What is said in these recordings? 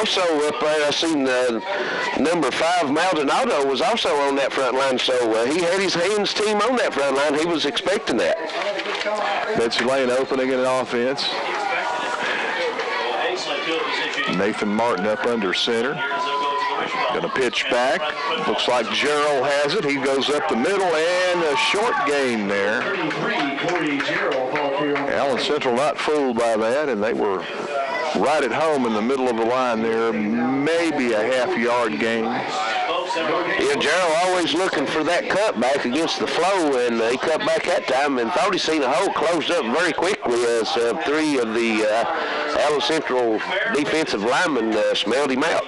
also up there, I seen number 5, Maldonado, was also on that front line, so he had his hands team on that front line. He was expecting that. Betsy Layne opening an offense. Nathan Martin up under center. Going to pitch back. Looks like Gerald has it. He goes up the middle and a short gain there. Allen Central not fooled by that, and they were right at home in the middle of the line there. Maybe a half-yard gain. Yeah, Gerald always looking for that cutback against the flow, and he cut back that time and thought he seen a hole closed up very quickly as 3 of the Allen Central defensive linemen smelled him out.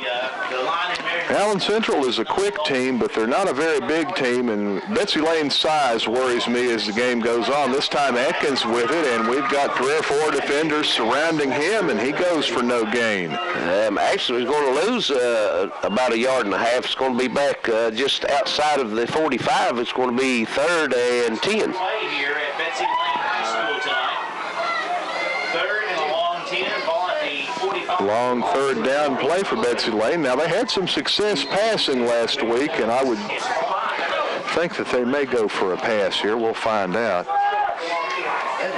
Allen Central is a quick team, but they're not a very big team, and Betsy Layne's size worries me as the game goes on. This time Atkins with it, and we've got 3 or 4 defenders surrounding him, and he goes for no gain. Actually, he's going to lose about 1.5 yards. It's going to be back just outside of the 45. It's going to be 3rd and 10. Long 3rd down play for Betsy Layne. Now, they had some success passing last week, and I would think that they may go for a pass here. We'll find out.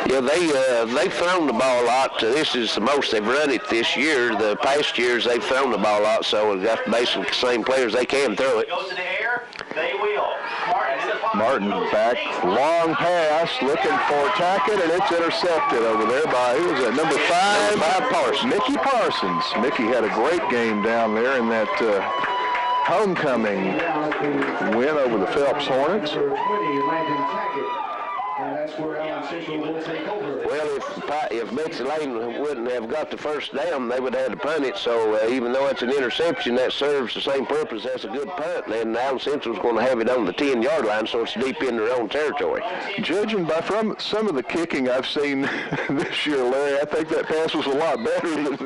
Yeah, they've thrown the ball a lot. This is the most they've run it this year. The past years, they've thrown the ball a lot, so we've got basically the same players. They can throw it. Martin back, long pass, looking for Tackett, and it's intercepted over there by, who was that, number 5? Parsons. Mickey Parsons. Mickey had a great game down there in that homecoming win over the Phelps Hornets. Well, if Betsy Layne wouldn't have got the first down, they would have had to punt it. So even though it's an interception, that serves the same purpose as a good punt. And Allen Central's going to have it on the 10-yard line, so it's deep in their own territory. Judging by from some of the kicking I've seen this year, Larry, I think that pass was a lot better than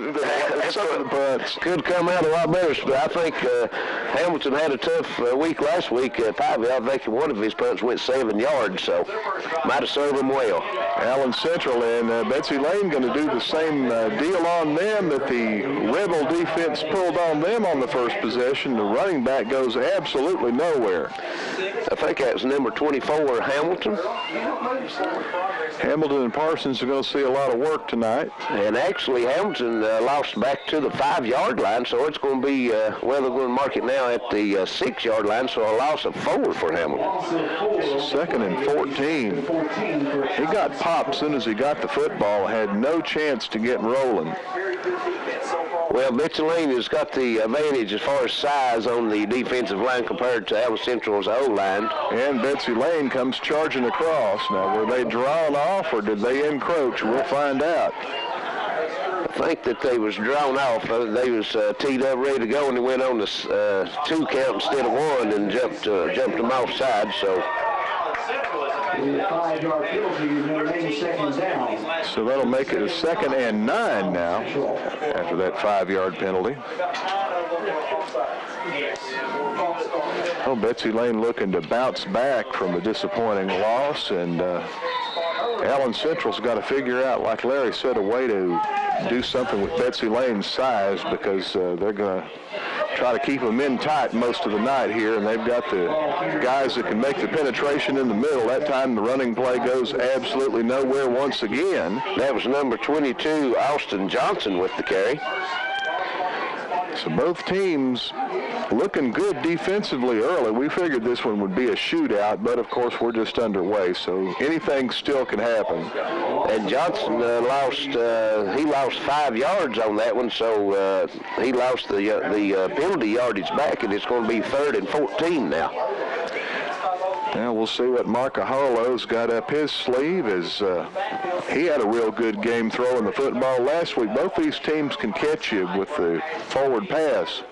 some of the punts. Could come out a lot better. But I think Hamilton had a tough week last week at Pivot. I think one of his punts went 7 yards, so might have served him well. Allen Central and Betsy Layne going to do the same deal on them that the Rebel defense pulled on them on the first possession. The running back goes absolutely nowhere. I think that was number 24, Hamilton. Hamilton and Parsons are going to see a lot of work tonight. And actually, Hamilton lost back to the 5-yard line, so it's going to be, well, they're going to mark it now at the 6-yard line, so a loss of 4 for Hamilton. 2nd and 14. He got popped as soon as he got the football, had no chance to get rolling. Well, Betsy Layne has got the advantage as far as size on the defensive line compared to Allen Central's O-line. And Betsy Layne comes charging across. Now, were they drawn off or did they encroach? We'll find out. I think that they was drawn off. They was teed up, ready to go, and they went on the 2 count instead of 1 and jumped them offside. So. 5-yard penalty, remains 2nd down. So that'll make it a 2nd and 9 now after that 5-yard penalty. Oh, Betsy Layne looking to bounce back from a disappointing loss, and Allen Central's got to figure out, like Larry said, a way to do something with Betsy Layne's size, because they're going to try to keep them in tight most of the night here, and they've got the guys that can make the penetration in the middle. That time the running play goes absolutely nowhere once again. That was number 22, Austin Johnson, with the carry. So both teams looking good defensively early. We figured this one would be a shootout, but of course we're just underway, so anything still can happen. And Johnson lost 5 yards on that one, so he lost the penalty yardage back, and it's going to be 3rd and 14 now. Now we'll see what Marcaholo's got up his sleeve, as he had a real good game throwing the football last week. Both these teams can catch you with the forward pass.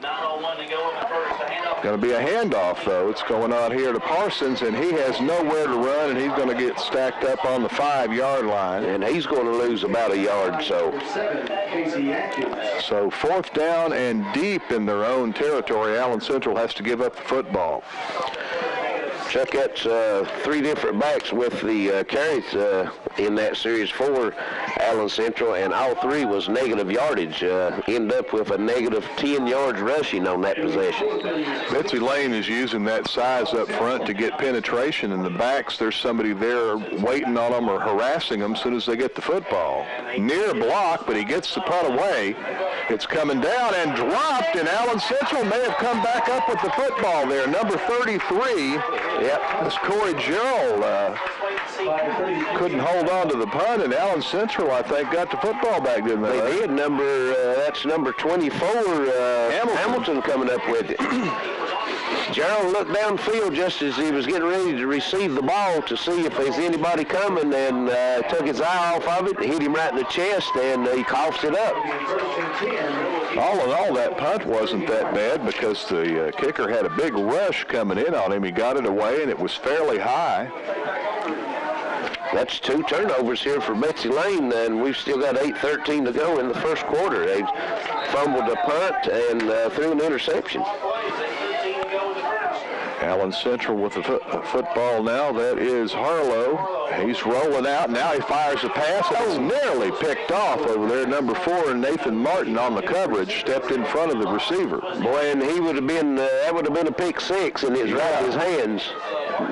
Going to be a handoff, though. It's going on here to Parsons, and he has nowhere to run, and he's going to get stacked up on the 5-yard line. And he's going to lose about a yard, so 4th down and deep in their own territory. Allen Central has to give up the football. Chuck, that's 3 different backs with the carries in that series for Allen Central, and all 3 was negative yardage. End up with a negative 10 yards rushing on that possession. Betsy Layne is using that size up front to get penetration. In the backs, there's somebody there waiting on them or harassing them as soon as they get the football. Near block, but he gets the punt away. It's coming down and dropped, and Allen Central may have come back up with the football there. Number 33. Yep. As Corey Gerald couldn't hold on to the punt, and Allen Central, I think, got the football back, didn't they? They did. That's number 24, Hamilton coming up with it. Gerald looked downfield just as he was getting ready to receive the ball to see if there's anybody coming, and took his eye off of it, hit him right in the chest, and he coughs it up. All in all, that punt wasn't that bad because the kicker had a big rush coming in on him. He got it away, and it was fairly high. That's 2 turnovers here for Betsy Layne, and we've still got 8:13 to go in the first quarter. They fumbled a punt and threw an interception. Allen Central with the football now. That is Harlow. He's rolling out. Now he fires a pass. That was nearly picked off over there. Number 4, Nathan Martin on the coverage, stepped in front of the receiver. Boy, and he would have been, that would have been a pick 6, and it's right in his hands.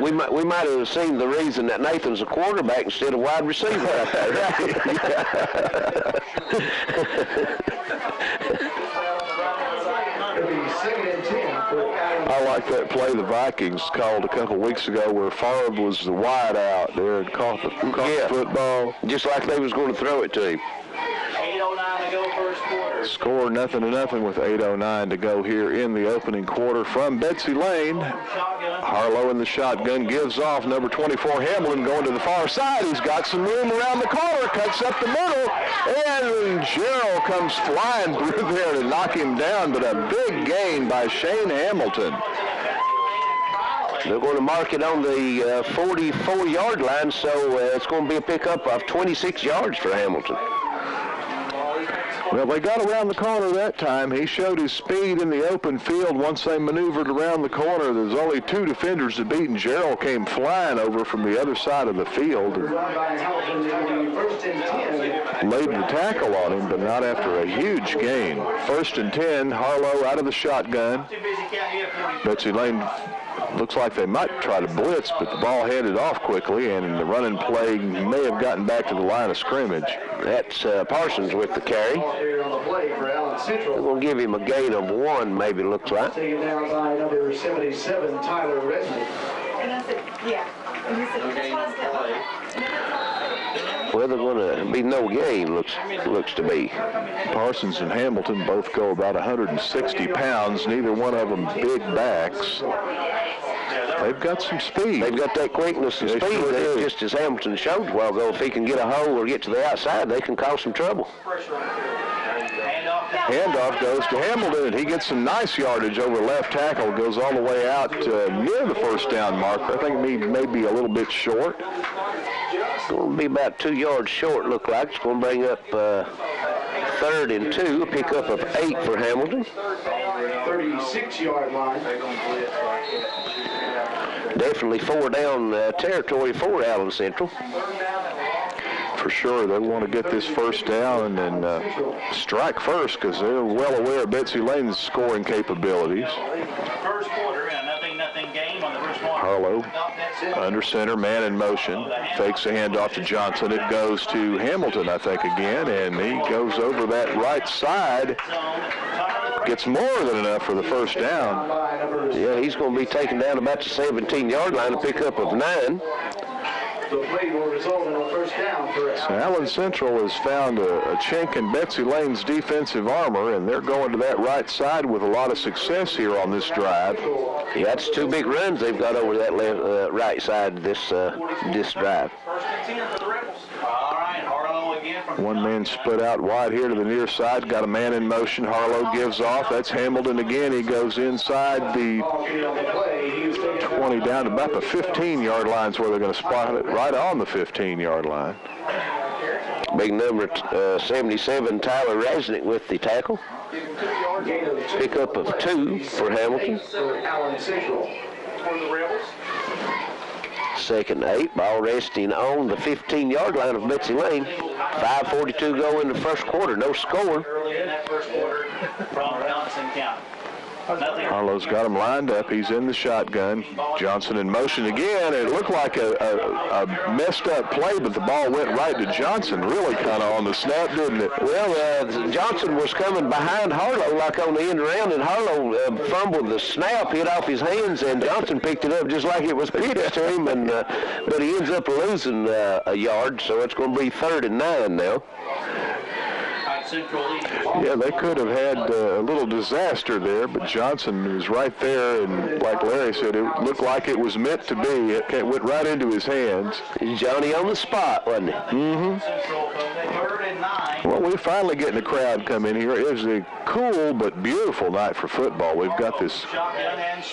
We might have seen the reason that Nathan's a quarterback instead of wide receiver out there. I like that play the Vikings called a couple weeks ago where Favre was the wide out there and caught the football. Just like they was going to throw it to him. 8:09 to go first quarter. Score 0-0 with 8:09 to go here in the opening quarter from Betsy Layne. Harlow in the shotgun gives off. Number 24, Hamlin, going to the far side. He's got some room around the corner, cuts up the middle, and Gerald comes flying through there to knock him down, but a big gain by Shane Hamilton. They're going to mark it on the 44-yard line, so it's going to be a pickup of 26 yards for Hamilton. Well, they got around the corner that time. He showed his speed in the open field once they maneuvered around the corner. There's only 2 defenders to beat, and Gerald came flying over from the other side of the field and laid the tackle on him, but not after a huge gain. 1st and 10, Harlow out of the shotgun. Betsy Layne looks like they might try to blitz, but the ball headed off quickly, and the running play may have gotten back to the line of scrimmage. That's Parsons with the carry. They're going to give him a gain of 1, maybe, looks like. Taken down by number 77, Tyler Resnick. And I said, yeah. And he said, that's what I said. Well, they're going to be no gain, looks to be. Parsons and Hamilton both go about 160 pounds, neither one of them big backs. They've got some speed. They've got that quickness and speed. Sure, just as Hamilton showed a while ago, if he can get a hole or get to the outside, they can cause some trouble. Handoff goes to Hamilton, and he gets some nice yardage over left tackle. Goes all the way out near the first down marker. I think maybe a little bit short. It's going to be about 2 yards short, look like. It's going to bring up 3rd and 2, a pickup of 8 for Hamilton. 36-yard line. Definitely 4 down territory for Allen Central. For sure, they want to get this first down and then strike first because they're well aware of Betsy Layne's scoring capabilities. First quarter, and nothing game on the first one. Harlow under center, man in motion, fakes a handoff to Johnson. It goes to Hamilton, I think, again, and he goes over that right side. Gets more than enough for the first down. Yeah, he's going to be taken down about the 17-yard line, a pickup of 9. The play will result in a first down for So Allen Central has found a chink in Betsy Layne's defensive armor, and they're going to that right side with a lot of success here on this drive. Yeah, that's 2 big runs they've got over that left, right side this drive. First and 10 for the Rebels. All right, Harlow again from One man split out wide here to the near side, got a man in motion. Harlow gives off. That's Hamilton again. He goes inside the 20 down to about the 15-yard line is where they're going to spot it, right on the 15-yard line. Big number 77, Tyler Resnick with the tackle. Pickup of 2 for Hamilton. for the Rebels. 2nd and 8, ball resting on the 15-yard line of Betsy Layne. 5:42 go in the first quarter, no score. Early in that first quarter from Johnson County. Harlow's got him lined up. He's in the shotgun. Johnson in motion again. It looked like a messed up play, but the ball went right to Johnson, really kind of on the snap, didn't it? Well, Johnson was coming behind Harlow like on the end around, and Harlow fumbled the snap, hit off his hands, and Johnson picked it up just like it was pitched to him, and but he ends up losing a yard, so it's going to be 3rd and 9 now. Yeah, they could have had a little disaster there, but Johnson was right there, and like Larry said, it looked like it was meant to be. It went right into his hands. Johnny on the spot, wasn't he? Mm-hmm. Well, we're finally getting the crowd come in here. It was a cool but beautiful night for football. We've got this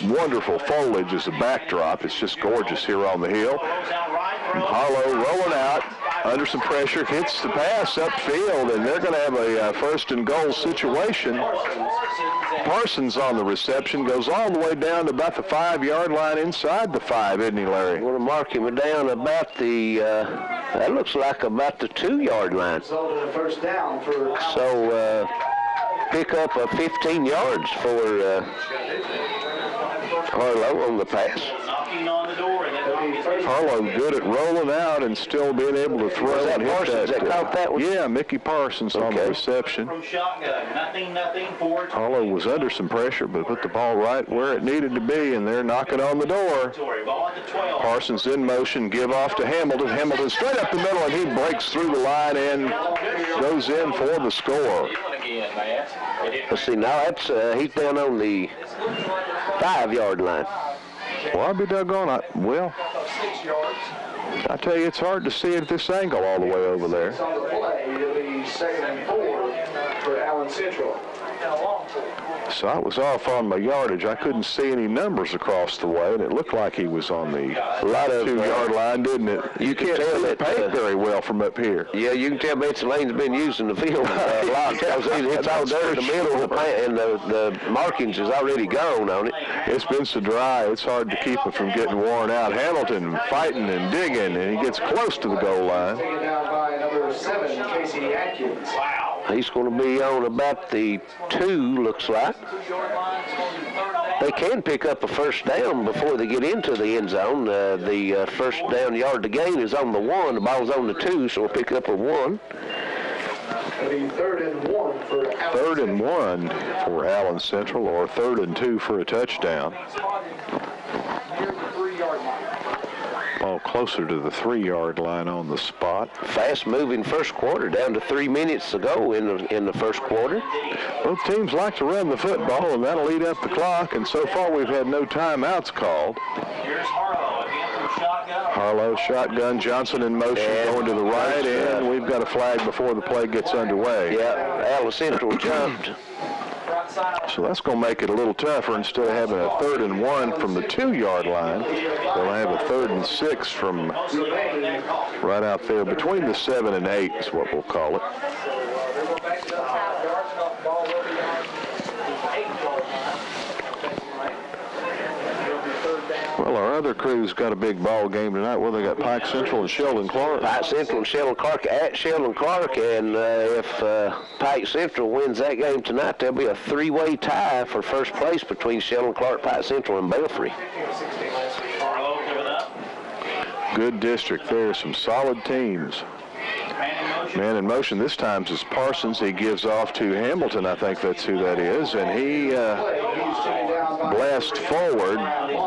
wonderful foliage as a backdrop. It's just gorgeous here on the hill. Harlow rolling out under some pressure, hits the pass upfield, and they're going to have a 1st and goal situation. Parsons on the reception, goes all the way down to about the 5-yard line inside the 5, isn't he, Larry? I'm going to mark him down about the, that looks like about the 2-yard line. First down for So pick up 15 yards for Harlow on the pass. Harlow good at rolling out and still being able to throw. Was that Parsons that caught that one? Yeah, Mickey Parsons on the reception. Harlow was under some pressure, but put the ball right where it needed to be, and they're knocking on the door. Parsons in motion, give off to Hamilton. Hamilton straight up the middle, and he breaks through the line and goes in for the score. Let's see, now that's he's down on the 5-yard line. Well, I'll be doggone. I tell you, it's hard to see it at this angle all the way over there. on the play. It'll be 2nd and 4 for Allen Central. So I was off on my yardage. I couldn't see any numbers across the way, and it looked like he was on the 2-yard line, didn't it? You can't tell it paint very well from up here. Yeah, you can tell Betsy Layne's been using the field a lot because it's all dirt in the middle of the plant, and the markings is already gone on it. It's been so dry, it's hard to keep it from getting worn out. Hamilton fighting and digging, and he gets close to the goal line. Taken down by number 7, Casey Atkins. Wow. He's going to be on about the 2, looks like. They can pick up a 1st down before they get into the end zone. The 1st down yard to gain is on the 1. The ball's on the 2, so we'll pick up a 1. It'll be 3rd and 1 for Allen. 3rd and 1 for Allen Central, or 3rd and 2 for a touchdown. Ball closer to the 3-yard line on the spot. Fast-moving first quarter, down to 3 minutes to go in the first quarter. Both teams like to run the football, and that'll eat up the clock, and so far we've had no timeouts called. Here's Harlow again from shotgun. Harlow, shotgun, Johnson in motion, going to the right, and we've got a flag before the play gets underway. Yeah, Allen Central jumped. So that's going to make it a little tougher. Instead of having a 3rd and 1 from the 2-yard line, they'll have a 3rd and 6 from right out there between the 7 and 8 is what we'll call it. Well, our other crew's got a big ball game tonight. Well, they got Pike Central and Sheldon Clark. Pike Central and Sheldon Clark at Sheldon Clark, and if Pike Central wins that game tonight, there'll be a 3-way tie for first place between Sheldon Clark, Pike Central, and Belfry. Good district there. Some solid teams. Man in motion this time is Parsons. He gives off to Hamilton. I think that's who that is. And he blasts forward.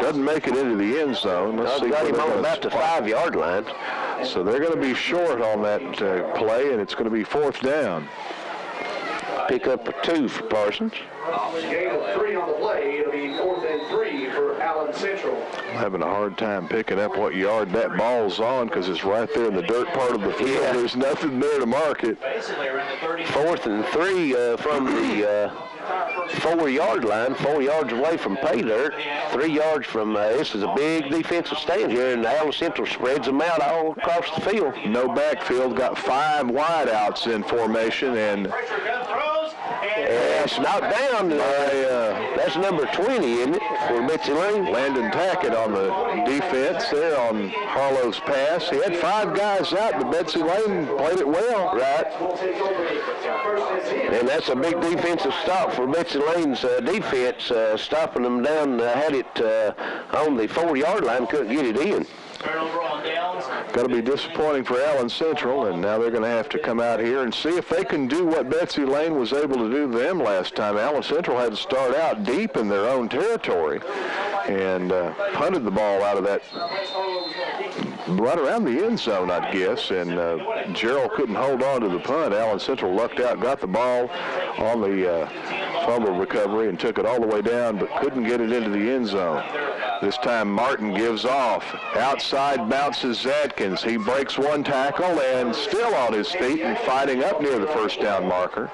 Doesn't make it into the end zone. Let's see. Got him on about the 5-yard line. So they're going to be short on that play, and it's going to be 4th down. Pick up a 2 for Parsons. Gain of 3 on the play. It'll be 4th and 3 for Allen Central. I'm having a hard time picking up what yard that ball's on because it's right there in the dirt part of the field. Yeah. There's nothing there to mark it. 4th and 3 from the 4-yard line, 4 yards away from pay dirt, 3 yards from, this is a big defensive stand here, and Allen Central spreads them out all across the field. No backfield, got 5 wideouts in formation, and pass knocked down by, that's number 20, isn't it, for Betsy Layne? Landon Tackett on the defense there on Harlow's pass. He had 5 guys out, but Betsy Layne played it well. Right. And that's a big defensive stop for Betsy Layne's defense, stopping them down, had it on the 4-yard line, couldn't get it in. Got to be disappointing for Allen Central, and now they're going to have to come out here and see if they can do what Betsy Layne was able to do to them last time. Allen Central had to start out deep in their own territory and punted the ball out of that, right around the end zone, I guess, and Gerald couldn't hold on to the punt. Allen Central lucked out, got the ball on the fumble recovery and took it all the way down, but couldn't get it into the end zone. This time Martin gives off. Outside bounces Adkins. He breaks one tackle and still on his feet and fighting up near the first down marker.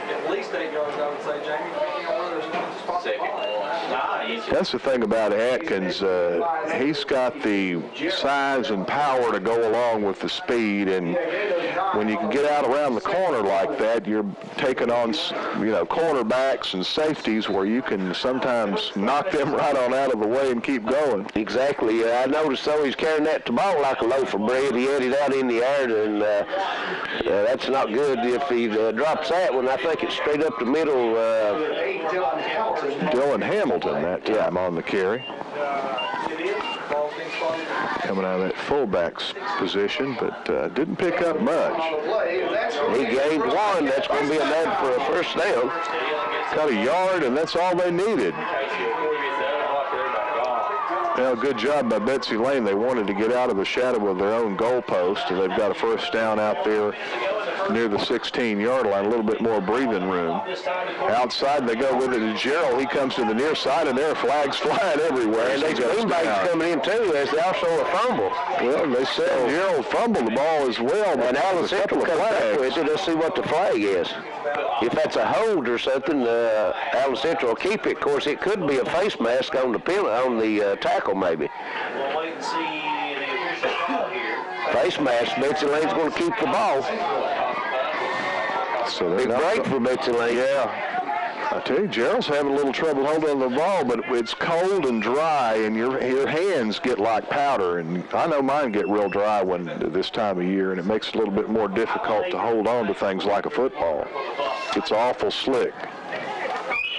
At least 8 yards, I would say, Jamie. That's the thing about Atkins. He's got the size and power to go along with the speed, and when you can get out around the corner like that, you're taking on, cornerbacks and safeties where you can sometimes knock them right on out of the way and keep going. Exactly. I noticed, though, he's carrying that to ball like a loaf of bread. He had it out in the air, and that's not good if he drops that one. I think it's straight up the middle. Dylan Hamilton that time on the carry. Coming out of that fullback's position, but didn't pick up much. He gained 1. That's going to be enough for a first down. Got a yard, and that's all they needed. Well, good job by Betsy Layne. They wanted to get out of the shadow of their own goalpost, and they've got a first down out there near the 16-yard line, a little bit more breathing room. Outside, they go with it to Gerald. He comes to the near side, and there are flags flying everywhere. And these wingbacks coming in, too, as they also a fumble. Well, they said Gerald fumbled the ball as well. And Allen Central comes back with it. Let's see what the flag is. If that's a hold or something, Allen Central will keep it. Of course, it could be a face mask on the tackle, maybe. We'll wait and see the official call here. Face mask. Betsy Layne's going to keep the ball. So big break for Betsy Layne. Yeah. I tell you, Gerald's having a little trouble holding on the ball, but it's cold and dry, and your hands get like powder. And I know mine get real dry this time of year, and it makes it a little bit more difficult to hold on to things like a football. It's awful slick. But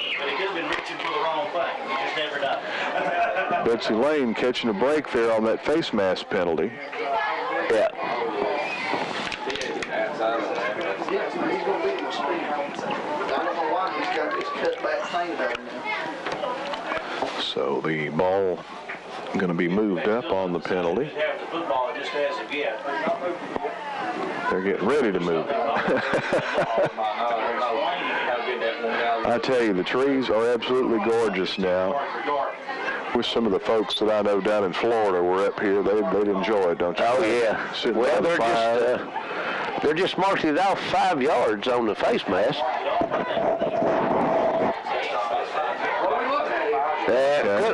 he could have been reaching for the wrong thing. You just never know. Betsy Layne catching a break there on that face mask penalty. Yeah. So the ball going to be moved up on the penalty. They're getting ready to move it. I tell you, the trees are absolutely gorgeous now. Wish some of the folks that I know down in Florida were up here. They'd enjoy it, don't you? Oh, yeah. Sitting by the fire. They're just marking it off 5 yards on the face mask.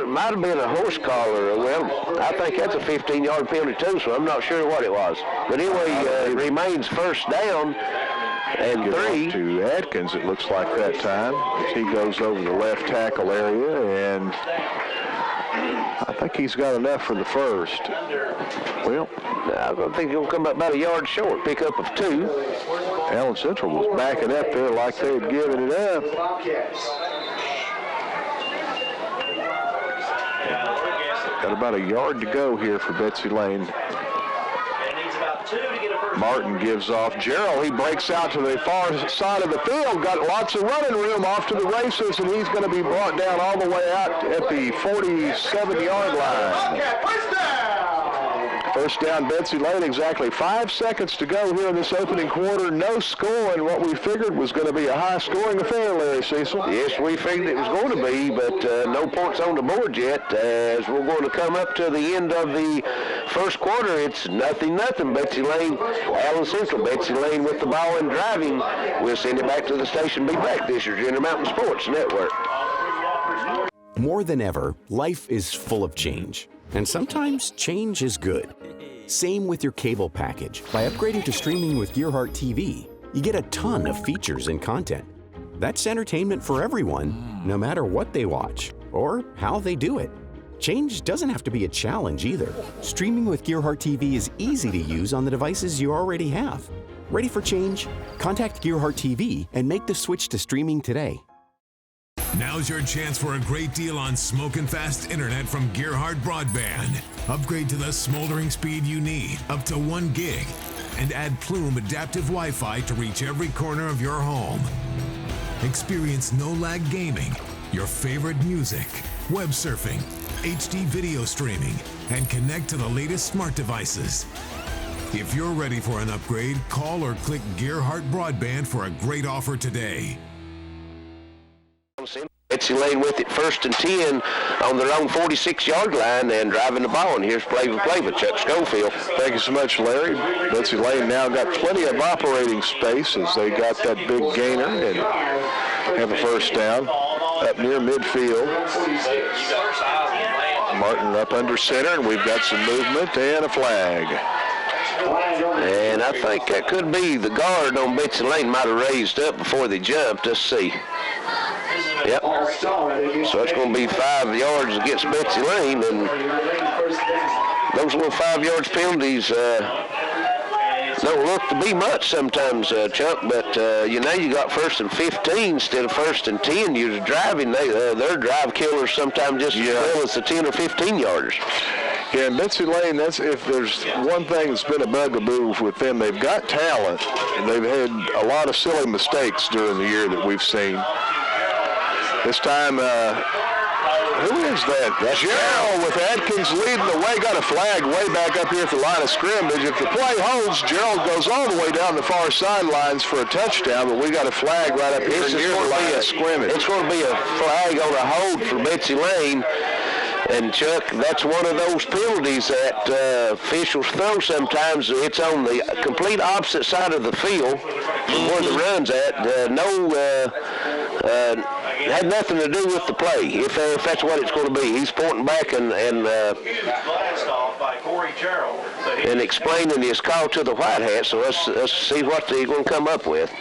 Might have been a horse collar. Well, I think that's a 15-yard penalty too, so I'm not sure what it was. But anyway, it remains first down and 3. To Adkins, it looks like that time, as he goes over the left tackle area, and I think he's got enough for the first. Well, I think he'll come up about a yard short, pickup of 2. Allen Central was backing up there like they had given it up. Got about a yard to go here for Betsy Layne. Martin gives off. Gerald, he breaks out to the far side of the field, got lots of running room off to the races, and he's going to be brought down all the way out at the 47-yard line. First down, Betsy Layne, exactly 5 seconds to go here in this opening quarter. No score in what we figured was going to be a high-scoring affair, Larry Cecil. Yes, we figured it was going to be, but no points on the board yet. As we're going to come up to the end of the first quarter, it's 0-0. Betsy Layne, Allen Central. Betsy Layne with the ball and driving. We'll send it back to the station. Be back. This is Intermountain Sports Network. More than ever, life is full of change. And sometimes change is good. Same with your cable package. By upgrading to streaming with Gearhart TV, you get a ton of features and content. That's entertainment for everyone, no matter what they watch or how they do it. Change doesn't have to be a challenge either. Streaming with Gearhart TV is easy to use on the devices you already have. Ready for change? Contact Gearhart TV and make the switch to streaming today. Now's your chance for a great deal on smoking fast internet from Gearhart Broadband. Upgrade to the smoldering speed you need, up to 1 gig, and add Plume adaptive Wi-Fi to reach every corner of your home. Experience no-lag gaming, your favorite music, web surfing, HD video streaming, and connect to the latest smart devices. If you're ready for an upgrade, call or click Gearhart Broadband for a great offer today. Betsy Layne with it, 1st and 10 on their own 46-yard line and driving the ball. And here's play with Chuck Schofield. Thank you so much, Larry. Betsy Layne now got plenty of operating space as they got that big gainer and have a first down up near midfield. Martin up under center, and we've got some movement and a flag. And I think that could be the guard on Betsy Layne might have raised up before they jumped. Let's see. Yep. So it's going to be 5 yards against Betsy Layne, and those little 5 yards penalties don't look to be much sometimes, Chuck. But you got 1st and 15 instead of 1st and 10. You're driving. Their drive killers sometimes just as well as the 10 or 15 yarders. Yeah, and Betsy Layne, that's if there's one thing that's been a bugaboo with them, they've got talent, and they've had a lot of silly mistakes during the year that we've seen. This time, who is that? That's Gerald with Adkins leading the way. Got a flag way back up here at the line of scrimmage. If the play holds, Gerald goes all the way down the far sidelines for a touchdown, but we got a flag right up here near the line of scrimmage. It's going to be a flag on a hold for Betsy Layne. And, Chuck, that's one of those penalties that officials throw sometimes. It's on the complete opposite side of the field from where the run's at. Had nothing to do with the play, if that's what it's going to be. He's pointing back and explaining his call to the White Hat, so let's see what they're going to come up with.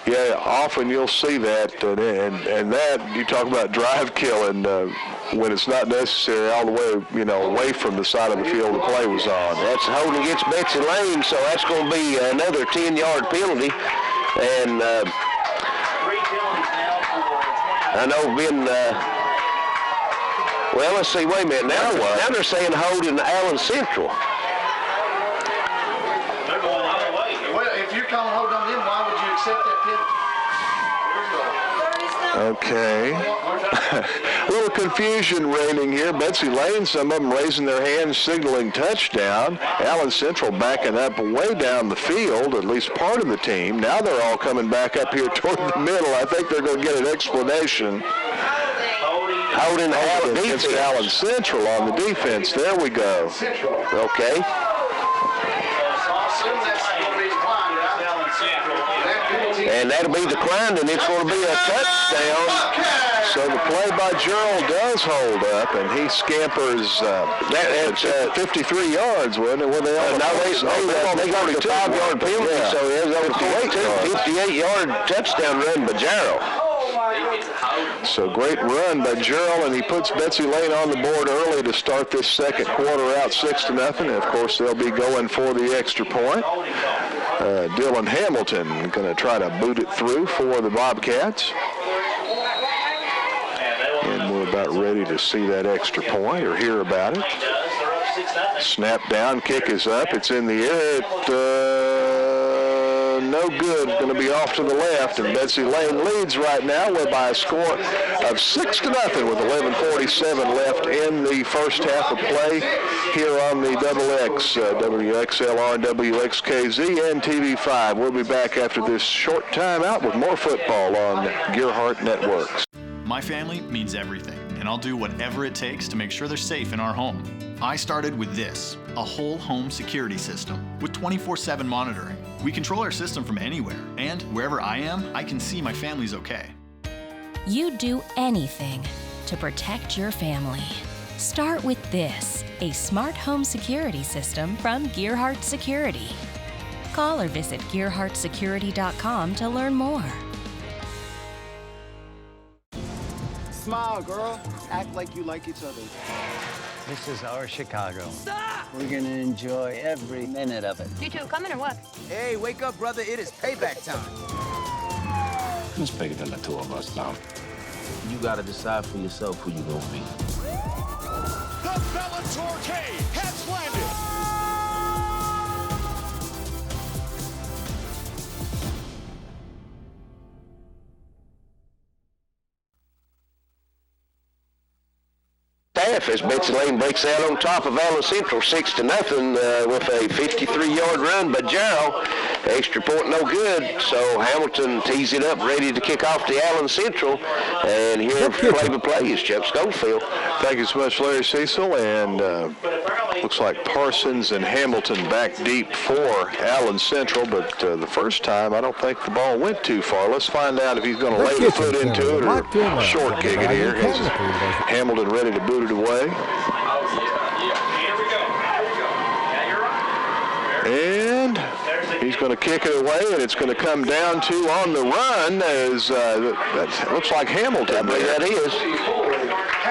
Yeah, often you'll see that, and that, you talk about drive killing, when it's not necessary all the way, away from the side of the field the play was on. That's holding against Betsy Layne, so that's going to be another 10-yard penalty. And I know well, let's see, wait a minute. Now they're saying holding Allen Central. They're going the other way. Well, if you're calling hold on them, why would you accept that penalty? Okay. A little confusion reigning here. Betsy Layne, some of them raising their hands, signaling touchdown. Allen Central backing up way down the field, at least part of the team. Now they're all coming back up here toward the middle. I think they're going to get an explanation. Holding against Allen Central on the defense. There we go. Okay. And that'll be declined, and it's going to be a touchdown. So the play by Gerald does hold up, and he scampers that's 53 yards, wasn't it? They got the 5-yard penalty, so there's a 58-yard touchdown run by Gerald. So great run by Gerald, and he puts Betsy Layne on the board early to start this second quarter out 6-0. And of course, they'll be going for the extra point. Dylan Hamilton going to try to boot it through for the Bobcats. And we're about ready to see that extra point or hear about it. Snap down, kick is up. It's in the air. No good. Going to be off to the left, and Betsy Layne leads right now by a score of 6-0 with 11:47 left in the first half of play here on the XX, WXLR, WXKZ, and TV5. We'll be back after this short timeout with more football on Gearhart Networks. My family means everything, and I'll do whatever it takes to make sure they're safe in our home. I started with this, a whole home security system with 24/7 monitoring. We control our system from anywhere, and wherever I am, I can see my family's okay. You'd do anything to protect your family. Start with this, a smart home security system from Gearhart Security. Call or visit GearhartSecurity.com to learn more. smile, girl. Act like you like each other. This is our Chicago. Stop! We're gonna enjoy every minute of it. You two, coming or what? Hey, wake up, brother. It is payback time. It's bigger than the two of us now. You gotta decide for yourself who you gonna be. The Bellator cage has landed. As Betsy Layne breaks out on top of Allen Central 6-0 with a 53-yard run by Gerald. Extra point no good, so Hamilton tees it up, ready to kick off the Allen Central. And here play-by-play is Chuck Schofield. Thank you so much, Larry Cecil. And looks like Parsons and Hamilton back deep for Allen Central, but the first time I don't think the ball went too far. Let's find out if he's going to lay the foot into it or short kick it here. Hamilton ready to boot it away. And he's going to kick it away, and it's going to come down to on the run as that looks like Hamilton. I believe that is.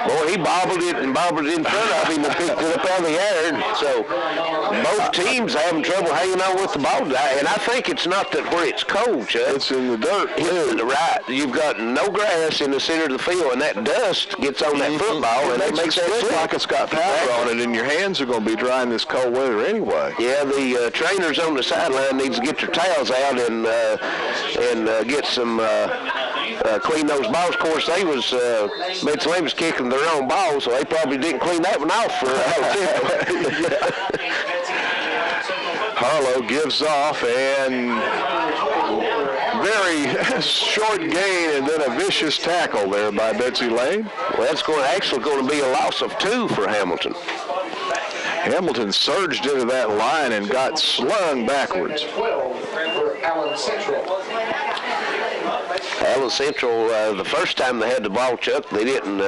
Boy, he bobbled it in front of him and picked it up out of the air. So both teams having trouble hanging on with the ball. And I think it's not that where it's cold, Chuck. It's in the dirt. Right. You've got no grass in the center of the field, and that dust gets on that football, and it makes it look like it's got powder on it, and your hands are going to be dry in this cold weather anyway. Yeah, the trainers on the sideline need to get their towels out and get some clean those balls. Of course, Betsy Layne was kicking their own ball, so they probably didn't clean that one off for Harlow gives off, and very short gain, and then a vicious tackle there by Betsy Layne. Well, that's actually going to be a loss of 2 for Hamilton. Hamilton surged into that line and got slung backwards. 12 for Allen Central. Allen Central, the first time they had the ball, Chuck, they didn't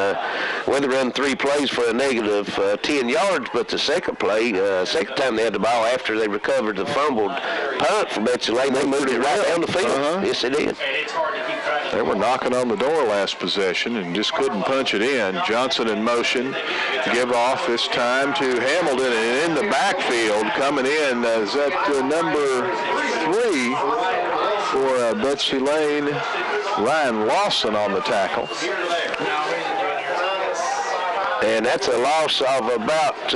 run 3 plays for a negative 10 yards, but the second time they had the ball after they recovered the fumbled punt from Betsy Layne, they moved it right down the field. Yes, they did. They were knocking on the door last possession and just couldn't punch it in. Johnson in motion, give off this time to Hamilton, and in the backfield coming in is that number 3 for Betsy Layne, Ryan Lawson on the tackle. And that's a loss of about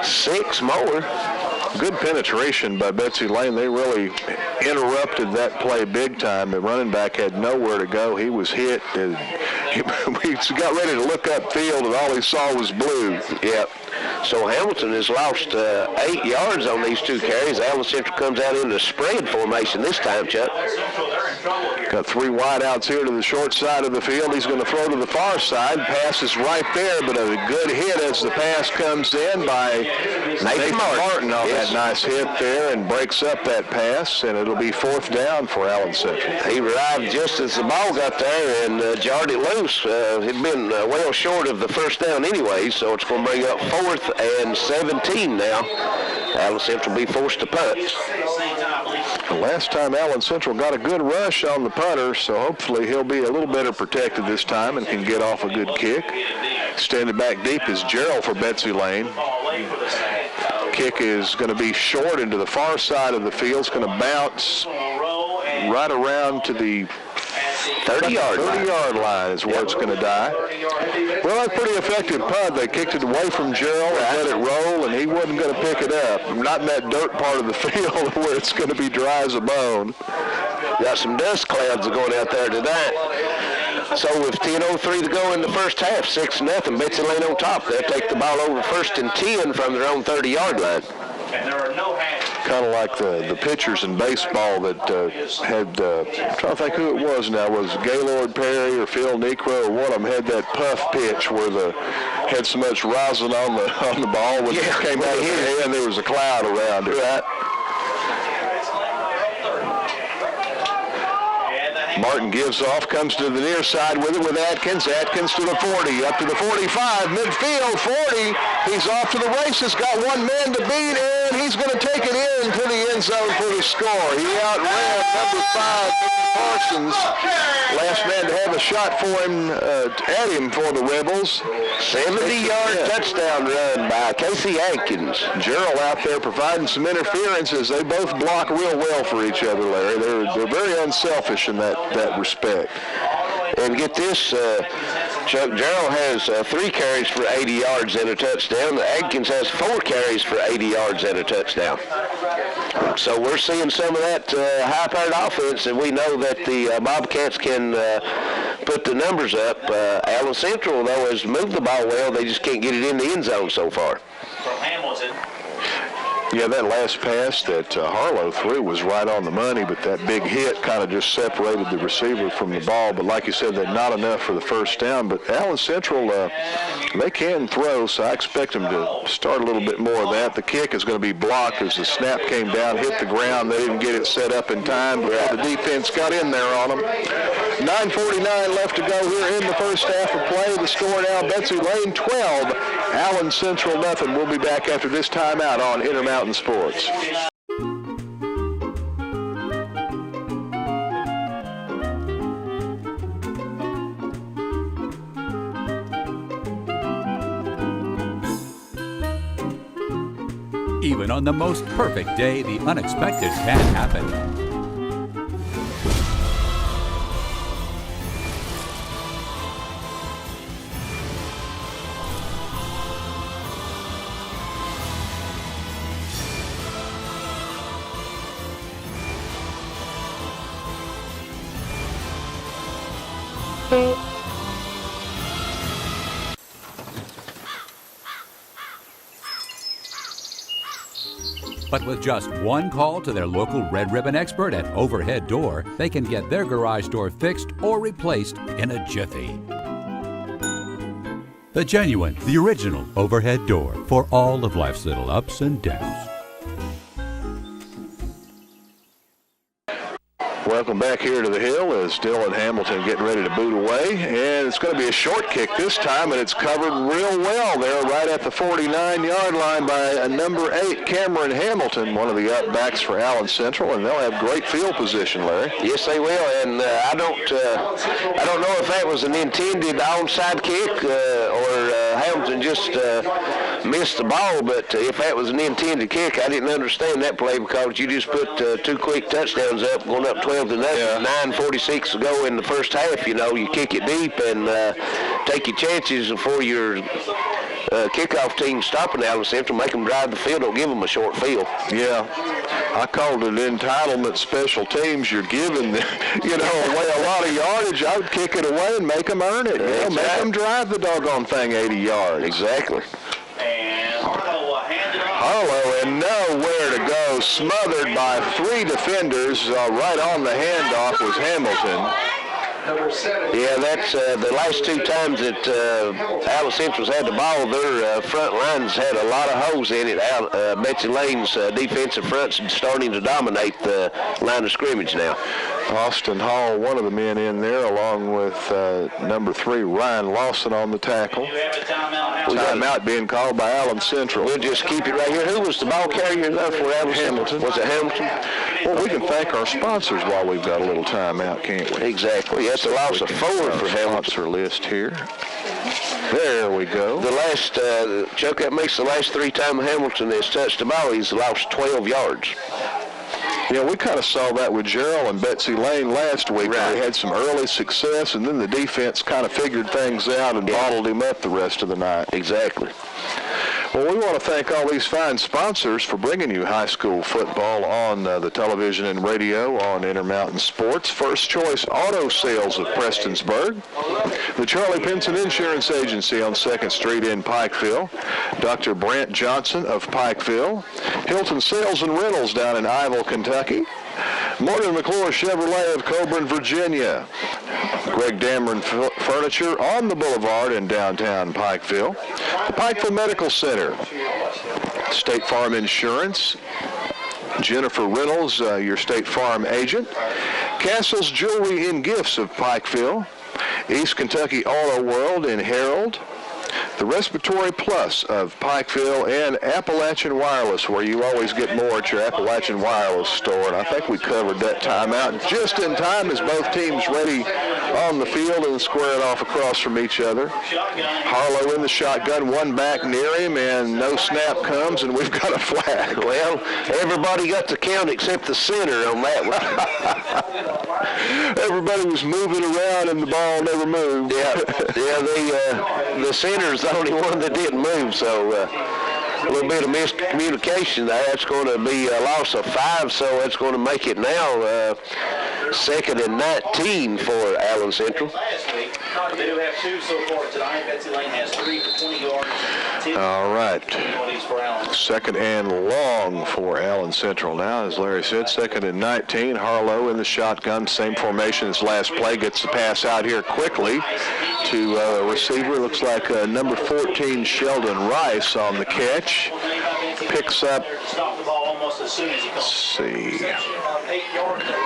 6 more. Good penetration by Betsy Layne. They really interrupted that play big time. The running back had nowhere to go. He was hit. He got ready to look upfield, and all he saw was blue. Yep. So Hamilton has lost 8 yards on these 2 carries. Allen Central comes out in the spread formation this time, Chuck. Got 3 wideouts here to the short side of the field. He's going to throw to the far side. Pass is right there, but a good hit as the pass comes in by Nathan Martin on that nice hit there and breaks up that pass, and it'll be 4th down for Allen Central. He arrived just as the ball got there and jarred it loose. He'd been well short of the first down anyway, so it's going to bring up 4th and 17 now. Allen Central will be forced to punt. The last time Allen Central got a good rush on the punter, so hopefully he'll be a little better protected this time and can get off a good kick. Standing back deep is Gerald for Betsy Layne. Kick is going to be short into the far side of the field. It's going to bounce right around to the 30-yard line is where it's going to die. Well, that's pretty effective punt. They kicked it away from Gerald and let it roll, and he wasn't going to pick it up. Not in that dirt part of the field where it's going to be dry as a bone. Got some dust clouds going out there tonight. So with 10:03 to go in the first half, 6-0, Betsy Layne on top. They'll take the ball over 1st and 10 from their own 30-yard line. And there are no hands. Kind of like the pitchers in baseball that had, I'm trying to think who it was now, was Gaylord Perry or Phil Necro or one of them had that puff pitch where had so much rosin on the ball when it came out of their hand, there was a cloud around it. Right. Martin gives off, comes to the near side with it with Atkins. Atkins to the 40, up to the 45, midfield, 40. He's off to the races, got one man to beat, and and he's going to take it into the end zone for the score. He outran number 5, Mickey Parsons. Last man to have a shot for him, at him for the Rebels. 70-yard touchdown run by Casey Atkins. Gerald out there providing some interference as they both block real well for each other, Larry. They're very unselfish in that respect. And get this, Chuck, Gerald has 3 carries for 80 yards and a touchdown. Adkins has 4 carries for 80 yards and a touchdown. So we're seeing some of that high-powered offense, and we know that the Bobcats can put the numbers up. Allen Central, though, has moved the ball well. They just can't get it in the end zone so far. From Hamilton. Yeah, that last pass that Harlow threw was right on the money, but that big hit kind of just separated the receiver from the ball. But like you said, that not enough for the first down. But Allen Central, they can throw, so I expect them to start a little bit more of that. The kick is going to be blocked as the snap came down, hit the ground. They didn't get it set up in time, but the defense got in there on them. 9:49 left to go here in the first half of play. The score now, Betsy Layne 12, Allen Central nothing. We'll be back after this timeout on Intermountain Sports. Even on the most perfect day, the unexpected can happen. But with just one call to their local Red Ribbon expert at Overhead Door, they can get their garage door fixed or replaced in a jiffy. The genuine, the original Overhead Door for all of life's little ups and downs. Welcome back here to the Hill as Dylan Hamilton getting ready to boot away. And it's going to be a short kick this time, and it's covered real well there right at the 49-yard line by number 8, Cameron Hamilton, one of the up-backs for Allen Central, and they'll have great field position, Larry. Yes, they will, and I don't know if that was an intended onside kick or Hamilton just missed the ball, but if that was an intended kick, I didn't understand that play because you just put 2 quick touchdowns up, going up 12 to nothing. Yeah. 9:46 to go in the first half. You know, you kick it deep and take your chances before your kickoff team stopping Allen Central, make them drive the field, don't give them a short field. Yeah, I called it entitlement special teams. You're giving, away a lot of yardage. I would kick it away and make them earn it. Exactly. Make them drive the doggone thing 80 yards. Exactly. And Harlow and nowhere to go, smothered by 3 defenders. Right on the handoff was Hamilton. Yeah, that's the last 2 times that Allen Central's had the ball, their front lines had a lot of holes in it. Betsy Layne's defensive front's starting to dominate the line of scrimmage now. Austin Hall, one of the men in there, along with number 3, Ryan Lawson on the tackle. Timeout being called by Allen Central. We'll just keep it right here. Who was the ball carrier there for Allen Hamilton. Was it Hamilton? Well, we can thank our sponsors while we've got a little timeout, can't we? Exactly. That's a loss of 4 for Hamilton. Sponsor list here. There we go. The last, Chuck, that makes the last 3 times Hamilton has touched the ball, he's lost 12 yards. Yeah, we kind of saw that with Gerald and Betsy Layne last week. Right. They had some early success, and then the defense kind of figured things out and bottled him up the rest of the night. Exactly. Well, we want to thank all these fine sponsors for bringing you high school football on the television and radio on Intermountain Sports. First Choice Auto Sales of Prestonsburg, the Charlie Pinson Insurance Agency on 2nd Street in Pikeville, Dr. Brant Johnson of Pikeville, Hilton Sales and Rentals down in Ivell, Kentucky, Morgan McClure Chevrolet of Coburn, Virginia, Greg Dameron Furniture on the Boulevard in downtown Pikeville, the Pikeville Medical Center, State Farm Insurance, Jennifer Reynolds, your State Farm agent, Castle's Jewelry and Gifts of Pikeville, East Kentucky Auto World in Harold, The Respiratory Plus of Pikeville and Appalachian Wireless, where you always get more at your Appalachian Wireless store. And I think we covered that timeout just in time as both teams ready on the field and squaring off across from each other. Harlow in the shotgun, one back near him, and no snap comes, and we've got a flag. Well, everybody got the count except the center on that one. Everybody was moving around, and the ball never moved. Yeah, the center's the only one that didn't move, so a little bit of miscommunication there. That's going to be a loss of 5, so that's going to make it now 2nd and 19 for Allen Central. They do have 2 so far tonight. Betsy Layne has 3 for 20 yards. All right. 2nd and long for Allen Central now, as Larry said. 2nd and 19. Harlow in the shotgun, same formation as last play. Gets the pass out here quickly to a receiver. Looks like number 14, Sheldon Rice, on the catch. Picks up, let's see,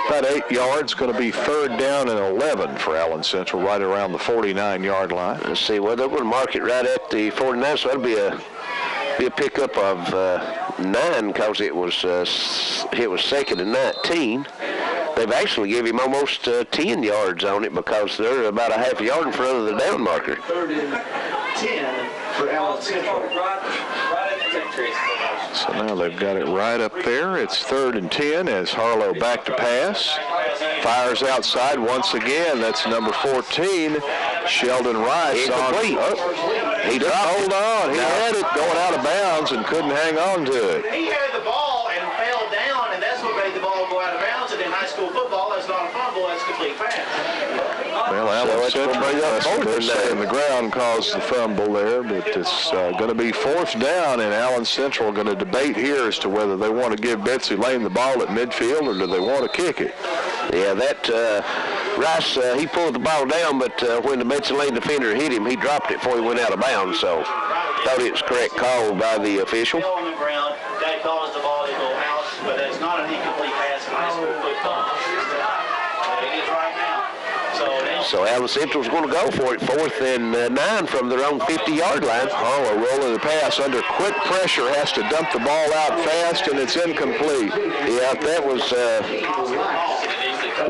about 8 yards. Going to be 3rd down and 11 for Allen Central, right around the 49-yard line. Let's see, well, they're going to mark it right at the 49, so that'll be a pickup of 9, because it was 2nd and 19. They've actually given him almost 10 yards on it, because they're about a half a yard in front of the down marker. 3rd and 10 for Allen Central. So now they've got it right up there. It's 3rd and 10 as Harlow back to pass. Fires outside once again. That's number 14, Sheldon Rice. He didn't hold on. He had it going out of bounds and couldn't hang on to it. He had the ball and fell down, and that's what made the ball go out of bounds. And in high school football, that's not a fumble, that's a complete pass. Well, Allen Central staying the ground caused the fumble there, but it's going to be 4th down, and Allen Central going to debate here as to whether they want to give Betsy Layne the ball at midfield or do they want to kick it. Yeah, that Rice, he pulled the ball down, but when the Betsy Layne defender hit him, he dropped it before he went out of bounds, so thought it was correct call by the official. On the ground, that caused the ball to go out, but it's not an incomplete pass in high school football. It is right now. So Allen Central's going to go for it, 4th and 9 from their own 50-yard line. Harlow rolling the pass under quick pressure, has to dump the ball out fast, and it's incomplete. Yeah, that was a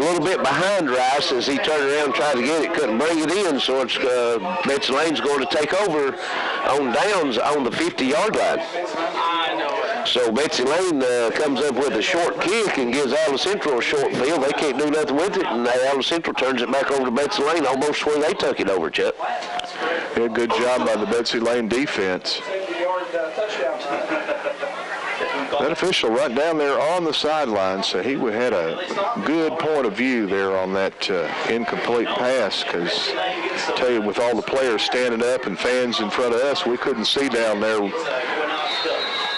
little bit behind Rice as he turned around and tried to get it, couldn't bring it in, so it's Betsy Layne's going to take over on downs on the 50-yard line. So Betsy Layne comes up with a short kick and gives Allen Central a short field. They can't do nothing with it, and Allen Central turns it back over to Betsy Layne, almost where they took it over, Chuck. Yeah, good job by the Betsy Layne defense. That official right down there on the sideline, so he had a good point of view there on that incomplete pass, because I tell you, with all the players standing up and fans in front of us, we couldn't see down there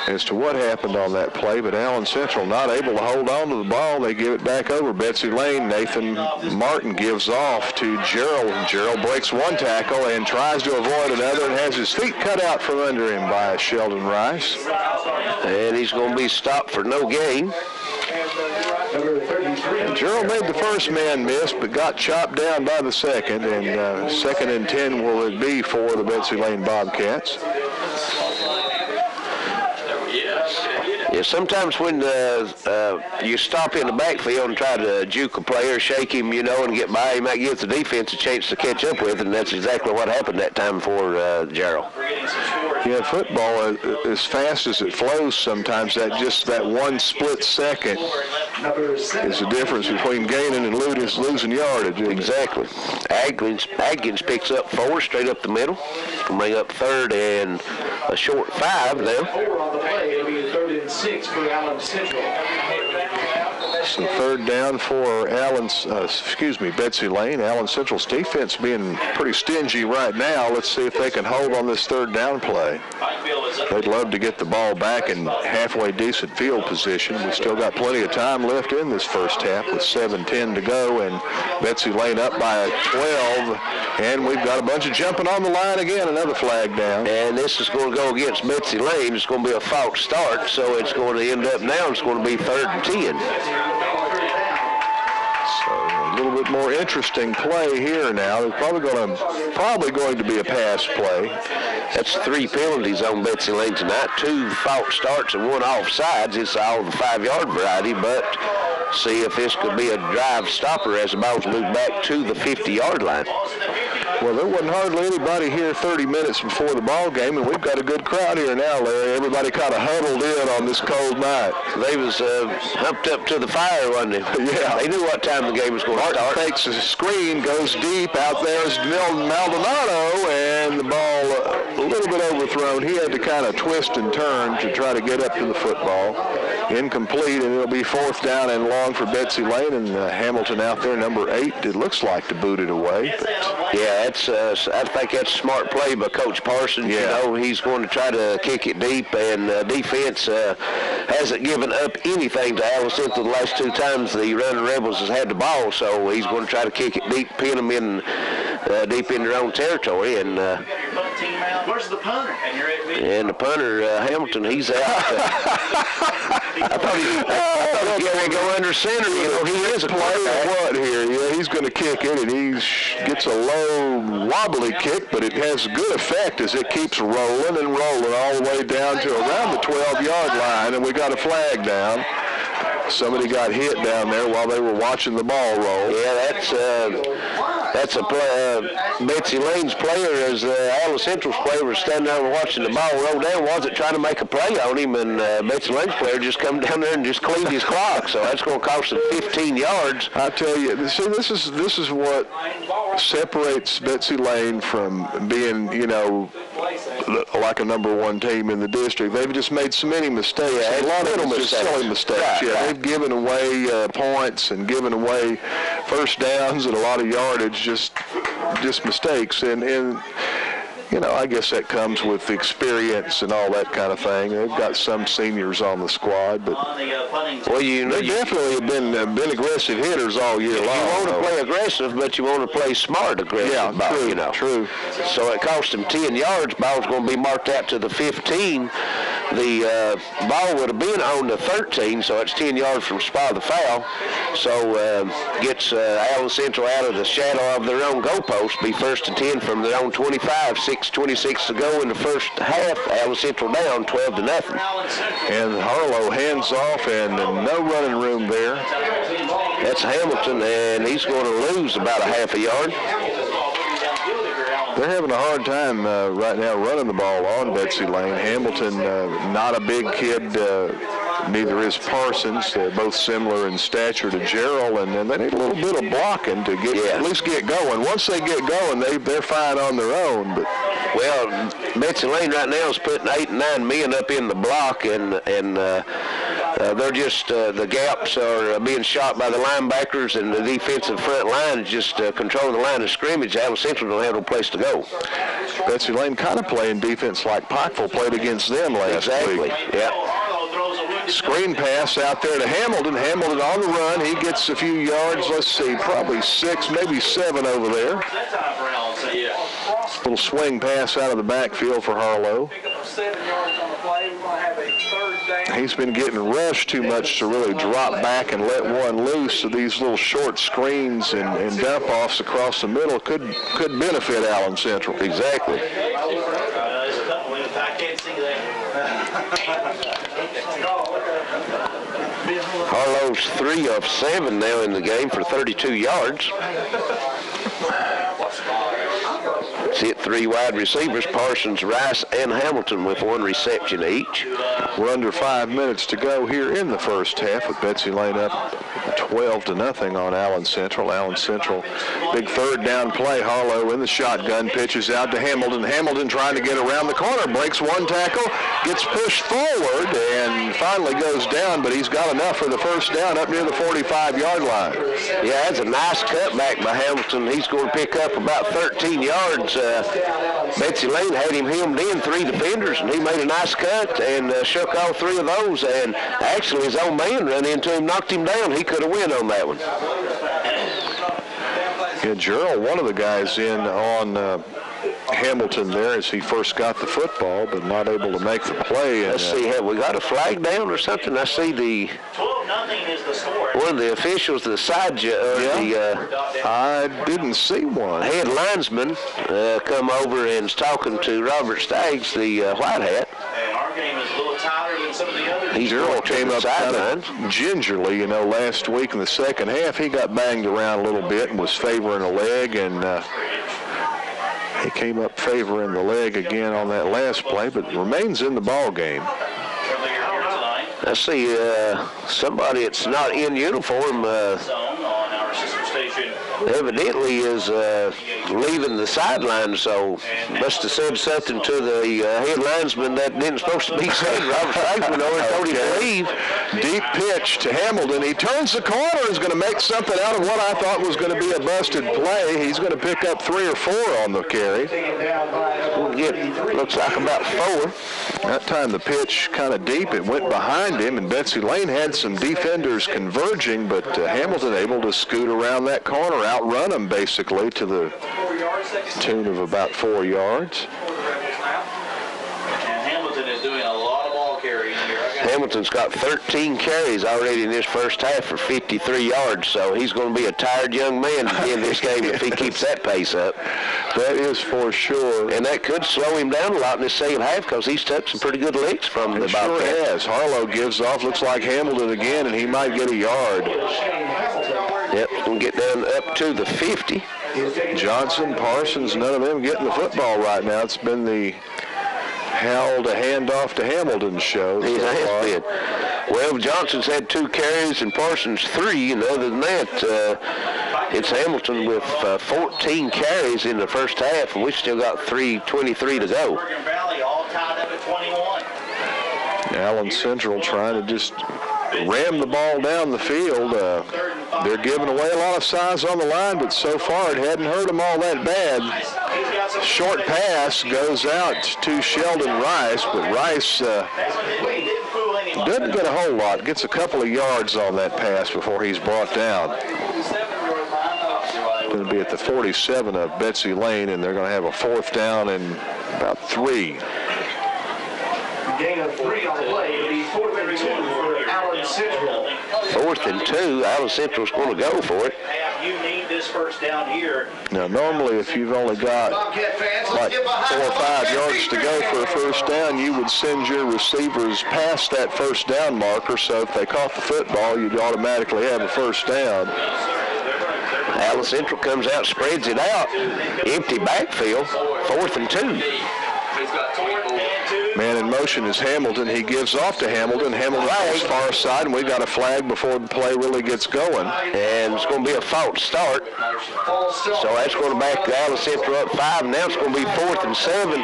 as to what happened on that play, but Allen Central not able to hold on to the ball. They give it back over. Betsy Layne, Nathan Martin gives off to Gerald, and Gerald breaks one tackle and tries to avoid another and has his feet cut out from under him by Sheldon Rice. And he's going to be stopped for no gain. And Gerald made the first man miss, but got chopped down by the second, and 2nd and 10 will it be for the Betsy Layne Bobcats. Yeah, sometimes when you stop in the backfield and try to juke a player, shake him, and get by, he might give the defense a chance to catch up with, and that's exactly what happened that time for Gerald. Yeah, football, as fast as it flows sometimes, that one split second is the difference between gaining and losing yardage. Exactly. Adkins picks up 4 straight up the middle. Can bring up 3rd and a short 5 now. 4 on the play. It'll be 3rd and 6 for Allen Central. So 3rd down for Betsy Layne. Allen Central's defense being pretty stingy right now. Let's see if they can hold on this 3rd down play. They'd love to get the ball back in halfway decent field position. We've still got plenty of time left in this first half with 7:10 to go, and Betsy Layne up by 12, and we've got a bunch of jumping on the line again. Another flag down. And this is going to go against Betsy Layne. It's going to be a false start, so it's going to end up now. It's going to be 3rd and 10. So a little bit more interesting play here now. There's probably going to be a pass play. That's 3 penalties on Betsy Layne tonight. 2 false starts and 1 offsides. It's all the 5-yard variety, but see if this could be a drive stopper as the ball's moved back to the 50-yard line. Well, there wasn't hardly anybody here 30 minutes before the ball game, and we've got a good crowd here now, Larry. Everybody kind of huddled in on this cold night. They was humped up to the fire, wasn't they? Yeah. They knew what time the game was going to start. Takes a screen, goes deep. Out there is Maldonado, and the ball a little bit overthrown. He had to kind of twist and turn to try to get up to the football. Incomplete, and it'll be 4th down and long for Betsy Layne, and Hamilton out there, number 8, it looks like, to boot it away. But, yeah, I think that's a smart play by Coach Parsons. Yeah. You know, he's going to try to kick it deep, and defense hasn't given up anything to Allen Central the last 2 times the Running Rebels has had the ball, so he's going to try to kick it deep, pin them in deep in their own territory. And where's the punter? And the punter, Hamilton, he's out. I thought he was going to go under center. You know, he is a player. What here? Yeah, he's going to kick it, and he gets a low, wobbly kick, but it has good effect as it keeps rolling and rolling all the way down to around the 12-yard line, and we got a flag down. Somebody got hit down there while they were watching the ball roll. Yeah, that's a play. Betsy Layne's player, as Allen Central's player was standing there watching the ball roll down, wasn't trying to make a play on him, and Betsy Layne's player just come down there and just cleaned his clock. So that's going to cost him 15 yards. I tell you, see, this is what separates Betsy Layne from being, you know, like a number 1 team in the district. They've just made so many mistakes. Yeah, a lot of them just silly mistakes. Right, yeah, right. They've given away points and given away first downs and a lot of yardage, just mistakes. And you know, I guess that comes with experience and all that kind of thing. They've got some seniors on the squad, but well, you know, they definitely have been aggressive hitters all year long. You want to play aggressive, but you want to play smart aggressive. Yeah, ball, true, you know. true. So it cost them 10 yards. Ball's going to be marked out to the 15. The ball would have been on the 13, so it's 10 yards from spot of the foul. So gets Allen Central out of the shadow of their own goalpost. Be 1st and 10 from their own 25. 6:26 to go in the first half. Allen Central down 12-0. And Harlow hands off, and no running room there. That's Hamilton, and he's going to lose about a half a yard. They're having a hard time right now running the ball on Betsy Layne. Hamilton, not a big kid, neither is Parsons. They're both similar in stature to Gerald, and they need a little bit of blocking to get at least get going. Once they get going, they're fine on their own. But well, Betsy Layne right now is putting 8 and 9 men up in the block, and they're just the gaps are being shot by the linebackers, and the defensive front line is just controlling the line of scrimmage. Allen Central don't have no place to go. Betsy Layne kind of playing defense like Pikeville played against them last week. Yeah. Screen pass out there to Hamilton. Hamilton on the run. He gets a few yards. Let's see, probably 6, maybe 7 over there. Little swing pass out of the backfield for Harlow. He's been getting rushed too much to really drop back and let one loose. So these little short screens and dump-offs across the middle could benefit Allen Central. Exactly. Harlow's 3 of 7 now in the game for 32 yards. See it, 3 wide receivers, Parsons, Rice, and Hamilton with 1 reception each. We're under 5 minutes to go here in the first half with Betsy Layne up 12-0 on Allen Central. Allen Central, big 3rd down play. Harlow in the shotgun, pitches out to Hamilton. Hamilton trying to get around the corner, breaks 1 tackle, gets pushed forward, and finally goes down, but he's got enough for the first down up near the 45-yard line. Yeah, that's a nice cutback by Hamilton. He's going to pick up about 13 yards. Betsy Layne had him hemmed in, 3 defenders, and he made a nice cut and shook all 3 of those. And actually, his own man ran into him, knocked him down. He could have win on that one. Yeah, Gerald, one of the guys in on Hamilton there as he first got the football, but not able to make the play. Let's see, have we got a flag down or something? I see the 10-0 is the score. One of the officials, the side I didn't see one. head linesman come over and is talking to Robert Staggs, the white hat. And our game is a little tighter than some of the others. Gerald came up kind of gingerly, you know, last week in the second half. He got banged around a little bit and was favoring a leg, and he came up favoring the leg again on that last play, but remains in the ball game. I see somebody that's not in uniform evidently is leaving the sideline, so must have said something to the head linesman that didn't supposed to be said. Robert Staggs went over and told him to leave. Deep pitch to Hamilton. He turns the corner and is going to make something out of what I thought was going to be a busted play. He's going to pick up 3 or 4 on the carry. Looks like about 4. That time the pitch kind of deep. It went behind him, and Betsy Layne had some defenders converging, but Hamilton able to scoot around that corner, outrun him basically to the tune of about 4 yards. And Hamilton is doing a lot of ball carrying here. Hamilton's got 13 carries already in this first half for 53 yards, so he's going to be a tired young man in this game if he keeps that pace up. That is for sure. And that could slow him down a lot in this second half because he's took some pretty good licks from the Sure has. Harlow gives off, looks like Hamilton again, and he might get a yard. Yep, we'll get down up to the 50. Johnson, Parsons, none of them getting the football right now. It's been the Hal to hand off to Hamilton show. He has been. Well, Johnson's had 2 carries and Parsons 3, and other than that, it's Hamilton with 14 carries in the first half, and we've still got 3:23 to go. Allen Central trying to just ram the ball down the field. They're giving away a lot of size on the line, but so far it hadn't hurt them all that bad. Short pass goes out to Sheldon Rice, but Rice doesn't get a whole lot. Gets a couple of yards on that pass before he's brought down. Going to be at the 47 of Betsy Layne, and they're going to have a 4th down and about 3. Gain of 3 on the play. It'll be 4th and 2 for Allen Central. 4th and 2. Allen Central's going to go for it. You need this first down here. Now, normally, if you've only got like 4 or 5 yards to go for a first down, you would send your receivers past that first down marker, so if they caught the football, you'd automatically have a first down. Allen Central comes out, spreads it out. Empty backfield. 4th and 2. Man in motion is Hamilton. He gives off to Hamilton. Hamilton goes far side, and we got a flag before the play really gets going. And it's going to be a false start. So that's going to back Allen Central up 5. Now it's going to be 4th and 7.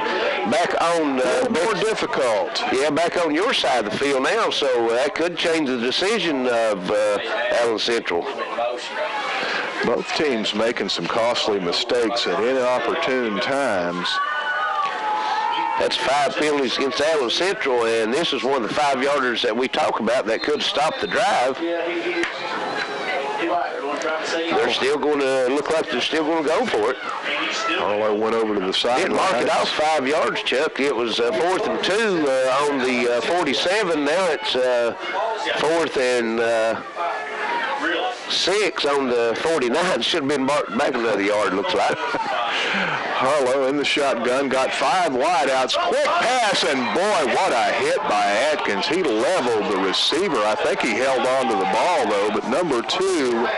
Back on more difficult. Yeah, back on your side of the field now. So that could change the decision of Allen Central. Both teams making some costly mistakes at inopportune times. That's 5 penalties against Allen Central, and this is one of the 5-yarders that we talk about that could stop the drive. They're still going to look like they're still going to go for it. Harlow went over to the side. Didn't mark it off 5 yards, Chuck. It was 4th and 2 on the 47. Now it's 4th and 6 on the 49. Should have been marked back another yard, looks like. Harlow in the shotgun, got 5 wideouts. Quick pass, and boy, what a hit by Atkins. He leveled the receiver. I think he held on to the ball, though, but number 2,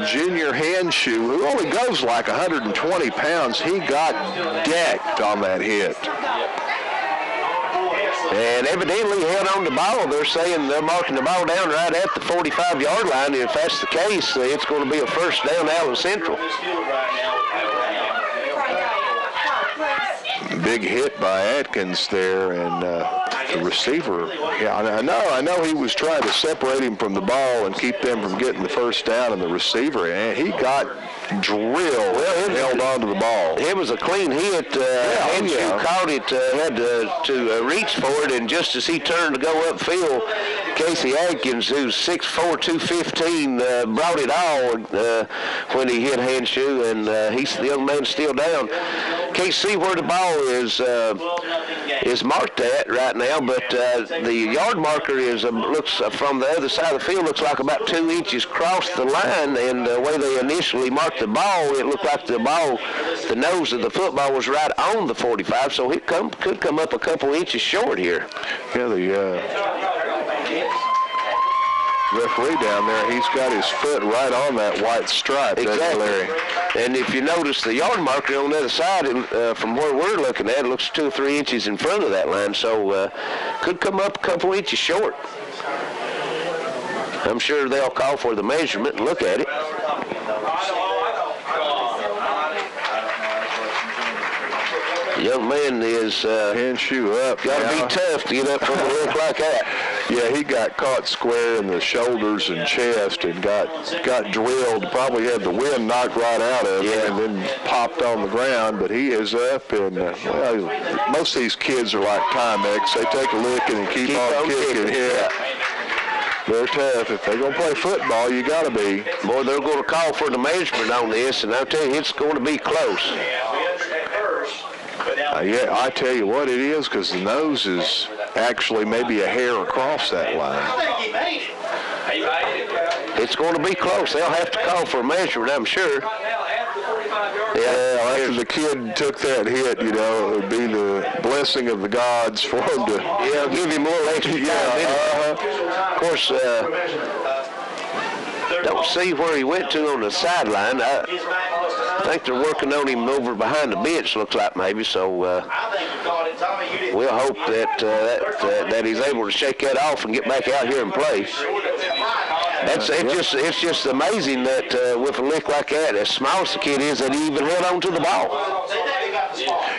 Junior Handshoe, who only goes like 120 pounds, he got decked on that hit. And evidently held on the ball. They're saying they're marking the ball down right at the 45-yard line. And if that's the case, it's going to be a first down Allen Central. Big hit by Atkins there, and the receiver. Yeah, I know he was trying to separate him from the ball and keep them from getting the first down, and the receiver, and he got drilled, held on to the ball. It was a clean hit. Handshoe caught it, had to reach for it, and just as he turned to go upfield, Casey Adkins, who's 6'4", 215, brought it all when he hit Handshoe, and the young man's still down. Can't see where the ball is marked at right now, but the yard marker looks from the other side of the field, looks like about 2 inches across the line, and the way they initially marked the ball, it looked like the nose of the football was right on the 45, so it could come up a couple inches short here. Yeah, the referee down there, he's got his foot right on that white stripe, exactly. Larry? And if you notice the yard marker on the other side, from where we're looking at, it looks 2 or 3 inches in front of that line, so could come up a couple inches short. I'm sure they'll call for the measurement and look at it. The young man is Handshoe up. Got to be tough to get up from a look like that. Yeah, he got caught square in the shoulders and chest and got drilled. Probably had the wind knocked right out of him and then popped on the ground. But he is up, and most of these kids are like Timex. They take a licking and keep on kicking. Yeah. They're tough. If they're going to play football, you got to be. Boy, they're going to call for the measurement on this, and I'll tell you, it's going to be close. Yeah, I tell you what it is, because the nose is actually maybe a hair across that line. It's going to be close. They'll have to call for a measurement, I'm sure. Yeah, after the kid took that hit, it would be the blessing of the gods for him to... Yeah, give him more extra time. Of course, don't see where he went to on the sideline. I think they're working on him over behind the bench, looks like maybe, so we'll hope that he's able to shake that off and get back out here and play. It's just amazing that with a lick like that, as small as the kid is, that he even held on to the ball.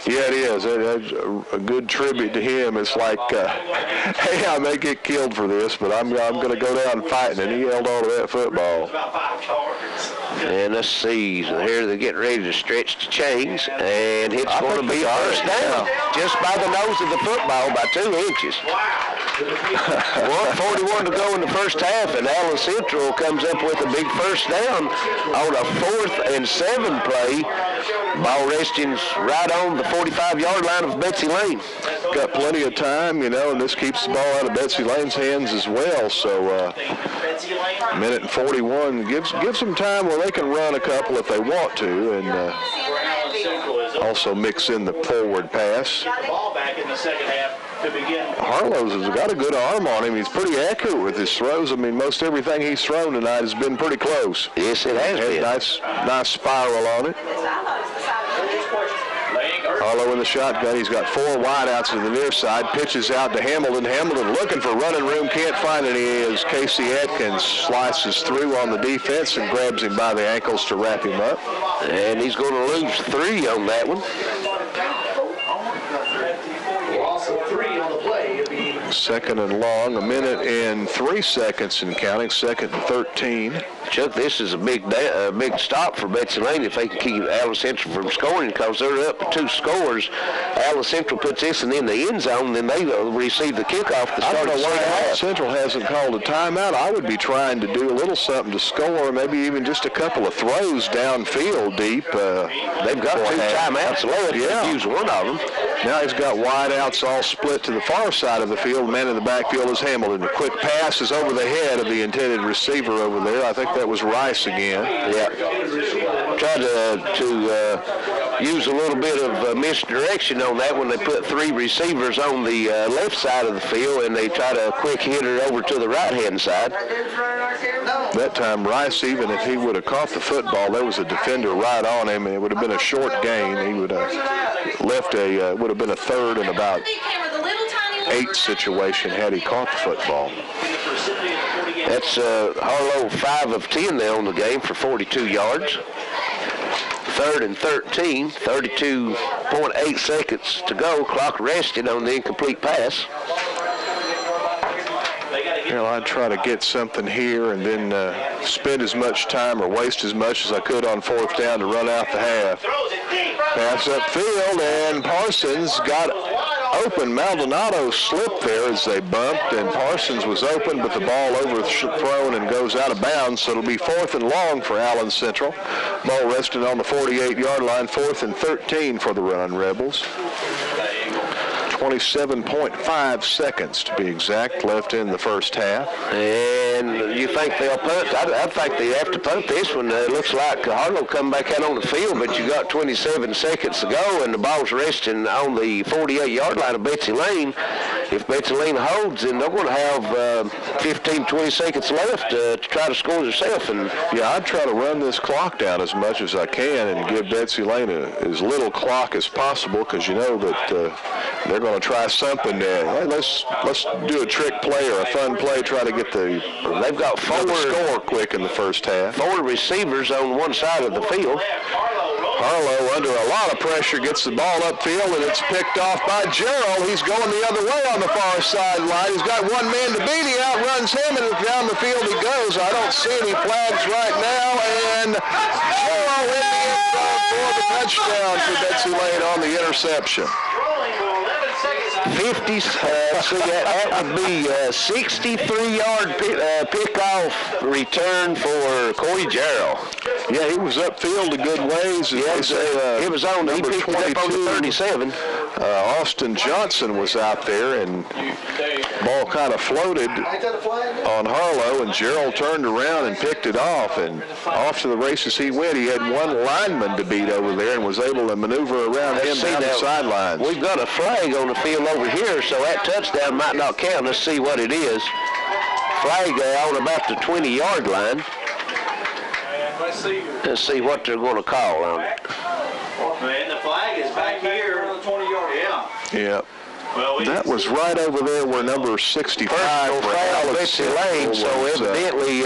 Yeah, it is. It's a good tribute to him. It's like, hey, I may get killed for this, but I'm going to go down fighting, and he held on to that football. And let's see, here they're getting ready to stretch the chains, and it's going to be first down, just by the nose of the football by 2 inches. 1:41 to go in the first half, and Allen Central comes up with a big first down on a 4th and 7 play. Ball resting right on the 45-yard line of Betsy Layne. Got plenty of time, and this keeps the ball out of Betsy Layne's hands as well. So, minute and 41 gives them time where they can run a couple if they want to, and also mix in the forward pass. Harlow's has got a good arm on him. He's pretty accurate with his throws. I mean, most everything he's thrown tonight has been pretty close. Yes, it has been. Nice spiral on it. Harlow in the shotgun. He's got 4 wideouts to the near side. Pitches out to Hamilton. Hamilton looking for running room. Can't find any as Casey Atkins slices through on the defense and grabs him by the ankles to wrap him up. And he's going to lose 3 on that one. Second and long, 1 minute and 3 seconds and counting, 2nd and 13. Chuck, this is a big stop for Betsy Layne if they can keep Allen Central from scoring, because they're up 2 scores. Allen Central puts this in the end zone, then they receive the kickoff to start. I don't know why Allen Central hasn't called a timeout. I would be trying to do a little something to score, maybe even just a couple of throws downfield deep. They've got 2 timeouts left. Yeah. Use one of them. Now he's got wideouts all split to the far side of the field. The man in the backfield is Hamilton. A quick pass is over the head of the intended receiver over there. I think that was Rice again. Yeah. Tried to use a little bit of misdirection on that when they put 3 receivers on the left side of the field, and they tried a quick hitter over to the right-hand side. That time, Rice, even if he would have caught the football, there was a defender right on him, and it would have been a short gain. He would have left would have been a 3rd and about 8 situation had he caught the football. That's Harlow 5 of 10 now on the game for 42 yards. 3rd and 13, 32.8 seconds to go. Clock rested on the incomplete pass. I'd try to get something here and then spend as much time or waste as much as I could on 4th down to run out the half. Pass upfield, and Parsons got open. Maldonado slipped there as they bumped, and Parsons was open, but the ball overthrown and goes out of bounds, so it'll be 4th and long for Allen Central. Ball resting on the 48-yard line, 4th and 13 for the Runnin' Rebels. 27.5 seconds to be exact left in the first half. And you think they'll punt? I think they have to punt this one. It looks like Harlow come back out on the field, but you got 27 seconds to go, and the ball's resting on the 48-yard line of Betsy Layne. If Betsy Layne holds, then they're going to have 15, 20 seconds left to try to score themselves. And yeah, I'd try to run this clock down as much as I can and give Betsy Layne as little clock as possible, because you know that they're going to try something. Let's do a trick play or a fun play. Try to get they've got score quick in the first half. 4 receivers on one side of the field. Harlow, under a lot of pressure, gets the ball upfield, and it's picked off by Gerald. He's going the other way on the far sideline. He's got one man to beat. He outruns him, and down the field he goes. I don't see any flags right now, and Gerald in the end zone for the touchdown for Betsy Layne on the interception. 50, so that would be a 63-yard pickoff return for Corey Gerald. Yeah, he was upfield a good ways. It was on. He picked it up on the 37. Austin Johnson was out there, and ball kind of floated on Harlow, and Gerald turned around and picked it off, and off to the races he went. He had one lineman to beat over there and was able to maneuver around him down the sidelines. We've got a flag on the field over here, so that touchdown might not count. Let's see what it is. Flag on about the 20-yard line. Let's see what they're going to call on it. Man, the flag is back here on the 20-yard. Yeah. Well, that was right over there where number 65 for Betsy Layne. So evidently,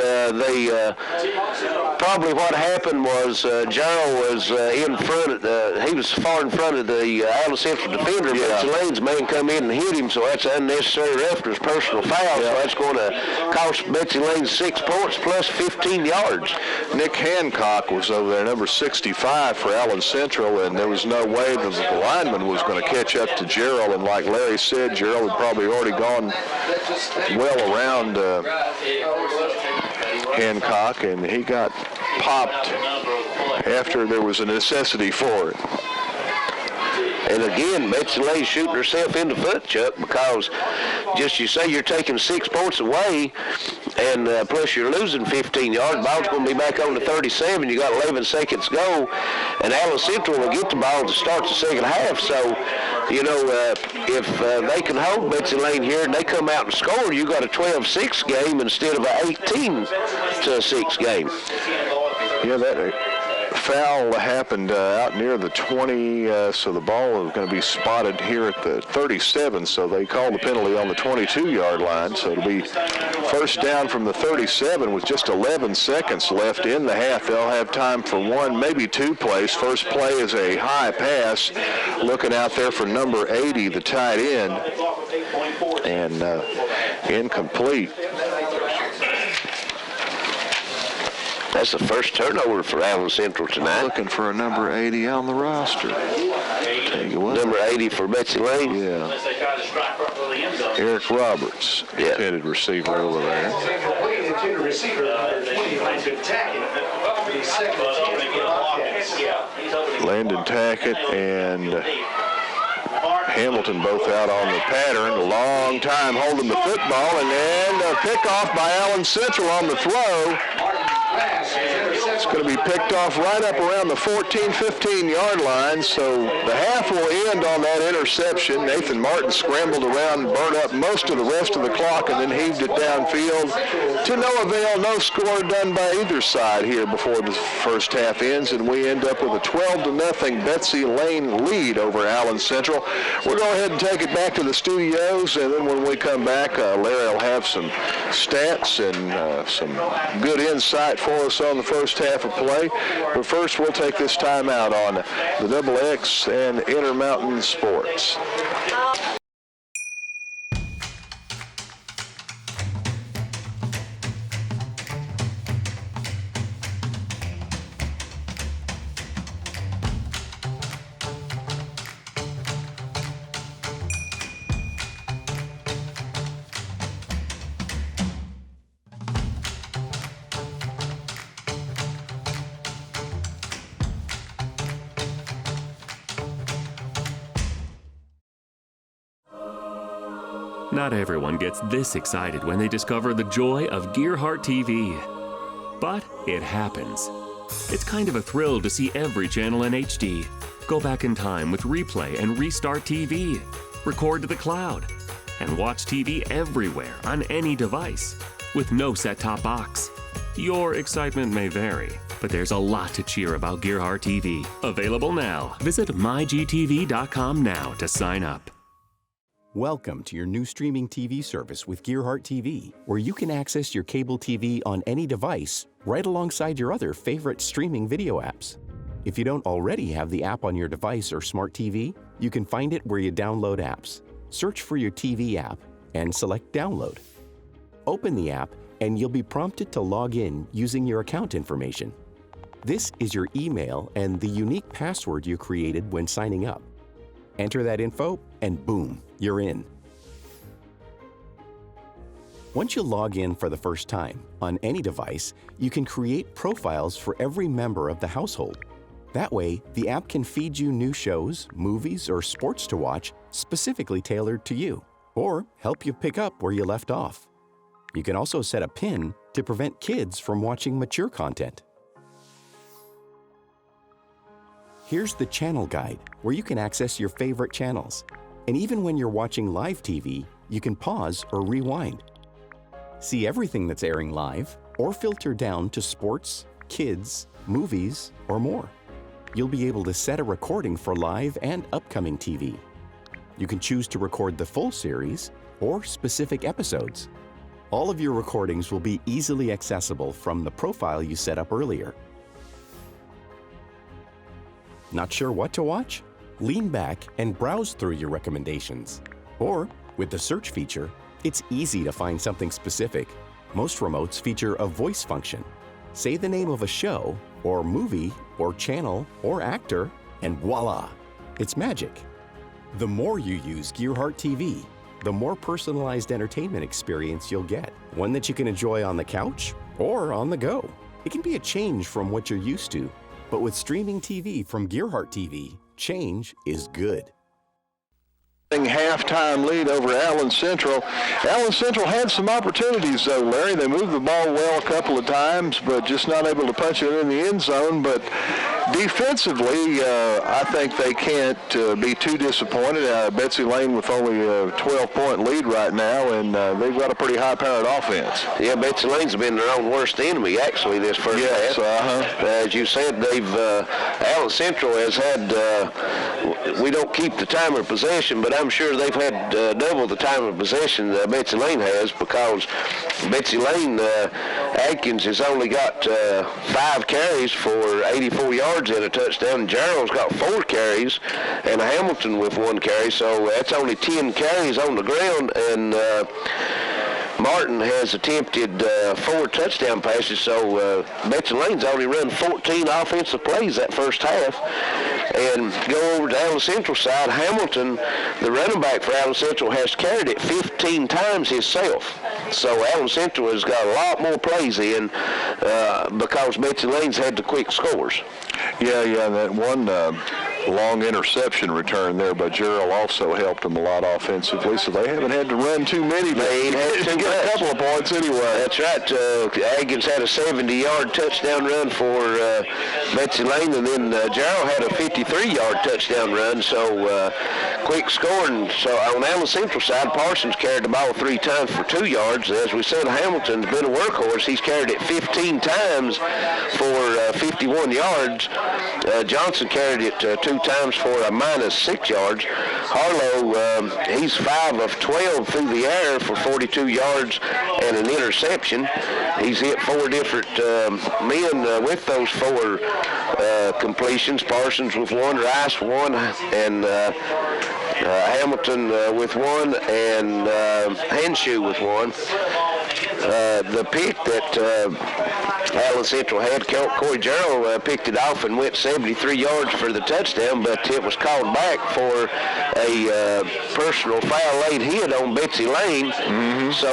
probably what happened was Gerald was in front of he was far in front of the Allen Central defender. Yeah. Betsy Layne's man come in and hit him, so that's unnecessary reference, personal foul. Yeah. So that's going to cost Betsy Layne 6 points plus 15 yards. Nick Hancock was over there, number 65 for Allen Central, and there was no way that the lineman was going to catch up to Gerald, and like Larry said, Gerald had probably already gone well around Hancock, and he got popped after there was a necessity for it. And again, Betsy Layne shooting herself in the foot, Chuck, because just you say you're taking 6 points away, and plus you're losing 15 yards. Ball's going to be back on the 37. You got 11 seconds to go, and Allen Central will get the ball to start the second half. So, you know, if they can hold Betsy Layne here and they come out and score, you got a 12-6 game instead of an 18-6 game. Yeah, that foul happened out near the 20, so the ball is going to be spotted here at the 37, so they call the penalty on the 22-yard line, so it'll be first down from the 37 with just 11 seconds left in the half. They'll have time for one, maybe two plays. First play is a high pass, looking out there for number 80, the tight end, and incomplete. That's the first turnover for Allen Central tonight. Looking for a number 80 on the roster. Tell you what. Number 80 for Betsy Layne. Yeah. Eric Roberts, intended receiver over there. Landon Tackett and Hamilton both out on the pattern. A long time holding the football, and then a pickoff by Allen Central on the throw. It's going to be picked off right up around the 14-15-yard line, so the half will end on that interception. Nathan Martin scrambled around and burned up most of the rest of the clock and then heaved it downfield. To no avail, no score done by either side here before the first half ends, and we end up with a 12-0 Betsy Layne lead over Allen Central. We'll go ahead and take it back to the studios, and then when we come back, Larry will have some stats and some good insight for us on the first half of play. But first, we'll take this time out on the Double X and Intermountain Sports. Not everyone gets this excited when they discover the joy of Gearhart TV. But it happens. It's kind of a thrill to see every channel in HD. Go back in time with Replay and Restart TV. Record to the cloud. And watch TV everywhere on any device with no set-top box. Your excitement may vary, but there's a lot to cheer about Gearhart TV. Available now. Visit mygtv.com now to sign up. Welcome to your new streaming TV service with Gearhart TV, where you can access your cable TV on any device right alongside your other favorite streaming video apps. If you don't already have the app on your device or smart TV, you can find it where you download apps. Search for your TV app and select Download. Open the app and you'll be prompted to log in using your account information. This is your email and the unique password you created when signing up. Enter that info and boom, you're in. Once you log in for the first time on any device, you can create profiles for every member of the household. That way, the app can feed you new shows, movies, or sports to watch specifically tailored to you, or help you pick up where you left off. You can also set a PIN to prevent kids from watching mature content. Here's the channel guide, where you can access your favorite channels. And even when you're watching live TV, you can pause or rewind. See everything that's airing live, or filter down to sports, kids, movies, or more. You'll be able to set a recording for live and upcoming TV. You can choose to record the full series or specific episodes. All of your recordings will be easily accessible from the profile you set up earlier. Not sure what to watch? Lean back and browse through your recommendations. Or, with the search feature, it's easy to find something specific. Most remotes feature a voice function. Say the name of a show, or movie, or channel, or actor, and voila! It's magic. The more you use Gearhart TV, the more personalized entertainment experience you'll get. One that you can enjoy on the couch or on the go. It can be a change from what you're used to, but with streaming TV from Gearhart TV, change is good. Halftime lead over Allen Central. Allen Central had some opportunities though, Larry. They moved the ball well a couple of times, but just not able to punch it in the end zone. But defensively, I think they can't be too disappointed. Betsy Layne with only a 12-point lead right now, and they've got a pretty high-powered offense. Yeah, Betsy Layne's been their own worst enemy, actually, this first half. As you said, Allen Central has had, we don't keep the time of possession, but I'm sure they've had double the time of possession that Betsy Layne has, because Betsy Layne, Adkins has only got 5 carries for 84 yards and a touchdown. Gerald's got 4 carries, and Hamilton with 1 carry, so that's only 10 carries on the ground, and Martin has attempted 4 touchdown passes, so Betsy Layne's only run 14 offensive plays that first half. And go over to Allen Central side, Hamilton, the running back for Allen Central, has carried it 15 times himself. So Allen Central has got a lot more plays in because Betsy Layne's had the quick scores. Yeah, that one long interception return there by Gerald also helped them a lot offensively, so they haven't had to run too many. They ain't had to get a couple of points anyway. That's right. Aggins had a 70-yard touchdown run for Betsy Layne, and then Gerald had a 53-yard touchdown run, so quick scoring. So on Allen Central side, Parsons carried the ball 3 times for 2 yards. As we said, Hamilton's been a workhorse. He's carried it 15 times for 51 yards. Johnson carried it 2 times for a -6 yards. Harlow, he's 5 of 12 through the air for 42 yards and an interception. He's hit 4 different men with those 4 completions. Parsons with 1, Rice 1, and Hamilton with 1, and Henshaw with 1. The pick that Allen Central head coach Corey Gerald picked it off and went 73 yards for the touchdown, but it was called back for a personal foul late hit on Betsy Layne. So,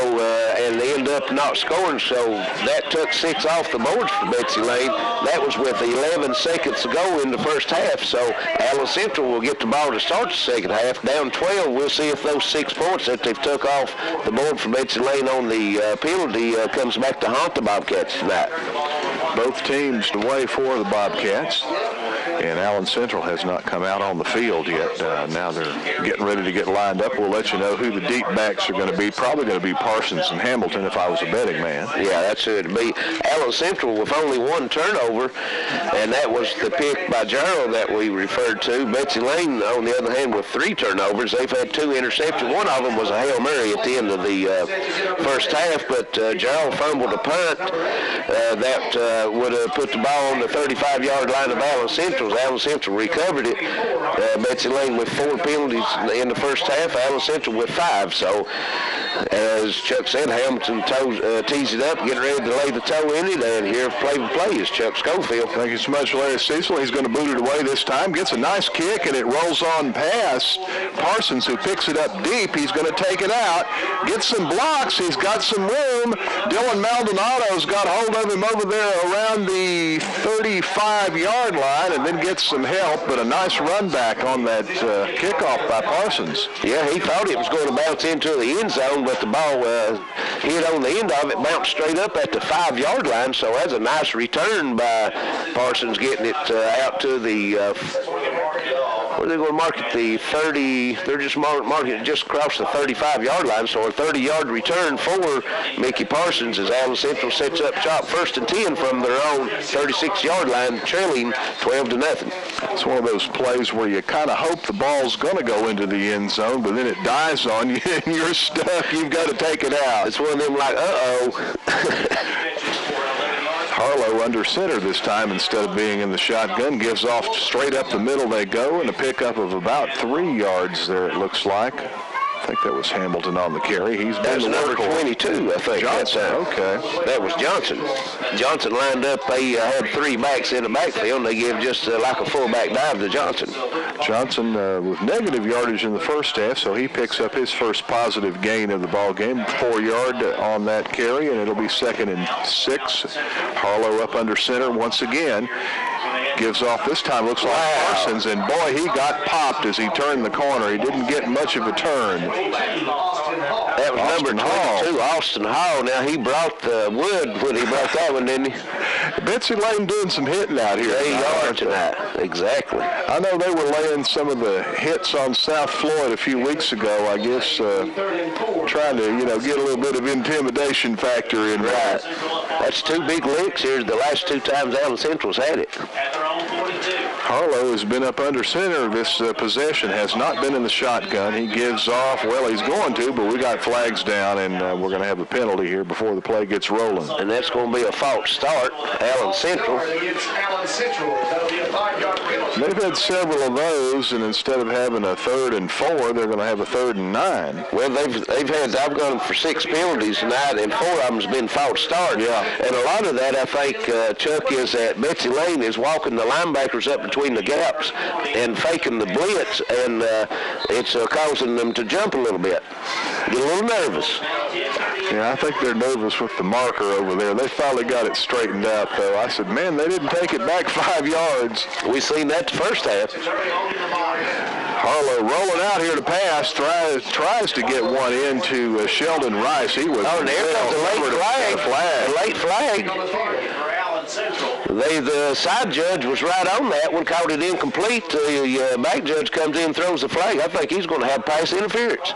and they ended up not scoring, so that took 6 off the boards for Betsy Layne. That was with 11 seconds to go in the first half, so Allen Central will get the ball to start the second half. Down 12, we'll see if those 6 points that they've took off the board for Betsy Layne on the penalty comes back to haunt the Bobcats tonight. Both teams away for the Bobcats, and Allen Central has not come out on the field yet. Now they're getting ready to get lined up. We'll let you know who the deep backs are going to be. Probably going to be Parsons and Hamilton if I was a betting man. Yeah, that's who it'd be. Allen Central with only 1 turnover, and that was the pick by Gerald that we referred to. Betsy Layne, on the other hand, with 3 turnovers. They've had 2 interceptions. One of them was a Hail Mary at the end of the first half, but Gerald fumbled a punt that would have put the ball on the 35-yard line of Allen Central. Allen Central recovered it. Betsy Layne with 4 penalties in the first half, Allen Central with 5. So, as Chuck said, Hamilton tees it up, getting ready to lay the toe in it, and here play is Chuck Schofield. Thank you so much, Larry Cecil. He's going to boot it away this time. Gets a nice kick, and it rolls on past Parsons, who picks it up deep. He's going to take it out, get some blocks. He's got some room. Dylan Maldonado's got hold of him over there around the 35-yard line, and then gets some help, but a nice run back on that kickoff by Parsons. Yeah, he thought it was going to bounce into the end zone, but the ball hit on the end of it, bounced straight up at the 5-yard line, so that's a nice return by Parsons, getting it out to the where they're going to mark it, the 30, they're just marking it just across the 35-yard line, so a 30-yard return for Mickey Parsons as Allen Central sets up shop 1st and 10 from their own 36-yard line, trailing 12-0. It's one of those plays where you kind of hope the ball's going to go into the end zone, but then it dies on you and you're stuck. You've got to take it out. It's one of them like, uh-oh. Harlow under center this time instead of being in the shotgun. Gives off straight up the middle they go, and a pickup of about 3 yards there, it looks like. I think that was Hamilton on the carry. That was number 22, I think. Johnson, okay. That was Johnson. Johnson lined up. They had 3 backs in the backfield, and they gave just like a fullback dive to Johnson. Johnson with negative yardage in the first half, so he picks up his first positive gain of the ball game. 4-yard on that carry, and it'll be 2nd and 6. Harlow up under center once again. Gives off this time, looks like Parsons, and boy, he got popped as he turned the corner. He didn't get much of a turn. That was number 22, Austin Hall. Now, he brought the wood when he brought that one, didn't he? Betsy Layne doing some hitting out here. They are tonight, exactly. I know they were laying some of the hits on South Floyd a few weeks ago, I guess, trying to, get a little bit of intimidation factor in. Right. That's 2 big licks here the last 2 times Allen Central's had it. Harlow has been up under center. This possession has not been in the shotgun. He gives off. Well, he's going to, but we got flags down, and we're going to have a penalty here before the play gets rolling. And that's going to be a false start. Allen Central. They've had several of those, and instead of having a 3rd and 4, they're going to have a 3rd and 9. Well, I've gone for 6 penalties tonight, and 4 of them's been false starts. Yeah. And a lot of that, I think, Chuck, is that Betsy Layne is walking the linebackers up between the gaps and faking the blitz, and it's causing them to jump a little bit, get a little nervous. Yeah, I think they're nervous with the marker over there. They finally got it straightened out, though. I said, man, they didn't take it back 5 yards. We seen that the first half. Harlow rolling out here to pass, tries to get one into Sheldon Rice. He was. Oh, there comes the late flag. The side judge was right on that one, called it incomplete. The back judge comes in and throws the flag. I think he's going to have pass interference.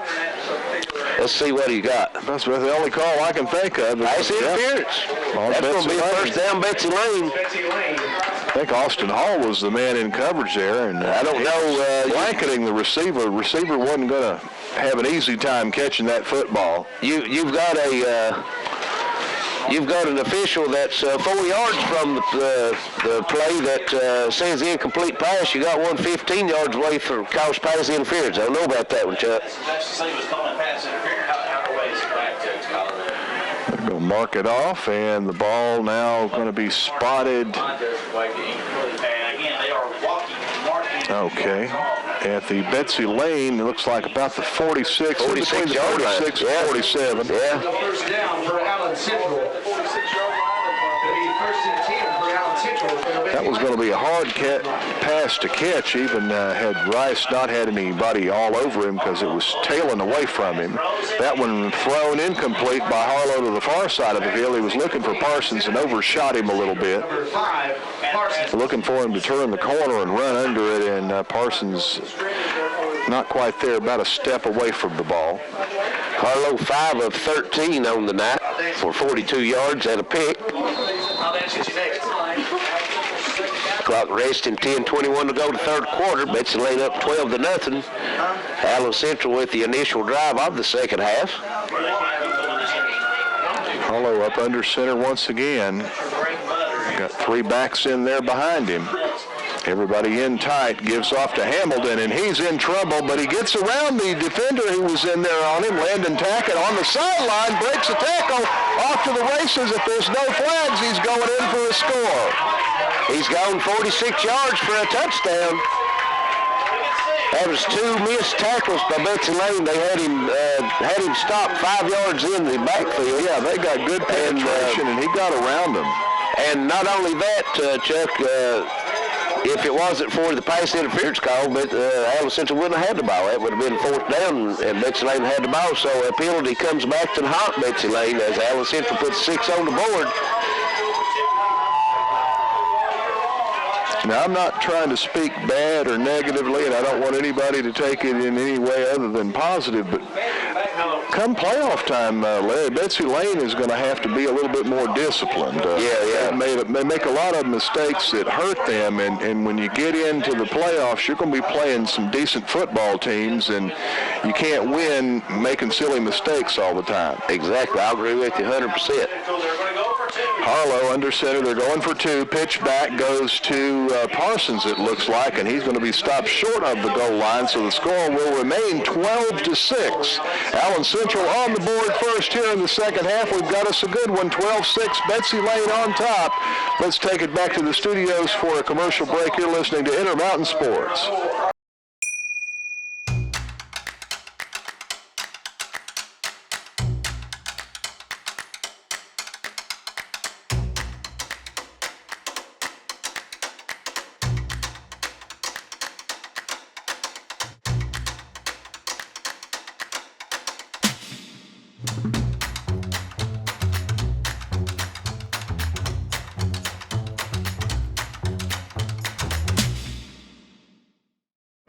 Let's see what he got. That's the only call I can think of. Pass interference. That's going to be a first down, Betsy Layne. I think Austin Hall was the man in coverage there, and I don't know. Blanketing the receiver. The receiver wasn't going to have an easy time catching that football. You've got an official that's 4 yards from the play that says incomplete pass. You got one 15 yards away for cause pass interference. I don't know about that one, Chuck. They're going to mark it off, and the ball now going to be spotted. Okay. At the Betsy Layne, it looks like about the 46, between the 46 and 47. Yeah. First down for Allen Central. 46-yard line. It'll be first and 10 for Allen Central. That was going to be a hard pass to catch, even had Rice not had anybody all over him because it was tailing away from him. That one thrown incomplete by Harlow to the far side of the field. He was looking for Parsons and overshot him a little bit. Looking for him to turn the corner and run under it, and Parsons not quite there, about a step away from the ball. Harlow 5 of 13 on the night for 42 yards and a pick. Clock resting, 10:21 to go to third quarter. Betsy Layne up 12-0. Allen Central with the initial drive of the second half. Harlow up under center once again. Got 3 backs in there behind him. Everybody in tight, gives off to Hamilton, and he's in trouble, but he gets around the defender who was in there on him. Landon Tackett on the sideline, breaks a tackle, off to the races. If there's no flags, he's going in for a score. He's gone 46 yards for a touchdown. That was 2 missed tackles by Betsy Layne. They had him stopped 5 yards in the backfield. Yeah, they got good penetration, and he got around them. And not only that, Chuck, if it wasn't for the pass interference call, but Allen Central wouldn't have had the ball. That would have been 4th down, and Betsy Layne had the ball. So a penalty comes back to haunt Betsy Layne as Allen Central puts 6 on the board. Now, I'm not trying to speak bad or negatively, and I don't want anybody to take it in any way other than positive, but come playoff time, Betsy Layne is going to have to be a little bit more disciplined. They make a lot of mistakes that hurt them, and when you get into the playoffs, you're going to be playing some decent football teams, and you can't win making silly mistakes all the time. Exactly. I agree with you 100%. Harlow under center. They're going for 2. Pitch back goes to Parsons, it looks like, and he's going to be stopped short of the goal line, so the score will remain 12-6. Allen Central on the board first here in the second half. We've got us a good one, 12-6. Betsy Layne on top. Let's take it back to the studios for a commercial break. You're listening to Intermountain Sports.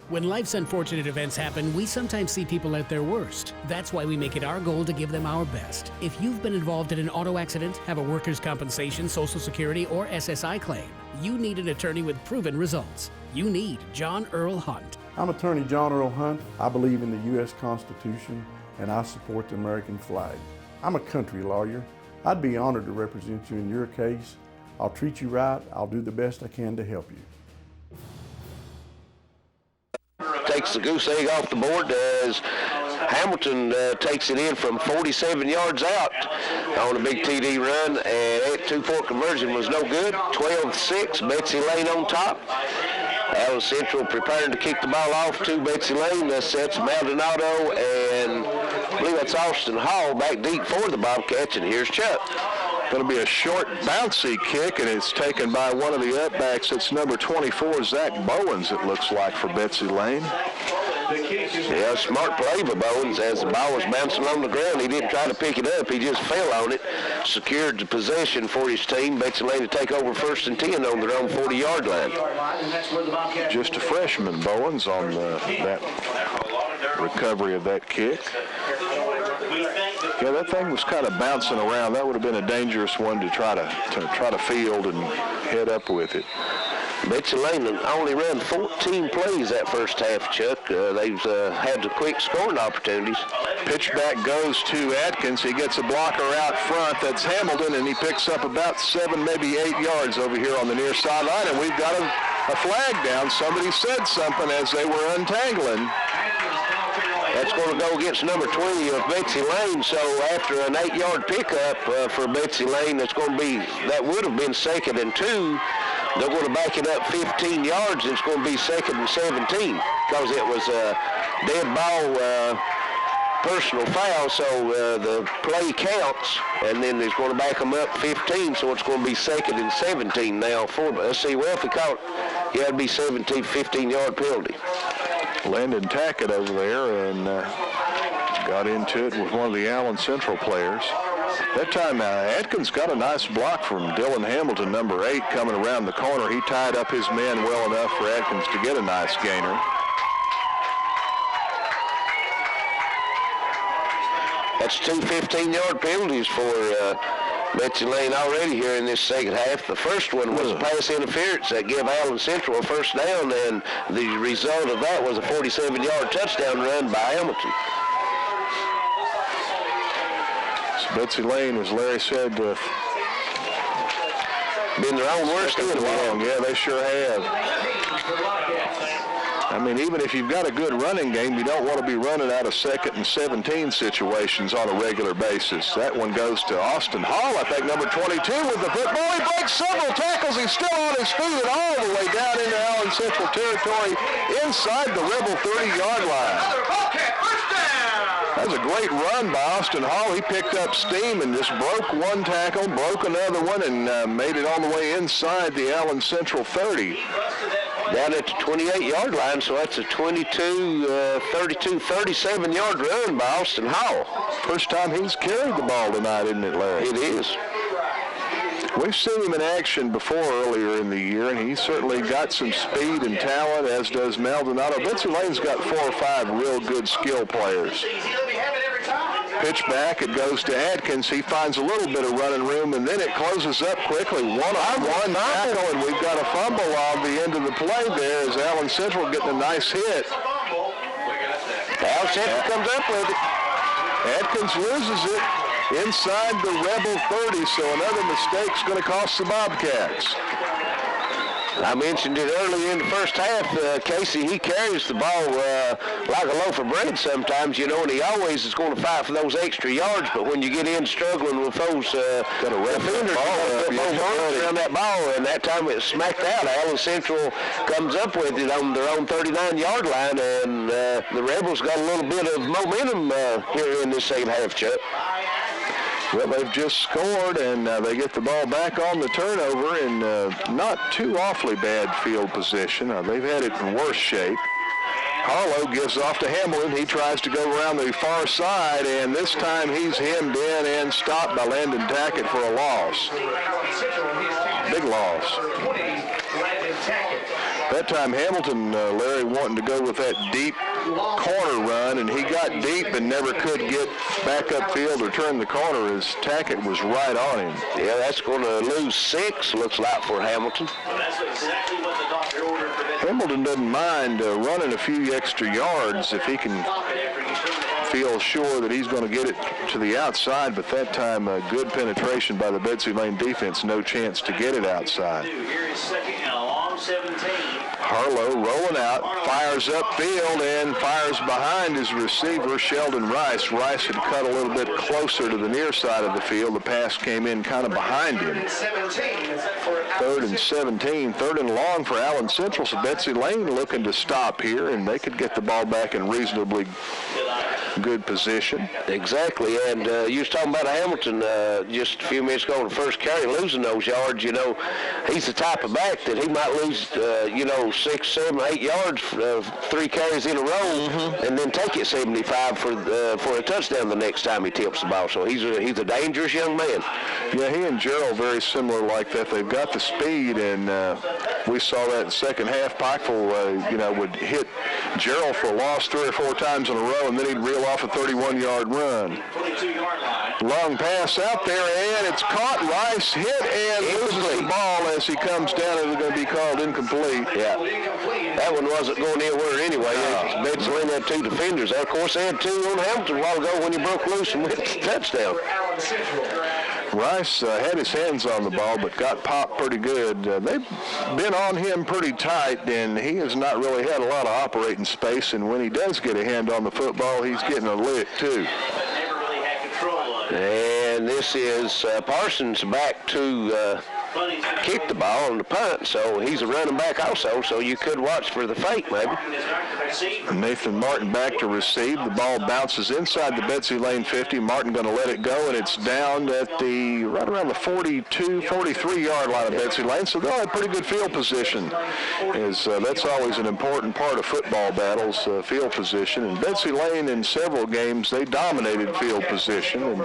When life's unfortunate events happen, we sometimes see people at their worst. That's why we make it our goal to give them our best. If you've been involved in an auto accident, have a workers' compensation, Social Security, or SSI claim, you need an attorney with proven results. You need John Earl Hunt. I'm attorney John Earl Hunt. I believe in the U.S. Constitution, and I support the American flag. I'm a country lawyer. I'd be honored to represent you in your case. I'll treat you right. I'll do the best I can to help you. Takes the goose egg off the board as Hamilton takes it in from 47 yards out on a big TD run, and that 2-point conversion was no good. 12-6, Betsy Layne on top. Allen Central preparing to kick the ball off to Betsy Layne. That's Maldonado, and I believe that's Austin Hall back deep for the Bobcats, and here's Chuck. Going to be a short, bouncy kick, and it's taken by one of the upbacks. It's number 24, Zach Bowens, it looks like, for Betsy Layne. Yeah, smart play by Bowens as the ball was bouncing on the ground. He didn't try to pick it up. He just fell on it, secured the possession for his team. Betsy Layne to take over 1st and 10 on their own 40-yard line. Just a freshman, Bowens, on that recovery of that kick. Yeah, that thing was kind of bouncing around. That would have been a dangerous one to try to field and head up with it. Betsy Layne only ran 14 plays that first half, Chuck. They've had the quick scoring opportunities. Pitch back goes to Atkins. He gets a blocker out front. That's Hamilton, and he picks up about 7, maybe 8 yards over here on the near sideline, and we've got a flag down. Somebody said something as they were untangling. That's going to go against number 20 of Betsy Layne. So after an 8-yard pickup for Betsy Layne, that would have been 2nd and 2. They're going to back it up 15 yards, and it's going to be 2nd and 17 because it was a dead ball personal foul, so the play counts, and then he's going to back them up 15, so it's going to be 2nd and 17 now. Let's see, well, if he caught, he had to be 15-yard penalty. Landon Tackett over there and got into it with one of the Allen Central players. That time, Atkins got a nice block from Dylan Hamilton, number 8, coming around the corner. He tied up his man well enough for Atkins to get a nice gainer. That's 2 15-yard penalties for Betsy Layne already here in this second half. The first one was a pass interference that gave Allen Central a first down, and the result of that was a 47-yard touchdown run by Hamilton. So Betsy Layne, as Larry said, been their own worst enemy. Yeah, they sure have. I mean, even if you've got a good running game, you don't want to be running out of 2nd and 17 situations on a regular basis. That one goes to Austin Hall, I think, number 22 with the football. He breaks several tackles. He's still on his feet and all the way down into Allen Central territory inside the Rebel 30-yard line. That was a great run by Austin Hall. He picked up steam and just broke one tackle, broke another one, and made it all the way inside the Allen Central 30. Down at the 28-yard line, so that's a 32, 32, 37-yard run by Austin Hall. First time he's carried the ball tonight, isn't it, Larry? It is. We've seen him in action before earlier in the year, and he's certainly got some speed and talent, as does Maldonado. Betsy Layne's got 4 or 5 real good skill players. Pitch back, it goes to Atkins. He finds a little bit of running room, and then it closes up quickly. One-on-one tackle, and we've got a fumble on the end of the play there as Allen Central getting a nice hit. Allen Central comes up with it. Atkins loses it inside the Rebel 30, so another mistake's going to cost the Bobcats. I mentioned it earlier in the first half. Casey, he carries the ball like a loaf of bread sometimes, you know, and he always is going to fight for those extra yards. But when you get in struggling with those defenders around that ball, and that time it smacked out, Allen Central comes up with it on their own 39-yard line, and the Rebels got a little bit of momentum here in this second half, Chuck. Well, they've just scored, and they get the ball back on the turnover in not too awfully bad field position. They've had it in worse shape. Harlow gives off to Hamilton. He tries to go around the far side, and this time he's hemmed in and stopped by Landon Tackett for a loss. Big loss. That time Hamilton, Larry, wanting to go with that deep corner run, and he got deep and never could get back upfield or turn the corner as Tackett was right on him. Yeah, that's going to lose 6, looks like, for Hamilton. That's exactly what the doctor ordered for Betsy. Hamilton doesn't mind running a few extra yards if he can feel sure that he's going to get it to the outside, but that time good penetration by the Betsy Layne defense, no chance to get it outside. Here is 2nd and a long 17. Harlow rolling out, fires upfield, and fires behind his receiver, Sheldon Rice. Rice had cut a little bit closer to the near side of the field. The pass came in kind of behind him. 3rd and 17, 3rd and long for Allen Central. So Betsy Layne looking to stop here, and they could get the ball back in reasonably good position. Exactly, and you was talking about Hamilton just a few minutes ago in the first carry, losing those yards. You know, he's the type of back that he might lose, 6, 7, 8 yards, 3 carries in a row, and then take it 75 for a touchdown the next time he tips the ball. So he's a dangerous young man. Yeah, he and Gerald very similar like that. They've got the speed, and we saw that in the second half. Pikeville, would hit Gerald for a loss 3 or 4 times in a row, and then he'd reel off a 31-yard run. 22-yard line. Long pass out there, and it's caught. Rice hit and loses the ball as he comes down. It's going to be called incomplete. Yeah, that one wasn't going anywhere anyway. Betsy Layne had 2 defenders. Of course, they had 2 on Hamilton a while ago when he broke loose and went to touchdown. Rice had his hands on the ball, but got popped pretty good. They've been on him pretty tight, and he has not really had a lot of operating space, and when he does get a hand on the football, he's getting a lick, too. And this is Parsons back to kick the ball on the punt, so he's a running back also, so you could watch for the fake maybe. Nathan Martin back to receive. The ball bounces inside the Betsy Layne 50. Martin going to let it go, and it's down at right around the 42, 43-yard line of Betsy Layne, so they'll have pretty good field position. That's always an important part of football battles, field position. And Betsy Layne in several games, they dominated field position, and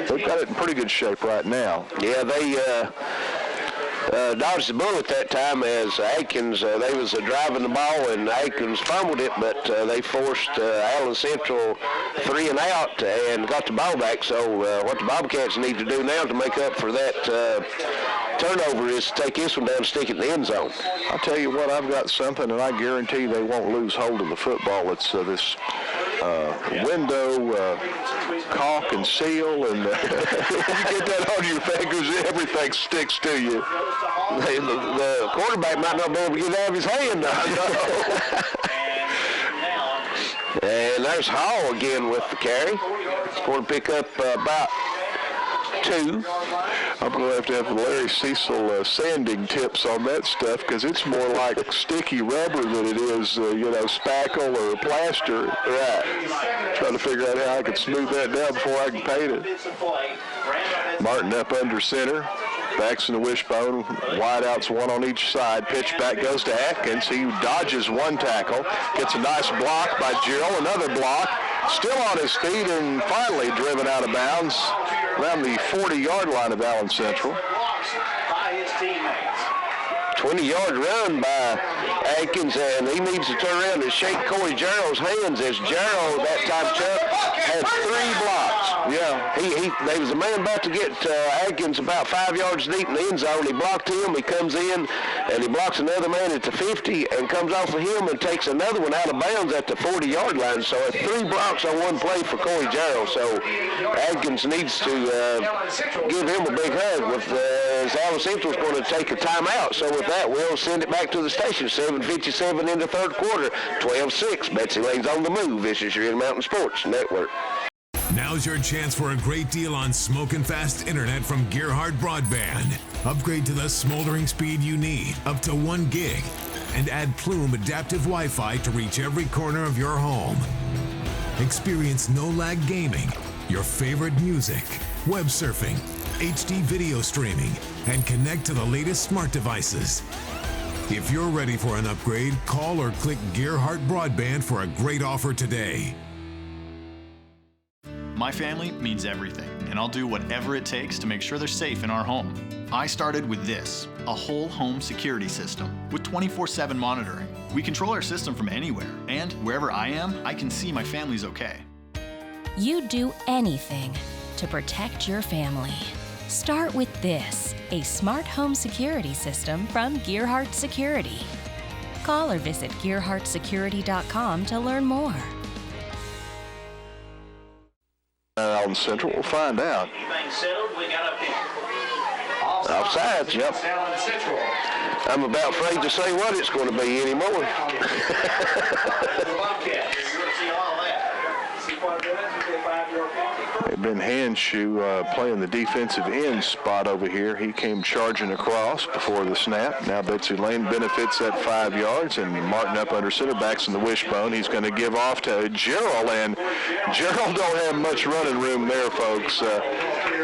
they've got it in pretty good shape right now. Yeah, they dodged the bullet that time as Atkins, they was driving the ball and Atkins fumbled it, but they forced Allen Central 3 and out and got the ball back. So what the Bobcats need to do now to make up for that turnover is to take this one down and stick it in the end zone. I'll tell you what, I've got something, and I guarantee they won't lose hold of the football. It's this window caulk and seal, and if you get that on your fingers, everything sticks to you. The quarterback might not be able to get it out of his hand. And there's Hall again with the carry. He's going to pick up about 2. I'm going to have Larry Cecil sanding tips on that stuff, because it's more like sticky rubber than it is, spackle or plaster. Right. Trying to figure out how I can smooth that down before I can paint it. Martin up under center. Backs in the wishbone, wideouts one on each side. Pitch back goes to Atkins. He dodges one tackle, gets a nice block by Gerald, another block, still on his feet and finally driven out of bounds around the 40-yard line of Allen Central. 20-yard run by Atkins, and he needs to turn around and shake Corey Gerald's hands as Gerald, that time, Chuck, had 3 blocks. Yeah. There was a man about to get Atkins about 5 yards deep in the end zone. He blocked him. He comes in, and he blocks another man at the 50 and comes off of him and takes another one out of bounds at the 40-yard line. So it's 3 blocks on one play for Corey Gerald. So Atkins needs to give him a big hug with as Allen Central's going to take a timeout. So with that, we'll send it back to the station. 7:57 in the third quarter, 12-6. Betsy Layne's on the move. This is your Intermountain Sports Network. Now's your chance for a great deal on smoking fast internet from Gerhardt Broadband. Upgrade to the smoldering speed you need, up to 1 gig, and add Plume adaptive Wi-Fi to reach every corner of your home. Experience no-lag gaming, your favorite music, web surfing, HD video streaming, and connect to the latest smart devices. If you're ready for an upgrade, call or click Gerhardt Broadband for a great offer today. My family means everything, and I'll do whatever it takes to make sure they're safe in our home. I started with this, a whole home security system with 24/7 monitoring. We control our system from anywhere, and wherever I am, I can see my family's okay. You do anything to protect your family. Start with this, a smart home security system from Gerhardt Security. Call or visit GerhardtSecurity.com to learn more. Allen Central, we'll find out. Offsides, yep. I'm about afraid to say what it's going to be anymore. Ben Hanshoe playing the defensive end spot over here. He came charging across before the snap. Now Betsy Layne benefits that 5 yards, and Martin up under center, backs in the wishbone. He's going to give off to Gerald, and Gerald don't have much running room there, folks.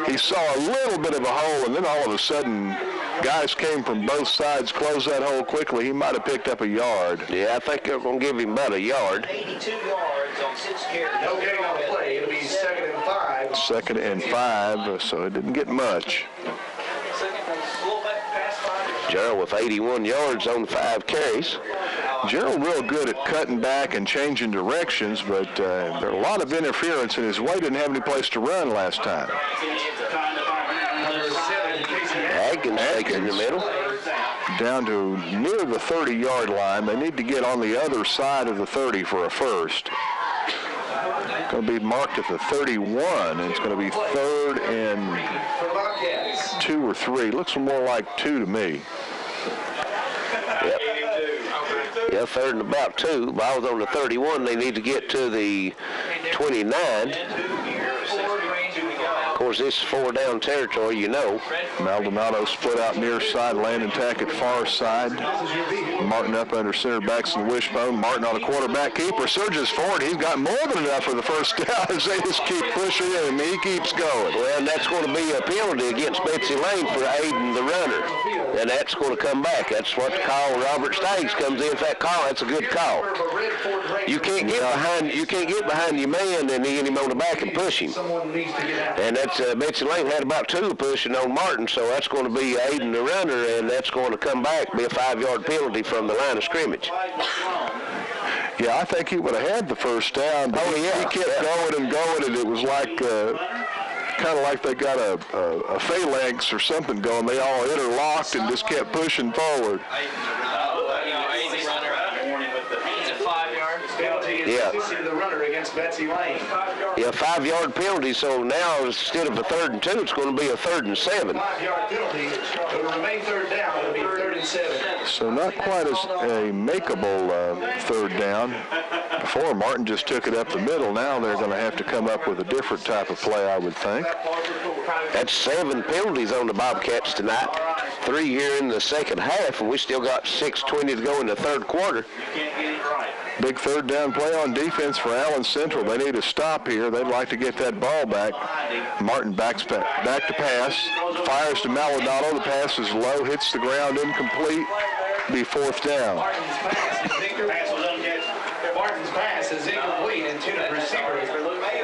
He saw a little bit of a hole, and then all of a sudden, guys came from both sides, closed that hole quickly. He might have picked up a yard. Yeah, I think they're going to give him about a yard. 82 yards on 6 carries. No getting on the play. It'll be 2nd and 5. 2nd and 5, so it didn't get much. Gerald with 81 yards on 5 carries. Gerald real good at cutting back and changing directions, but there are a lot of interference in his way. Didn't have any place to run last time. Atkins in the middle. Down to near the 30-yard line. They need to get on the other side of the 30 for a first. Going to be marked at the 31, and it's going to be 3rd and 2 or 3. Looks more like 2 to me. Yep. Yeah, 3rd and about 2. Ball's on the 31. They need to get to the 29. Of course, this is 4 down territory, you know. Maldonado split out near side, Landon Tack at far side. Martin up under center backs and wishbone. Martin on a quarterback keeper, surges forward. He's got more than enough for the first down as they just keep pushing him, and he keeps going. Well, and that's going to be a penalty against Betsy Layne for aiding the runner. And that's going to come back. That's what the call. Robert Staggs comes in for that call. That's a good call. You can't get behind. You can't get behind your man and get him on the back and push him. And that's Betsy Layne had about 2 pushing on Martin, so that's going to be aiding the runner, and that's going to come back, be a 5-yard penalty from the line of scrimmage. Yeah, I think he would have had the first down. But he kept going and going, and it was like kind of like they got a phalanx or something going. They all interlocked and just kept pushing forward. Yeah. The runner against Betsy Layne. Yeah, 5-yard penalty. So now instead of a 3rd and 2, it's going to be a 3rd and 7. 5-yard penalty. It will remain 3rd down. It'll be 3rd and 7. So not quite as a makeable 3rd down. Before, Martin just took it up the middle. Now they're going to have to come up with a different type of play, I would think. That's 7 penalties on the Bobcats tonight. 3 here in the second half, and we still got 6:20 to go in the 3rd quarter. Big 3rd down play on defense for Allen Central. They need a stop here. They'd like to get that ball back. Martin back to pass. Fires to Maldonado. The pass is low, hits the ground, incomplete. Be 4th down. Martin's pass is incomplete, and to the receiver,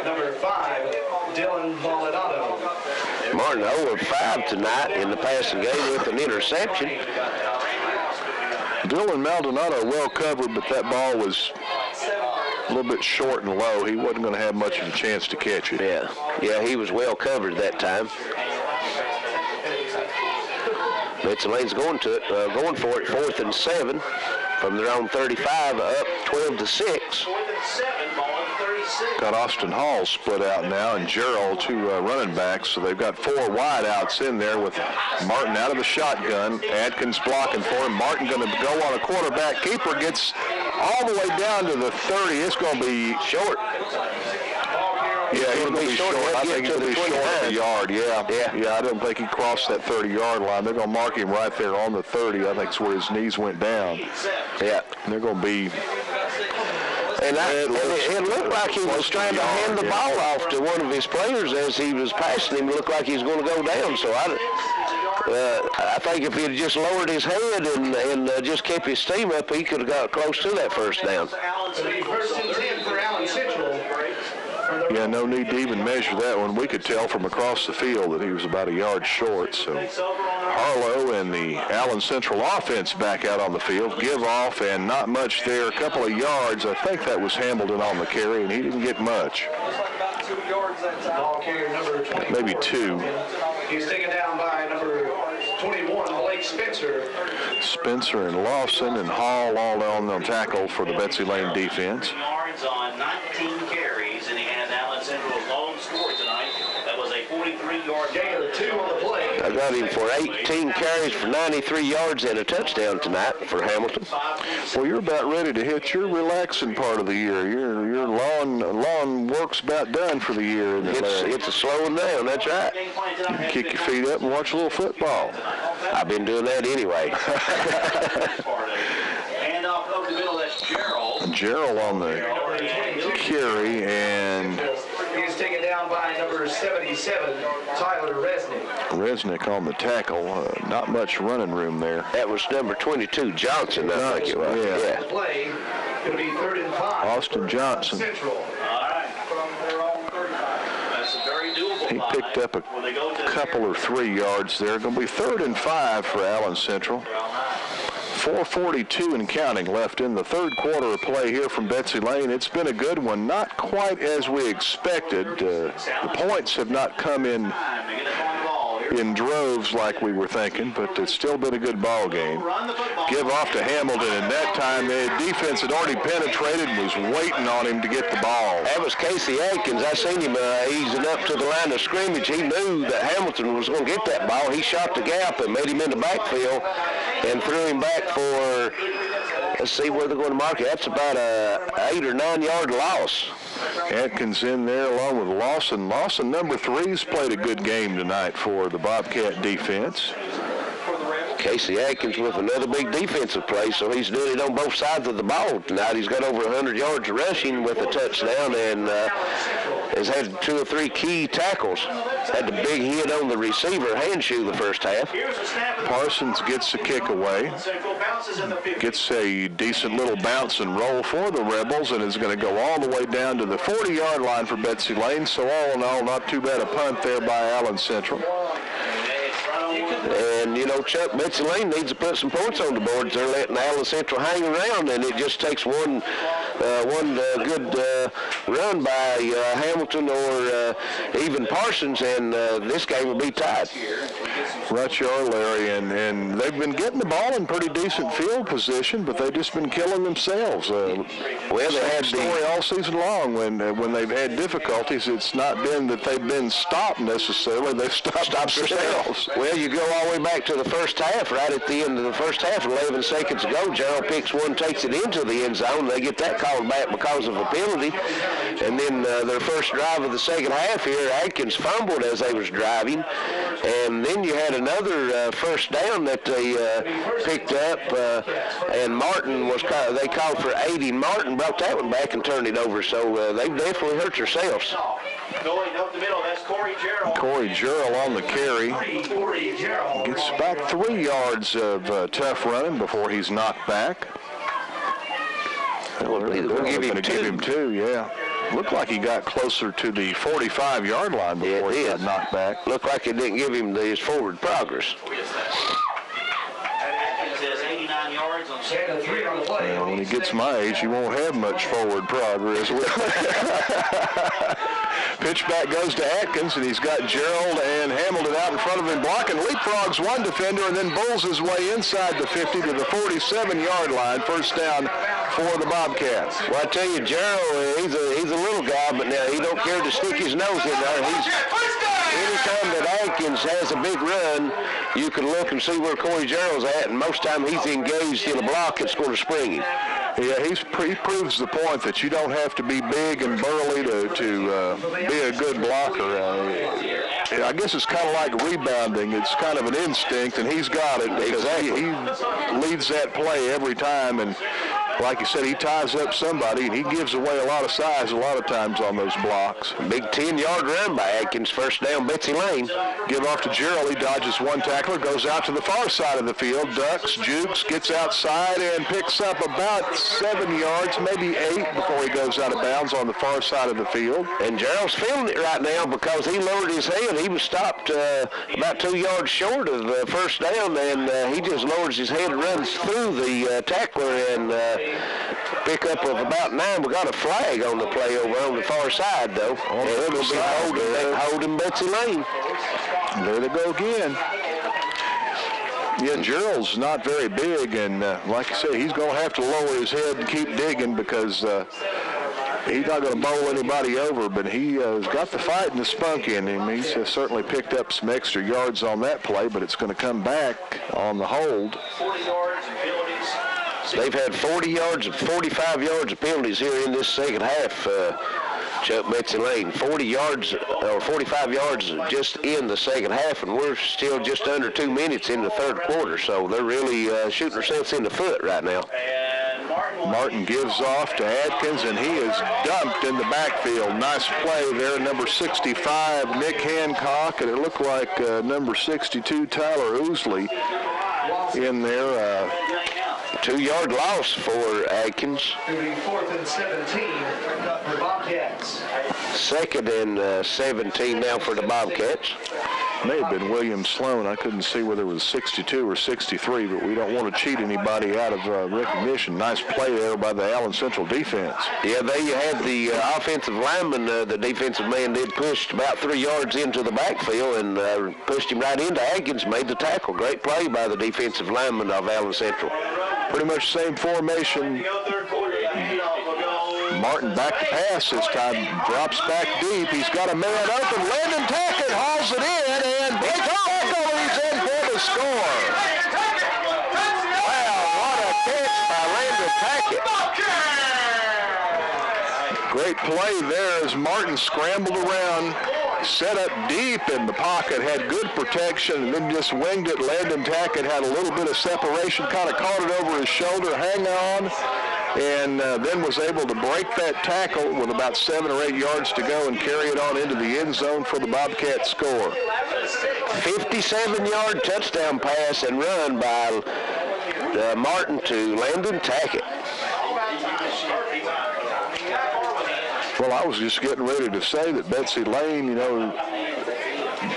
number 5, Dylan Maldonado. Martin 0 of 5 tonight in the passing game with an interception. Dylan Maldonado well covered, but that ball was a little bit short and low. He wasn't going to have much of a chance to catch it. Yeah, he was well covered that time. Betsy Layne's going for it, 4th and 7 from their own 35, up 12-6. Got Austin Hall split out now, and Gerald 2 running backs, so they've got 4 wideouts in there with Martin out of the shotgun. Adkins blocking for him. Martin going to go on a quarterback keeper, gets all the way down to the 30. It's going to be short. Yeah, he's going to be short. I think he'll be short of a yard. Yeah, I don't think he crossed that 30-yard line. They're going to mark him right there on the 30. I think it's where his knees went down. Yeah. And they're going to be... And it looked like he was trying to hand the ball off to one of his players as he was passing him. It looked like he was going to go down. So I think if he had just lowered his head and just kept his steam up, he could have got close to that first down. 1st and 10 for Allen Central. Yeah, no need to even measure that one. We could tell from across the field that he was about a yard short. So Harlow and the Allen Central offense back out on the field. Give off and not much there. A couple of yards. I think that was Hamilton on the carry, and he didn't get much. Ball carrier number 24. Maybe 2. He's taken down by number 21, Blake Spencer. Spencer and Lawson and Hall all on the tackle for the Betsy Layne defense. Yards on 19 carries, and he has Allen Central's lone score tonight. That was a 43-yard gain of 2 on the play. I got him for 18 carries for 93 yards and a touchdown tonight for Hamilton. Well, you're about ready to hit your relaxing part of the year. Your lawn work's about done for the year. It's a slowing down, that's right. You can kick your feet up and watch a little football. I've been doing that anyway. And off over the middle, that's Gerald. Gerald on the carry, and He's taken down by number 77, Tyler Resnick. Resnick on the tackle. Not much running room there. That was number 22, Johnson, I think it was. Yeah. Play. It'll be 3rd and 5. Austin Johnson. Central. He picked up a couple or 3 yards there. Going to be 3rd and 5 for Allen Central. 4:42 and counting left in the 3rd quarter of play here from Betsy Layne. It's been a good one, not quite as we expected. The points have not come in droves like we were thinking, but it's still been a good ball game. give off to Hamilton, and that time the defense had already penetrated and was waiting on him to get the ball. That was Casey Atkins. I seen him easing up to the line of scrimmage. He knew that Hamilton was going to get that ball. He shot the gap and made him in the backfield and threw him back for, let's see where they're going to mark it. That's about a 8 or 9 yard loss. Atkins in there along with Lawson. Lawson, number 3's played a good game tonight for the Bobcat defense. Casey Atkins with another big defensive play, so he's doing it on both sides of the ball tonight. He's got over 100 yards rushing with a touchdown and has had 2 or 3 key tackles. Had the big hit on the receiver handshoe the first half. Parsons gets the kick away. Gets a decent little bounce and roll for the Rebels and is going to go all the way down to the 40-yard line for Betsy Layne. So all in all, not too bad a punt there by Allen Central. And, you know, Chuck, Betsy Layne needs to put some points on the board. They're letting Allen Central hang around, and it just takes one good run by Hamilton or even Parsons, and this game will be tied. Right you are, Larry, and they've been getting the ball in pretty decent field position, but they've just been killing themselves. Well, they had story all season long when they've had difficulties. It's not been that they've been stopped necessarily. They've stopped themselves. Well, you go all the way back to the first half. Right at the end of the first half, 11 seconds ago, Gerald picks one, takes it into the end zone. They get that called back because of a penalty. And then their first drive of the second half here, Atkins fumbled as they was driving. And then you had another first down that they picked up, and Martin they called for 80. Martin brought that one back and turned it over. So they definitely hurt themselves. Going up the middle, that's Corey Gerald. Corey Gerald on the carry. Gets about 3 yards of tough running before he's knocked back. Well, they're going to give him 2, yeah. Looked like he got closer to the 45-yard line before he got knocked back. Looked like it didn't give him his forward progress. Well, when he gets my age, he won't have much forward progress. Pitch back goes to Atkins, and he's got Gerald and Hamilton out in front of him blocking. Leapfrogs one defender and then bulls his way inside the 50 to the 47-yard line. First down for the Bobcats. Well, I tell you, Gerald, he's a little guy, but now he don't care to stick his nose in there. Anytime that Atkins has a big run, you can look and see where Corey Gerald's at, and most time he's engaged in a block that's going to spring him. Yeah, he proves the point that you don't have to be big and burly to be a good blocker. I guess it's kind of like rebounding. It's kind of an instinct, and he's got it because he leads that play every time. And like you said, he ties up somebody, and he gives away a lot of size a lot of times on those blocks. Big 10-yard run by Atkins. First down, Betsy Layne. Give off to Gerald. He dodges one tackler, goes out to the far side of the field, ducks, jukes, gets outside, and picks up about 7 yards, maybe 8 before he goes out of bounds on the far side of the field. And Gerald's feeling it right now because he lowered his head. He was stopped about 2 yards short of first down, and he just lowers his head and runs through the tackler and pick up of about 9. We got a flag on the play over on the far side, though. And it'll be holding Betsy Layne. There they go again. Yeah, Gerald's not very big, and like I say, he's going to have to lower his head and keep digging because he's not going to bowl anybody over, but he's got the fight and the spunk in him. He's certainly picked up some extra yards on that play, but it's going to come back on the hold. 40 yards and penalties. They've had 40 yards and 45 yards of penalties here in this second half. Chuck, Betsy Layne, 40 yards or 45 yards just in the second half, and we're still just under 2 minutes in the third quarter, so they're really shooting themselves in the foot right now. Martin gives off to Atkins, and he is dumped in the backfield. Nice play there, number 65, Nick Hancock, and it looked like number 62, Tyler Ousley, in there. 2-yard loss for Atkins. 4th and 17 for Bobcats. 2nd and 17 now for the Bobcats. May have been William Sloan. I couldn't see whether it was 62 or 63, but we don't want to cheat anybody out of recognition. Nice play there by the Allen Central defense. Yeah, there you had the offensive lineman. The defensive man did push about 3 yards into the backfield and pushed him right into Atkins, made the tackle. Great play by the defensive lineman of Allen Central. Pretty much same formation. Martin back to pass this time, drops back deep. He's got a man open. Landon Tackett hauls it in, and big tackle, he's in for the score. Wow, what a catch by Landon Tackett. Great play there as Martin scrambled around, set up deep in the pocket, had good protection, and then just winged it. Landon Tackett had a little bit of separation, kind of caught it over his shoulder, hang on, and then was able to break that tackle with about 7 or 8 yards to go and carry it on into the end zone for the Bobcats score. 57-yard touchdown pass and run by Martin to Landon Tackett. Well, I was just getting ready to say that Betsy Layne, you know,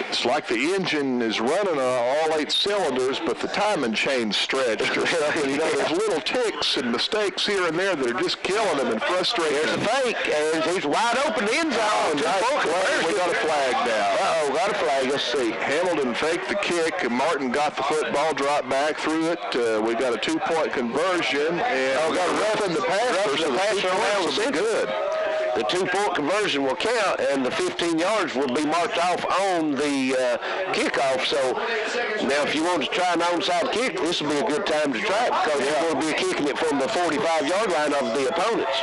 it's like the engine is running on all 8 cylinders, but the timing chain's stretched. You know, there's little ticks and mistakes here and there that are just killing them and frustrating. There's a fake, and he's wide open the end zone. We got a flag now. Uh-oh, got a flag. Let's see. Hamilton faked the kick. Martin got the football, dropped back, threw it. We got a 2-point conversion, and got a rough in the passer, so the 2 points will be good. The 2-point conversion will count, and the 15 yards will be marked off on the kickoff. So now if you want to try an onside kick, this will be a good time to try it because you're going to be kicking it from the 45-yard line of the opponents.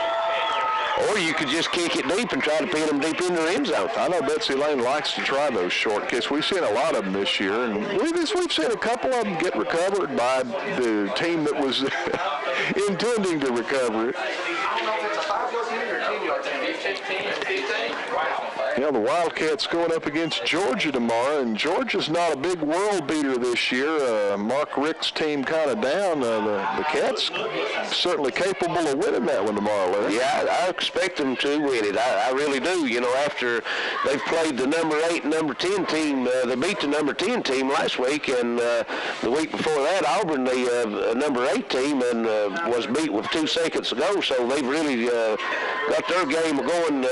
Or you could just kick it deep and try to pin them deep into the end zone. I know Betsy Layne likes to try those short kicks. We've seen a lot of them this year, and we've seen a couple of them get recovered by the team that was intending to recover it. Yeah, the Wildcats going up against Georgia tomorrow, and Georgia's not a big world beater this year. Mark Richt's team kind of down. The Cats certainly capable of winning that one tomorrow, Larry. Yeah, I expect them to win it. I really do. You know, after they've played the number 8 and number 10 team, they beat the number 10 team last week, and the week before that, Auburn, the number 8 team, and was beat with 2 seconds to go. So they've really got their game going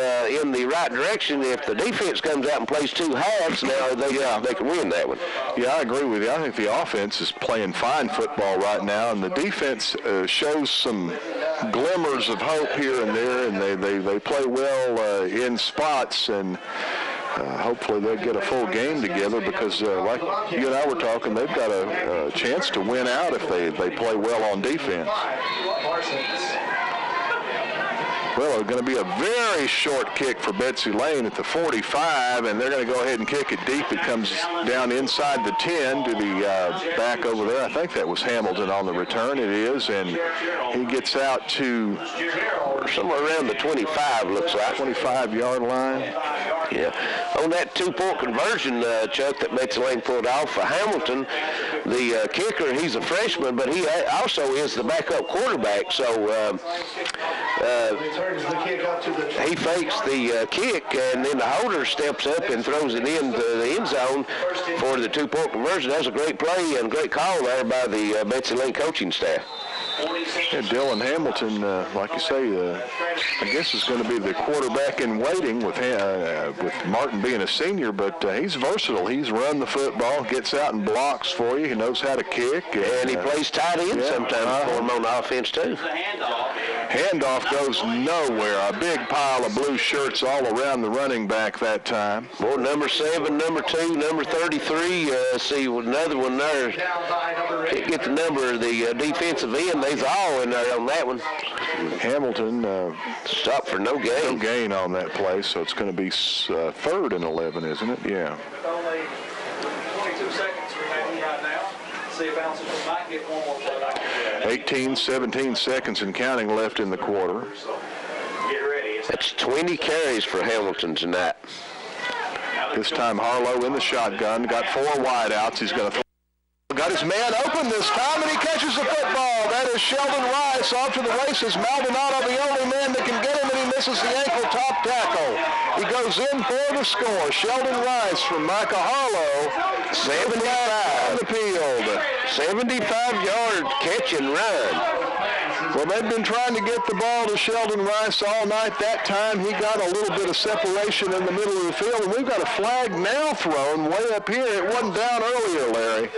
in the right direction. If the defense comes out and plays 2 halves, now they can win that one. Yeah, I agree with you. I think the offense is playing fine football right now, and the defense shows some glimmers of hope here and there, and they play well in spots, and hopefully they'll get a full game together because, like you and I were talking, they've got a chance to win out if they play well on defense. Well, it's going to be a very short kick for Betsy Layne at the 45, and they're going to go ahead and kick it deep. It comes down inside the 10 to the back over there. I think that was Hamilton on the return. It is, and he gets out to somewhere around the 25, looks like. 25-yard line. Yeah. On that 2-point conversion, Chuck, that Betsy Layne pulled off for Hamilton, the kicker, he's a freshman, but he also is the backup quarterback. So he fakes the kick, and then the holder steps up and throws it into the end zone for the 2-point conversion. That was a great play and great call there by the Betsy Layne coaching staff. Yeah, Dylan Hamilton, like you say, I guess is going to be the quarterback in waiting with Martin being a senior, but he's versatile. He's run the football, gets out and blocks for you. He knows how to kick. And he plays tight end sometimes for him on the offense, too. Handoff goes nowhere. A big pile of blue shirts all around the running back that time. Well, number 7, number 2, number 33. See another one there. Can't get the number of the defensive end. They's all in there on that one. Hamilton stopped for no gain. No gain on that play, so it's going to be 3rd and 11, isn't it? Yeah. Only 22 seconds remaining right now. See if Allen Central might get one more play. 18, 17 seconds and counting left in the quarter. That's 20 carries for Hamilton tonight. This time Harlow in the shotgun. Got 4 wideouts. He's going to got his man open this time, and he catches the football. That is Sheldon Rice off to the races. Maldonado, the only man that can get him, and he misses misses the ankle top tackle. He goes in for the score. Sheldon Rice from Micah Harlow, 75 on the field. 75-yard catch and run. Well, they've been trying to get the ball to Sheldon Rice all night. That time he got a little bit of separation in the middle of the field, and we've got a flag now thrown way up here. It wasn't down earlier, Larry.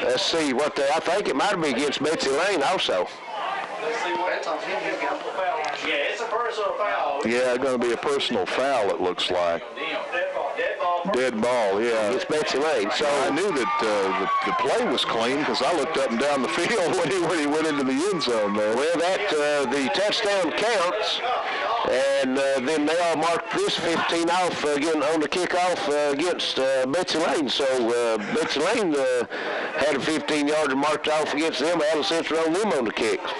Let's see what I think it might have been against Betsy Layne also. Yeah, it's a personal foul. Yeah, going to be a personal foul, it looks like. Dead ball, yeah. It's Betsy Layne. So I knew that the play was clean because I looked up and down the field when he went into the end zone there. Well, the touchdown counts, and then they all marked this 15 off again on the kickoff against Betsy Layne. So Betsy Layne had a 15-yarder marked off against them. Allen Central on them on the kicks.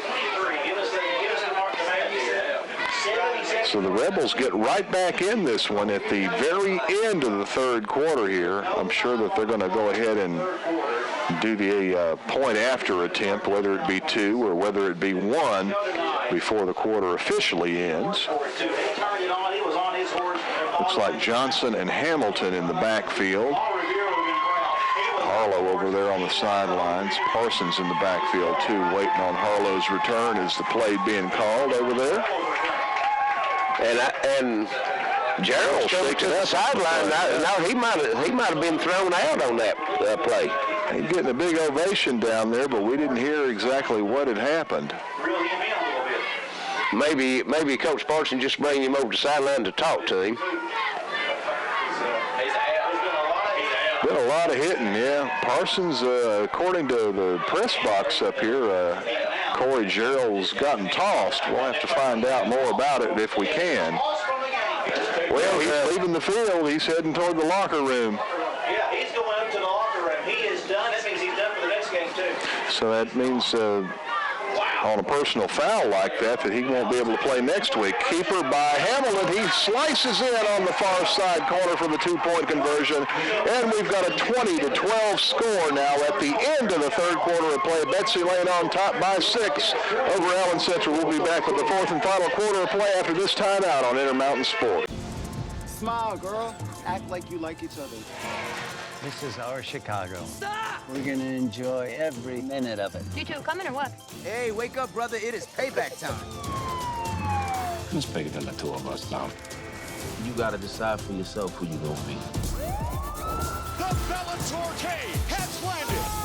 So the Rebels get right back in this one at the very end of the third quarter here. I'm sure that they're going to go ahead and do the point after attempt, whether it be 2 or whether it be 1, before the quarter officially ends. Looks like Johnson and Hamilton in the backfield. Harlow over there on the sidelines. Parsons in the backfield too, waiting on Harlow's return as the play being called over there. And Gerald sticks to the sideline. Now he might have been thrown out on that play. He's getting a big ovation down there, but we didn't hear exactly what had happened. Maybe Coach Parsons just bring him over to the sideline to talk to him. Been a lot of hitting, yeah. Parsons, according to the press box up here, Corey Gerald's gotten tossed. We'll have to find out more about it if we can. Well, he's leaving the field. He's heading toward the locker room. Yeah, he's going up to the locker room. He is done. That means he's done for the next game, too. So that means on a personal foul like that he won't be able to play next week. Keeper by Hamilton. He slices in on the far side corner for the 2-point conversion. And we've got a 20-12 score now at the end of the third quarter of play. Betsy Layne on top by 6 over Allen Central. We'll be back with the fourth and final quarter of play after this timeout on Intermountain Sports. Smile, girl. Act like you like each other. This is our Chicago. Stop! We're gonna enjoy every minute of it. You two coming or what? Hey, wake up, brother. It is payback time. It's bigger than the two of us now. You gotta decide for yourself who you gonna be. The Bellator Cage has landed.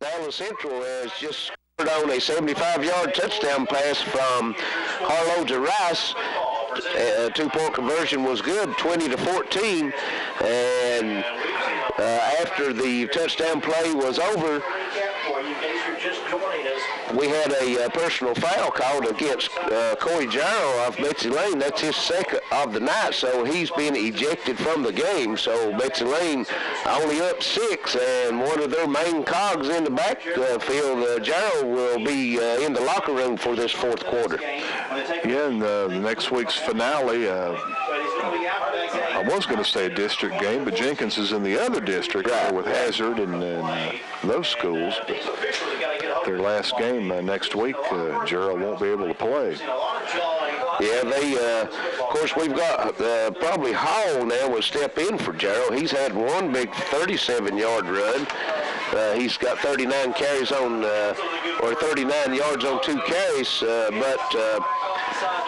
Allen Central has just scored on a 75-yard touchdown pass from Harlow to Rice. 2-point conversion was good, 20-14. And after the touchdown play was over, we had a personal foul called against Corey Jarrow of Betsy Layne. That's his second of the night, so he's been ejected from the game. So Betsy Layne only up 6, and one of their main cogs in the backfield, Jarrow, will be in the locker room for this fourth quarter. Yeah, and next week's finale, I was going to say a district game, but Jenkins is in the other district with Hazard and those schools. But their last game next week, Gerald won't be able to play. Yeah, of course, we've got probably Hall now will step in for Gerald. He's had one big 37-yard run. He's got 39 carries on, or 39 yards on 2 carries, but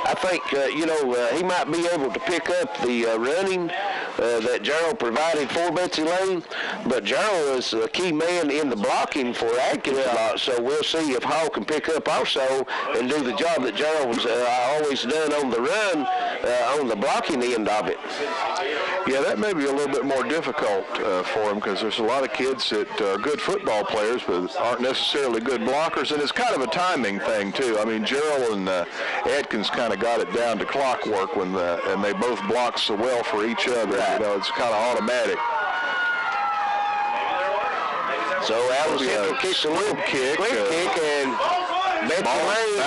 I think, he might be able to pick up the running that Gerald provided for Betsy Layne, but Gerald is a key man in the blocking for Atkins, so we'll see if Hall can pick up also and do the job that Gerald was always done on the run, on the blocking end of it. Yeah, that may be a little bit more difficult for him because there's a lot of kids that are good football players but aren't necessarily good blockers, and it's kind of a timing thing, too. I mean, Gerald and Adkins kind of got it down to clockwork when and they both blocked so well for each other. Right. You know, it's kind of automatic. So Allen Central kicks a little kick, and Betsy Layne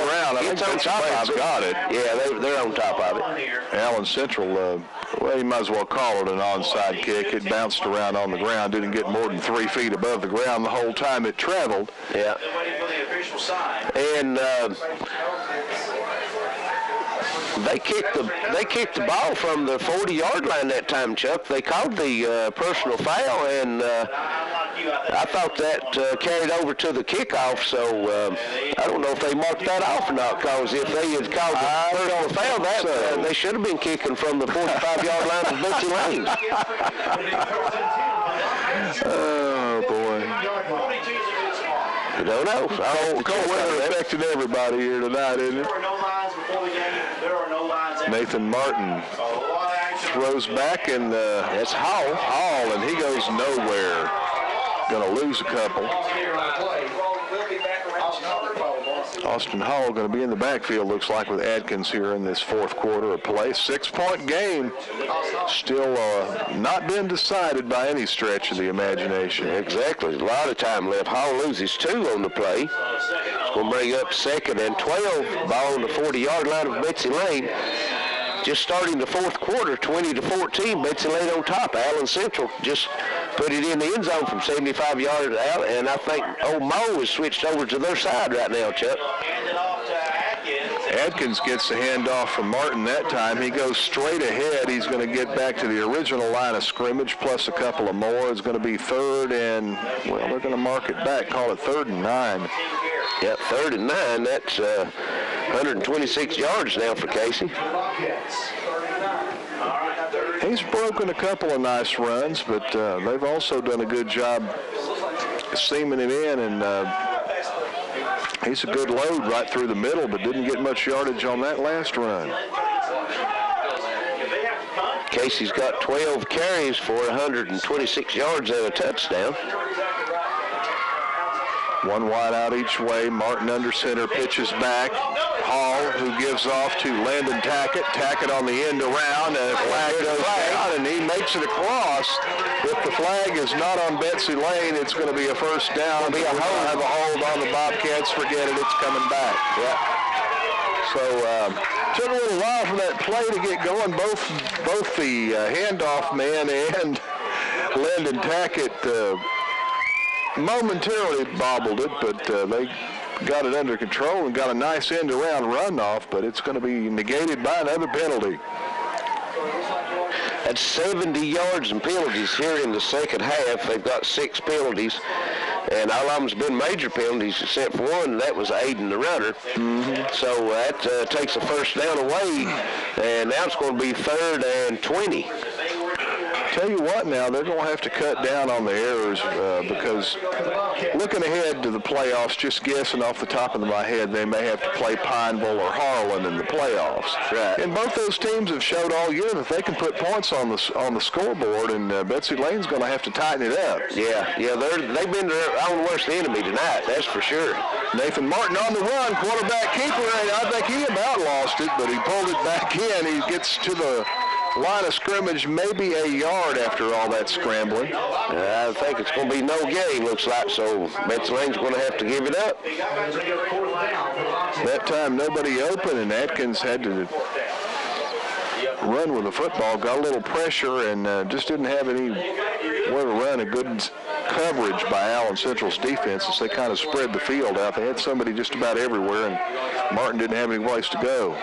around. I think on top of it. Got it. Yeah, they're on top of it. Allen Central, well, you might as well call it an onside kick. It bounced around on the ground, didn't get more than 3 feet above the ground the whole time it traveled. Yeah. And they kicked the ball from the 40-yard line that time, Chuck. They called the personal foul, and I thought that carried over to the kickoff, so I don't know if they marked that off or not, because if they had called the personal foul, that they should have been kicking from the 45-yard line of Betsy Layne. Oh, boy. I don't know. Cold weather affecting everybody here tonight, isn't it? Nathan Martin throws back, and that's Hall, and he goes nowhere. Going to lose a couple. Austin Hall going to be in the backfield, looks like, with Adkins here in this fourth quarter of play. 6-point game. Still not been decided by any stretch of the imagination. Exactly. A lot of time left. Hall loses 2 on the play. It's going to bring up 2nd and 12. Ball on the 40-yard line of Betsy Layne. Just starting the fourth quarter, 20-14, Betsy Layne on top. Allen Central just put it in the end zone from 75 yards out, and I think old Mo is switched over to their side right now, Chuck. Adkins gets the handoff from Martin that time. He goes straight ahead. He's going to get back to the original line of scrimmage plus a couple of more. It's going to be 3rd and, well, they're going to mark it back, call it 3rd and 9. Yep, 3rd and 9. That's 126 yards now for Casey. He's broken a couple of nice runs, but they've also done a good job seaming him in, and he's a good load right through the middle, but didn't get much yardage on that last run. Casey's got 12 carries for 126 yards and a touchdown. One wide out each way. Martin under center, pitches back. Hall, who gives off to Landon Tackett. Tackett on the end around, and flag goes down, and he makes it across. If the flag is not on Betsy Layne, it's going to be a first down. It'll be a hold. Have a hold on the Bobcats. Forget it. It's coming back. Yeah. So took a little while for that play to get going. Both the handoff man and Landon Tackett momentarily bobbled it, but they got it under control and got a nice end-around runoff, but it's going to be negated by another penalty. That's 70 yards and penalties here in the second half. They've got 6 penalties, and all of them's been major penalties except for one, and that was aiding the runner. So that takes a first down away, and now it's going to be 3rd and 20. Tell you what, now they're going to have to cut down on the errors because looking ahead to the playoffs, just guessing off the top of my head, they may have to play Pineville or Harlan in the playoffs. Right. And both those teams have showed all year that they can put points on the scoreboard, and Betsy Layne's going to have to tighten it up. Yeah, they've been their own worst enemy tonight, that's for sure. Nathan Martin on the run, quarterback keeper, and I think he about lost it, but he pulled it back in. He gets to the line of scrimmage, maybe a yard after all that scrambling. I think it's going to be no gain, looks like, so Betsy Layne's going to have to give it up. That time nobody open, and Adkins had to run with the football, got a little pressure, and just didn't have any where to run. A good coverage by Allen Central's defense as they kind of spread the field out. They had somebody just about everywhere, and Martin didn't have any place to go.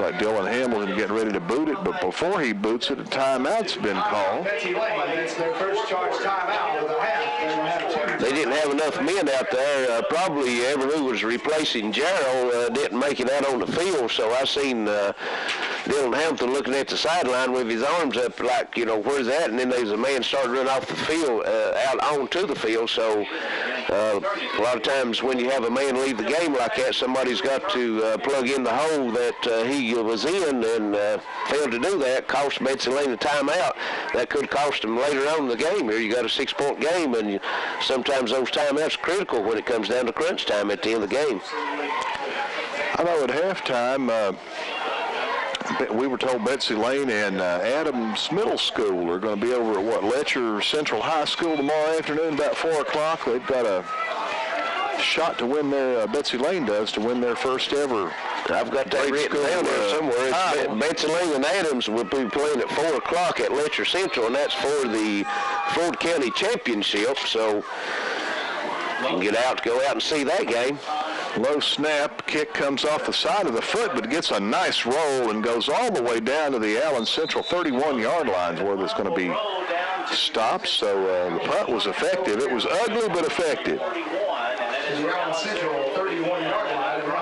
Like Dylan Hamilton getting ready to boot it, but before he boots it, a timeout's been called. They didn't have enough men out there. Probably whoever who was replacing Gerald didn't make it out on the field, so I seen Dylan Hamilton looking at the sideline with his arms up like, you know, where's that? And then there's a man started running off the field, out onto the field. So a lot of times when you have a man leave the game like that, somebody's got to plug in the hole that he was in, and failed to do that. Cost Betsy Layne a timeout. That could cost them later on in the game. Here you got a 6-point game, and sometimes those timeouts are critical when it comes down to crunch time at the end of the game. I know at halftime, we were told Betsy Layne and Adams Middle School are going to be over at, Letcher Central High School tomorrow afternoon about 4 o'clock. They've got a shot to win their, Betsy Layne does, to win their first ever. I've got that written down there somewhere. Betsy Layne and Adams will be playing at 4 o'clock at Letcher Central, and that's for the Ford County Championship. So you can go out and see that game. Low snap, kick comes off the side of the foot, but gets a nice roll and goes all the way down to the Allen Central 31-yard line where there's going to be stopped. So the punt was effective. It was ugly, but effective.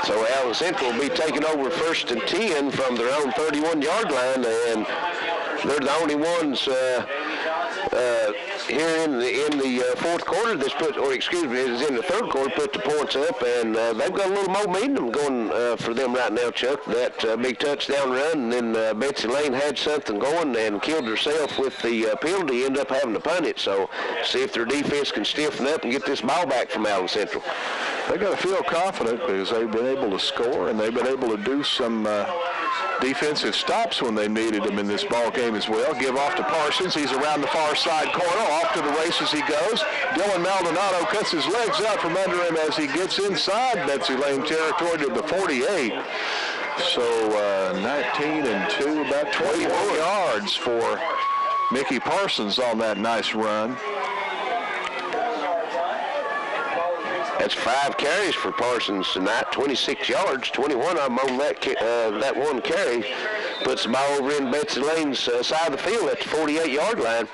So Allen Central will be taking over 1st and 10 from their own 31-yard line, and they're the only ones here in the fourth quarter that's put, or excuse me, it is in the third quarter, put the points up, and they've got a little momentum going for them right now, Chuck. That big touchdown run, and then Betsy Layne had something going and killed herself with the penalty, ended up having to punt it. So see if their defense can stiffen up and get this ball back from Allen Central. They got to feel confident because they've been able to score, and they've been able to do some defensive stops when they needed them in this ball game as well. Give off to Parsons. He's around the far side corner. Off to the races he goes. Dylan Maldonado cuts his legs out from under him as he gets inside Betsy Layne territory to the 48. So 19 and 2, about 21 yards for Mickey Parsons on that nice run. That's 5 carries for Parsons tonight, 26 yards, 21 of them on that one carry. Puts the ball over in Betsy Layne's side of the field at the 48-yard line.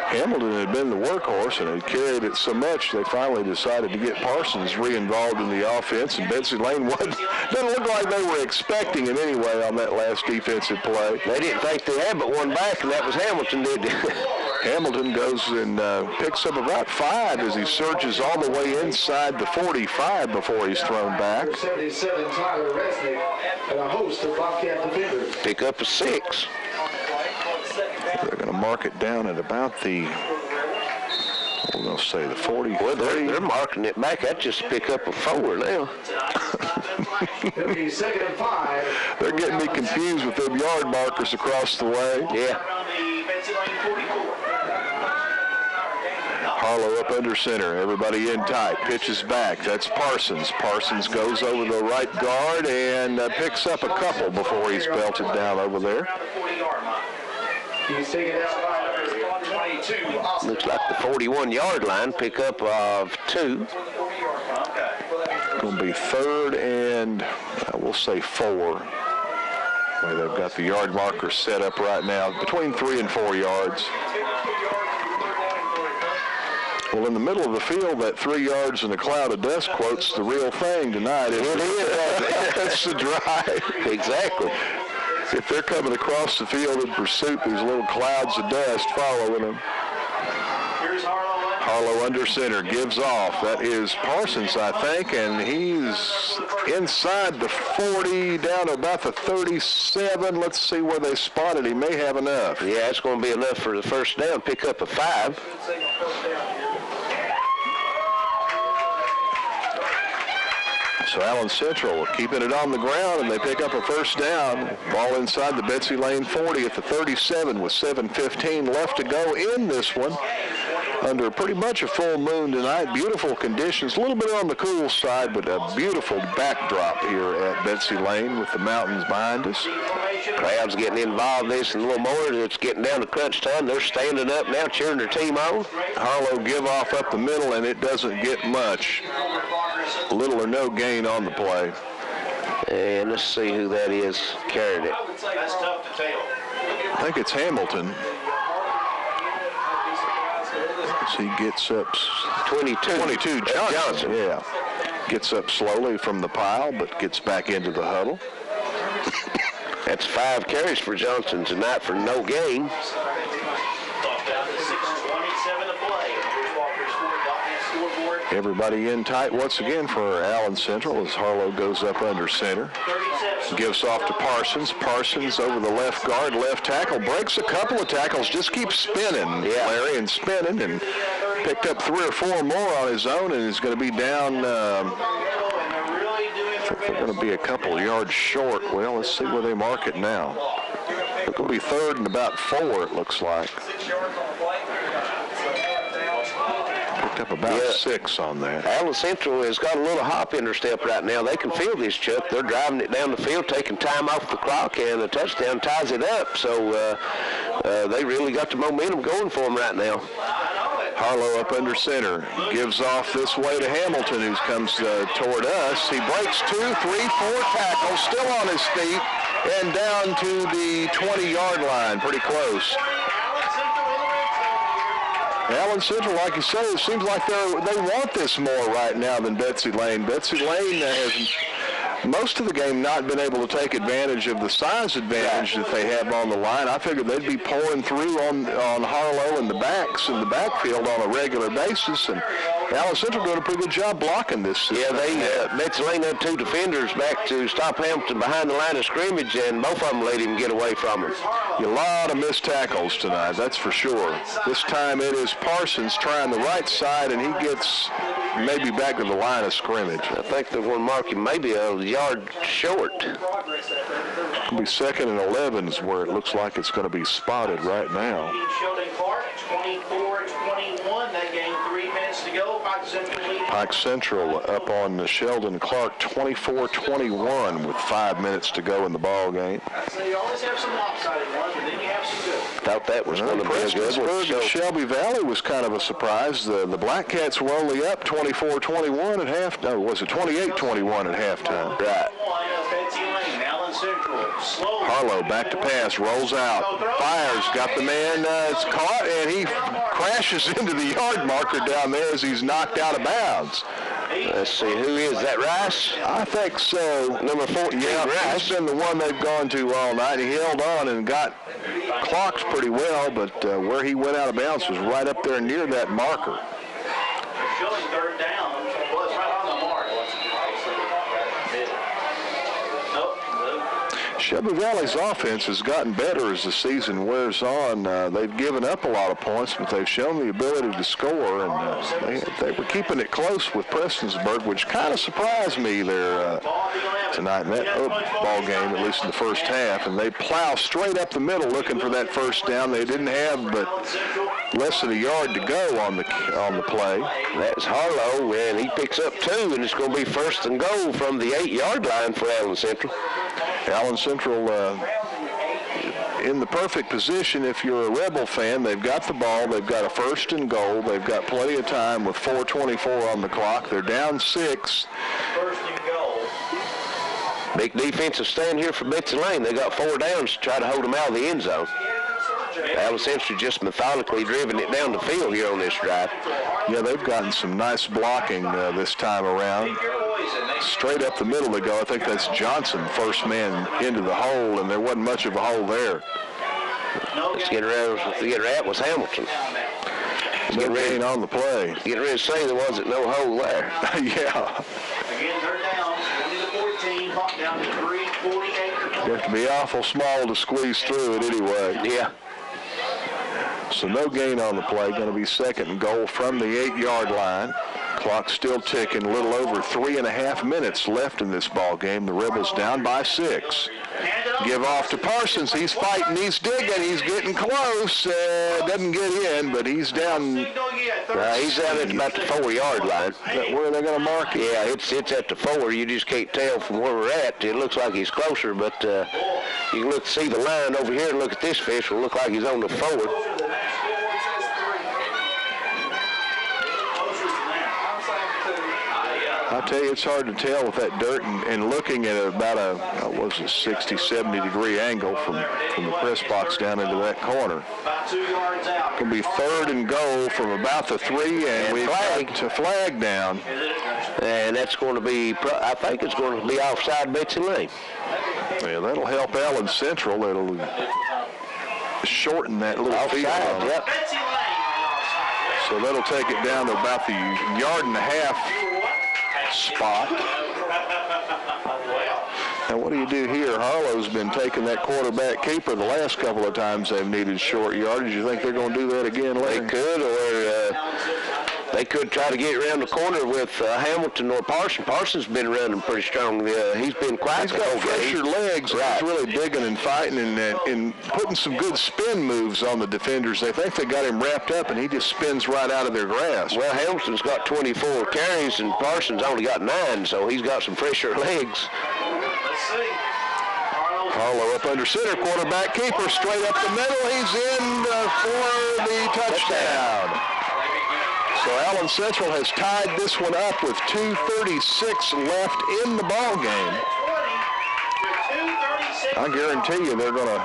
Hamilton had been the workhorse and had carried it so much they finally decided to get Parsons re-involved in the offense, and Betsy Layne doesn't look like they were expecting him anyway on that last defensive play. They didn't think they had but one back, and that was Hamilton, did they? Hamilton goes and picks up about 5 as he surges all the way inside the 45 before he's thrown back. 77, Tyler Resnick, and a host of Bobcat defenders. Pick up a 6. They're going to mark it down at about the, we're going to say the 40. Well, they're marking it back. That's just a pick up a 4 now. It'll be 2nd and 5. They're getting me confused with them yard markers across the way. Yeah. Harlow up under center. Everybody in tight. Pitches back. That's Parsons. Parsons goes over the right guard and picks up a couple before he's belted down over there. He's taken out by number 22. Looks like the 41-yard line. Pick up of 2. Going to be 3rd and we'll say 4. Well, they've got the yard marker set up right now between 3 and 4 yards. Well, in the middle of the field, that 3 yards in a cloud of dust quote's the real thing tonight. It is. That's the drive. Exactly. If they're coming across the field in pursuit, there's little clouds of dust following them. Here's Harlow under center, gives off. That is Parsons, I think, and he's inside the 40, down to about the 37. Let's see where they spotted. He may have enough. Yeah, it's going to be enough for the first down. Pick up a 5. So Allen Central keeping it on the ground, and they pick up a first down. Ball inside the Betsy Layne 40 at the 37 with 7:15 left to go in this one. Under pretty much a full moon tonight. Beautiful conditions, a little bit on the cool side, but a beautiful backdrop here at Betsy Layne with the mountains behind us. Crowd's getting involved in this a little more. It's getting down to crunch time. They're standing up now, cheering their team on. Harlow give off up the middle, and it doesn't get much. Little or no gain on the play. And let's see who that is carried it. That's tough to tell. I think it's Hamilton. He gets up 22 Johnson. Yeah. Gets up slowly from the pile, but gets back into the huddle. That's 5 carries for Johnson tonight for no gain. Everybody in tight once again for Allen Central as Harlow goes up under center. Gives off to Parsons. Parsons over the left guard, left tackle. Breaks a couple of tackles, just keeps spinning, Larry, and spinning, and picked up 3 or 4 more on his own, and is going to be down, they're going to be a couple yards short. Well, let's see where they mark it now. It's going to be 3rd and about 4, it looks like. Up about 6 on that. Allen Central has got a little hop in their step right now. They can feel this, Chuck. They're driving it down the field, taking time off the clock, and a touchdown ties it up. So they really got the momentum going for them right now. Harlow up under center. Gives off this way to Hamilton, who comes toward us. He breaks 2, 3, 4 tackles, still on his feet, and down to the 20-yard line, pretty close. Allen Central, like you say, it seems like they want this more right now than Betsy Layne. Betsy Layne has most of the game not been able to take advantage of the size advantage that they have on the line. I figured they'd be pouring through on Harlow and the backs in the backfield on a regular basis, and Allen Central doing a pretty good job blocking this. Yeah, Betsy Layne had 2 defenders back to stop Hamilton behind the line of scrimmage, and both of them let him get away from him. A lot of missed tackles tonight, that's for sure. This time it is Parsons trying the right side, and he gets maybe back to the line of scrimmage. I think they're going to mark him maybe a yard short. It'll be 2nd and 11 is where it looks like it's going to be spotted right now. 24-21, that game 3 minutes to go. Pike Central up on Sheldon Clark 24-21 with 5 minutes to go in the ball game. So you always have some lopsided ones, but then you have some good. Thought that was going to be a good one. Shelby Valley was kind of a surprise. The Black Cats were only up 24-21 at half. No, was it 28-21 at halftime? Right. Harlow back to pass, rolls out, fires, got the man, it's caught, and he crashes into the yard marker down there as he's knocked out of bounds. Let's see, who is that, Rice? I think so. Number 14, yeah, Rice. That's been the one they've gone to all night. He held on and got clocked pretty well, but where he went out of bounds was right up there near that marker. Showing 3rd down. Well, it's right on the mark. Shelby Valley's offense has gotten better as the season wears on. They've given up a lot of points, but they've shown the ability to score, and they were keeping it close with Prestonsburg, which kind of surprised me there tonight in that ball game, at least in the first half. And they plow straight up the middle looking for that first down. They didn't have but less than a yard to go on the play. That's Harlow, and he picks up 2, and it's going to be 1st and goal from the 8-yard line for Allen Central. Allen Central in the perfect position if you're a Rebel fan. They've got the ball. They've got a 1st and goal. They've got plenty of time with 4:24 on the clock. They're down 6. 1st and goal. Big defensive stand here for Betsy Layne. They got 4 downs to try to hold them out of the end zone. Allen Central just methodically driven it down the field here on this drive. Yeah, they've gotten some nice blocking this time around. Straight up the middle they go. I think that's Johnson, first man into the hole, and there wasn't much of a hole there. Let's get rid was Hamilton. No gain on the play. Get ready to say there wasn't no hole there. Yeah. Again, 3rd down, 20-14, pop down to 3:48. You have to be awful small to squeeze through it anyway. Yeah. So no gain on the play. Going to be 2nd and goal from the 8-yard line. Clock still ticking. A little over 3.5 minutes left in this ball game. The Rebels down by 6. Give off to Parsons. He's fighting. He's digging. He's getting close. Doesn't get in, but he's down. He's down at about the 4-yard line. Is that where they're going to mark it? Yeah, it's at the 4. You just can't tell from where we're at. It looks like he's closer, but you can see the line over here and look at this fish. It'll look like he's on the 4. I tell you, it's hard to tell with that dirt and looking at about a 60, 70 degree angle from the press box down into that corner. It's going to be 3rd and goal from about the 3, and we've got to flag down. And that's going to be, I think it's going to be offside Betsy Layne. Yeah, that'll help Allen Central. It'll shorten that little field. Yep. So that'll take it down to about the 1.5-yard spot. Now what do you do here? Harlow's been taking that quarterback keeper the last couple of times they've needed short yardage. You think they're going to do that again later? They could, or they could try to get around the corner with Hamilton or Parsons. Parsons been running pretty strong. He's been quite. He's got fresher legs. Right. He's really digging and fighting and putting some good spin moves on the defenders. They think they got him wrapped up, and he just spins right out of their grasp. Well, Hamilton's got 24 carries, and Parsons only got 9, so he's got some fresher legs. Harlow up under center, quarterback keeper straight up the middle. He's in for the touchdown. So Allen Central has tied this one up with 2:36 left in the ball game. I guarantee you they're going to.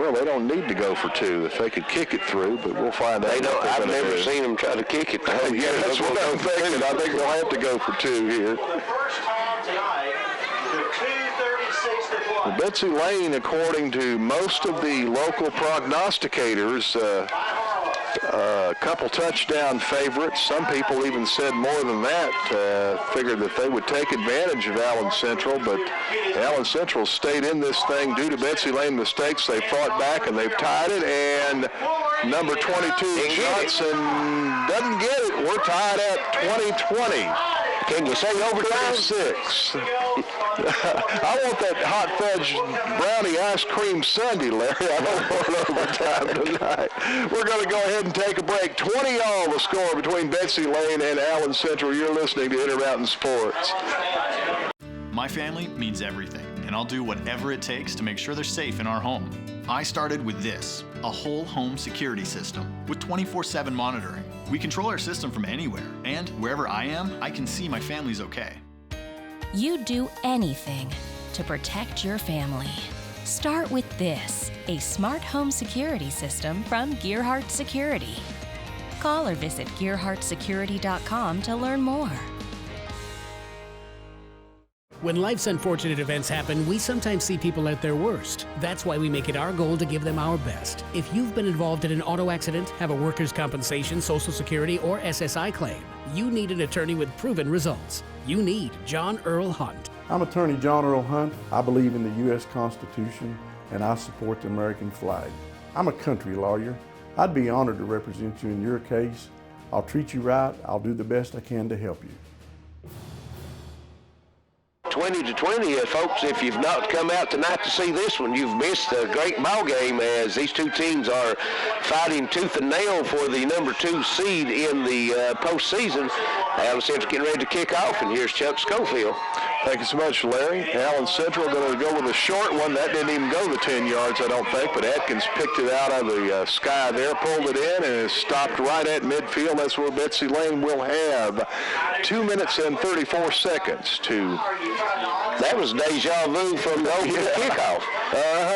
Well, they don't need to go for 2 if they could kick it through, but we'll find out. I've never seen them try to kick it. Yeah, that's what I'm thinking. I think they'll have to go for 2 here. Well, Betsy Layne, according to most of the local prognosticators, a couple touchdown favorites. Some people even said more than that, figured that they would take advantage of Allen Central, but Allen Central stayed in this thing due to Betsy Layne mistakes. They fought back and they've tied it, and number 22 Johnson doesn't get it. We're tied at 20-20. Can you say overtime? 6. I want that hot fudge brownie ice cream sundae, Larry. I don't want overtime tonight. We're going to go ahead and take a break. 20-all the score between Betsy Layne and Allen Central. You're listening to Intermountain Sports. My family means everything, and I'll do whatever it takes to make sure they're safe in our home. I started with this, a whole home security system with 24/7 monitoring. We control our system from anywhere, and wherever I am, I can see my family's okay. You do anything to protect your family. Start with this, a smart home security system from Gearhart Security. Call or visit gearhartsecurity.com to learn more. When life's unfortunate events happen, we sometimes see people at their worst. That's why we make it our goal to give them our best. If you've been involved in an auto accident, have a workers' compensation, Social Security, or SSI claim, you need an attorney with proven results. You need John Earl Hunt. I'm attorney John Earl Hunt. I believe in the U.S. Constitution, and I support the American flag. I'm a country lawyer. I'd be honored to represent you in your case. I'll treat you right. I'll do the best I can to help you. 20-20, folks. If you've not come out tonight to see this one, you've missed a great ball game, as these two teams are fighting tooth and nail for the number 2 seed in the postseason. Allen Central getting ready to kick off, and here's Chuck Schofield. Thank you so much, Larry. Allen Central going to go with a short one. That didn't even go the 10 yards, I don't think, but Atkins picked it out of the sky there, pulled it in, and is stopped right at midfield. That's where Betsy Layne will have 2 minutes and 34 seconds to... That was deja vu from the opening kickoff.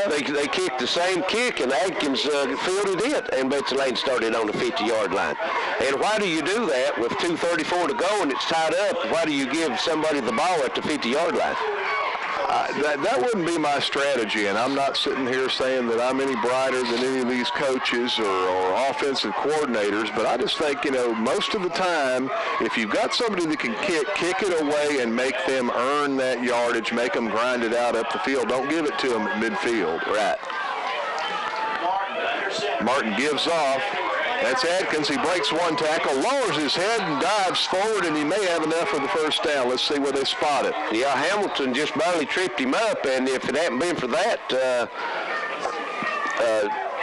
They kicked the same kick, and Atkins fielded it, and Betsy Layne started on the 50-yard line. And why do you do that with 2:34 to go and it's tied up? Why do you give somebody the ball at the 50-yard line? That wouldn't be my strategy, and I'm not sitting here saying that I'm any brighter than any of these coaches or offensive coordinators, but I just think, most of the time, if you've got somebody that can kick it away and make them earn that yardage, make them grind it out up the field, don't give it to them at midfield. Right. Martin gives off. That's Atkins. He breaks one tackle, lowers his head, and dives forward, and he may have enough for the first down. Let's see where they spot it. Yeah, Hamilton just barely tripped him up, and if it hadn't been for that,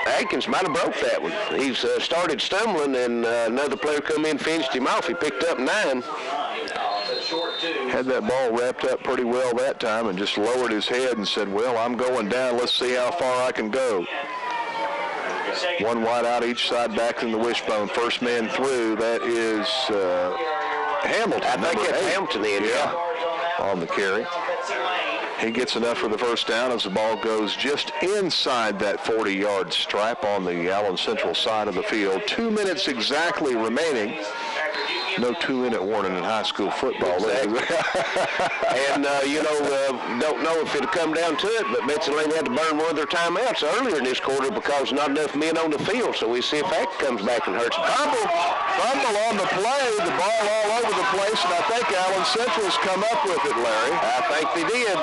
Atkins might have broke that one. He's started stumbling, and another player come in, finished him off. He picked up 9. Had that ball wrapped up pretty well that time and just lowered his head and said, well, I'm going down. Let's see how far I can go. One wide out each side, back in the wishbone. First man through, that is Hamilton. I think that's Hamilton in, yeah. On the carry. He gets enough for the first down as the ball goes just inside that 40-yard stripe on the Allen Central side of the field. 2 minutes exactly remaining No 2-minute warning in high school football. Exactly. And, don't know if it'll come down to it, but Betsy Layne had to burn one of their timeouts earlier in this quarter because not enough men on the field. So we see if that comes back and hurts. Fumble on the play, the ball all over the place, and I think Allen Central's come up with it, Larry. I think they did.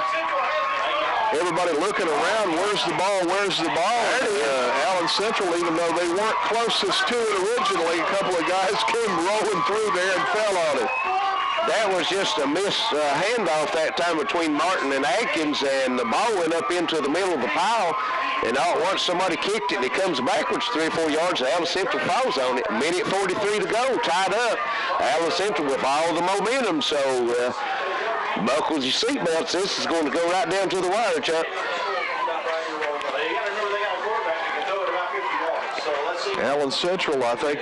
Everybody looking around, where's the ball? Allen Central, even though they weren't closest to it originally, a couple of guys came rolling through there and fell on it. That was just a miss handoff that time between Martin and Atkins, and the ball went up into the middle of the pile, and all at once somebody kicked it, and it comes backwards 3 or 4 yards, and Allen Central falls on it. 1:43 to go, tied up. Allen Central with all the momentum, so buckle your seatbelts. This is going to go right down to the wire, Chuck. Allen Central, I think,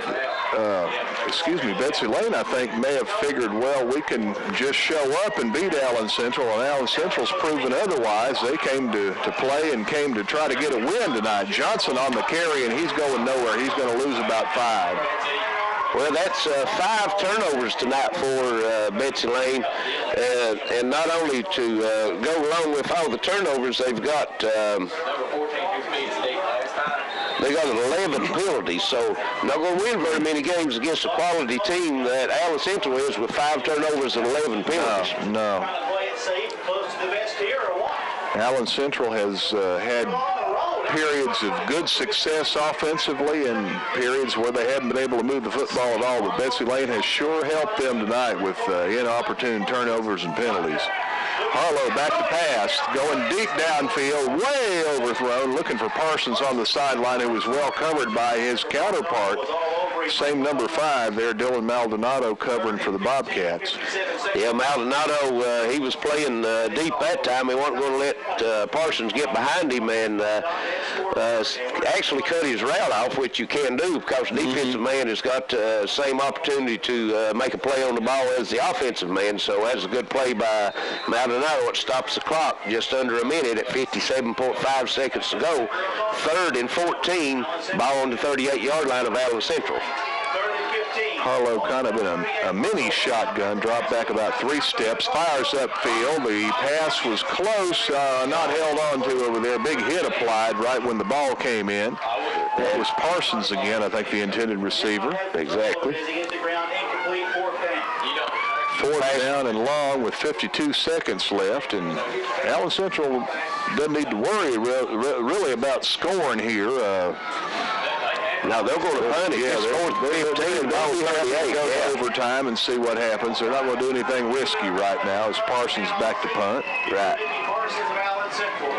Betsy Layne, I think, may have figured, well, we can just show up and beat Allen Central, and Allen Central's proven otherwise. They came to play and came to try to get a win tonight. Johnson on the carry, and he's going nowhere. He's going to lose about 5. Well, that's 5 turnovers tonight for Betsy Layne, and not only to go along with all the turnovers, they've got 11 penalties, so not going to win very many games against a quality team that Allen Central is with 5 turnovers and 11 penalties. No. Allen Central has had periods of good success offensively and periods where they haven't been able to move the football at all, but Betsy Layne has sure helped them tonight with inopportune turnovers and penalties. Harlow back to pass, going deep downfield, way overthrown, looking for Parsons on the sideline, who was well covered by his counterpart. Same number 5 there, Dylan Maldonado, covering for the Bobcats. Yeah, Maldonado, he was playing deep that time. He wasn't going to let Parsons get behind him and actually cut his route off, which you can do because the defensive man has got the same opportunity to make a play on the ball as the offensive man. So that's a good play by Maldonado. It stops the clock just under a minute at 57.5 seconds to go. 3rd and 14, ball on the 38-yard line of Allen Central. Harlow kind of in a mini shotgun, dropped back about 3 steps, fires upfield. The pass was close, not held on to over there. Big hit applied right when the ball came in. It was Parsons again, I think, the intended receiver. Exactly. 4th down and long with 52 seconds left, and Allen Central doesn't need to worry really about scoring here. Now they'll go to punt. Yeah, they're 15, go to overtime and see what happens. They're not going to do anything risky right now as Parsons back to punt. Right. Parsons of Allen Central.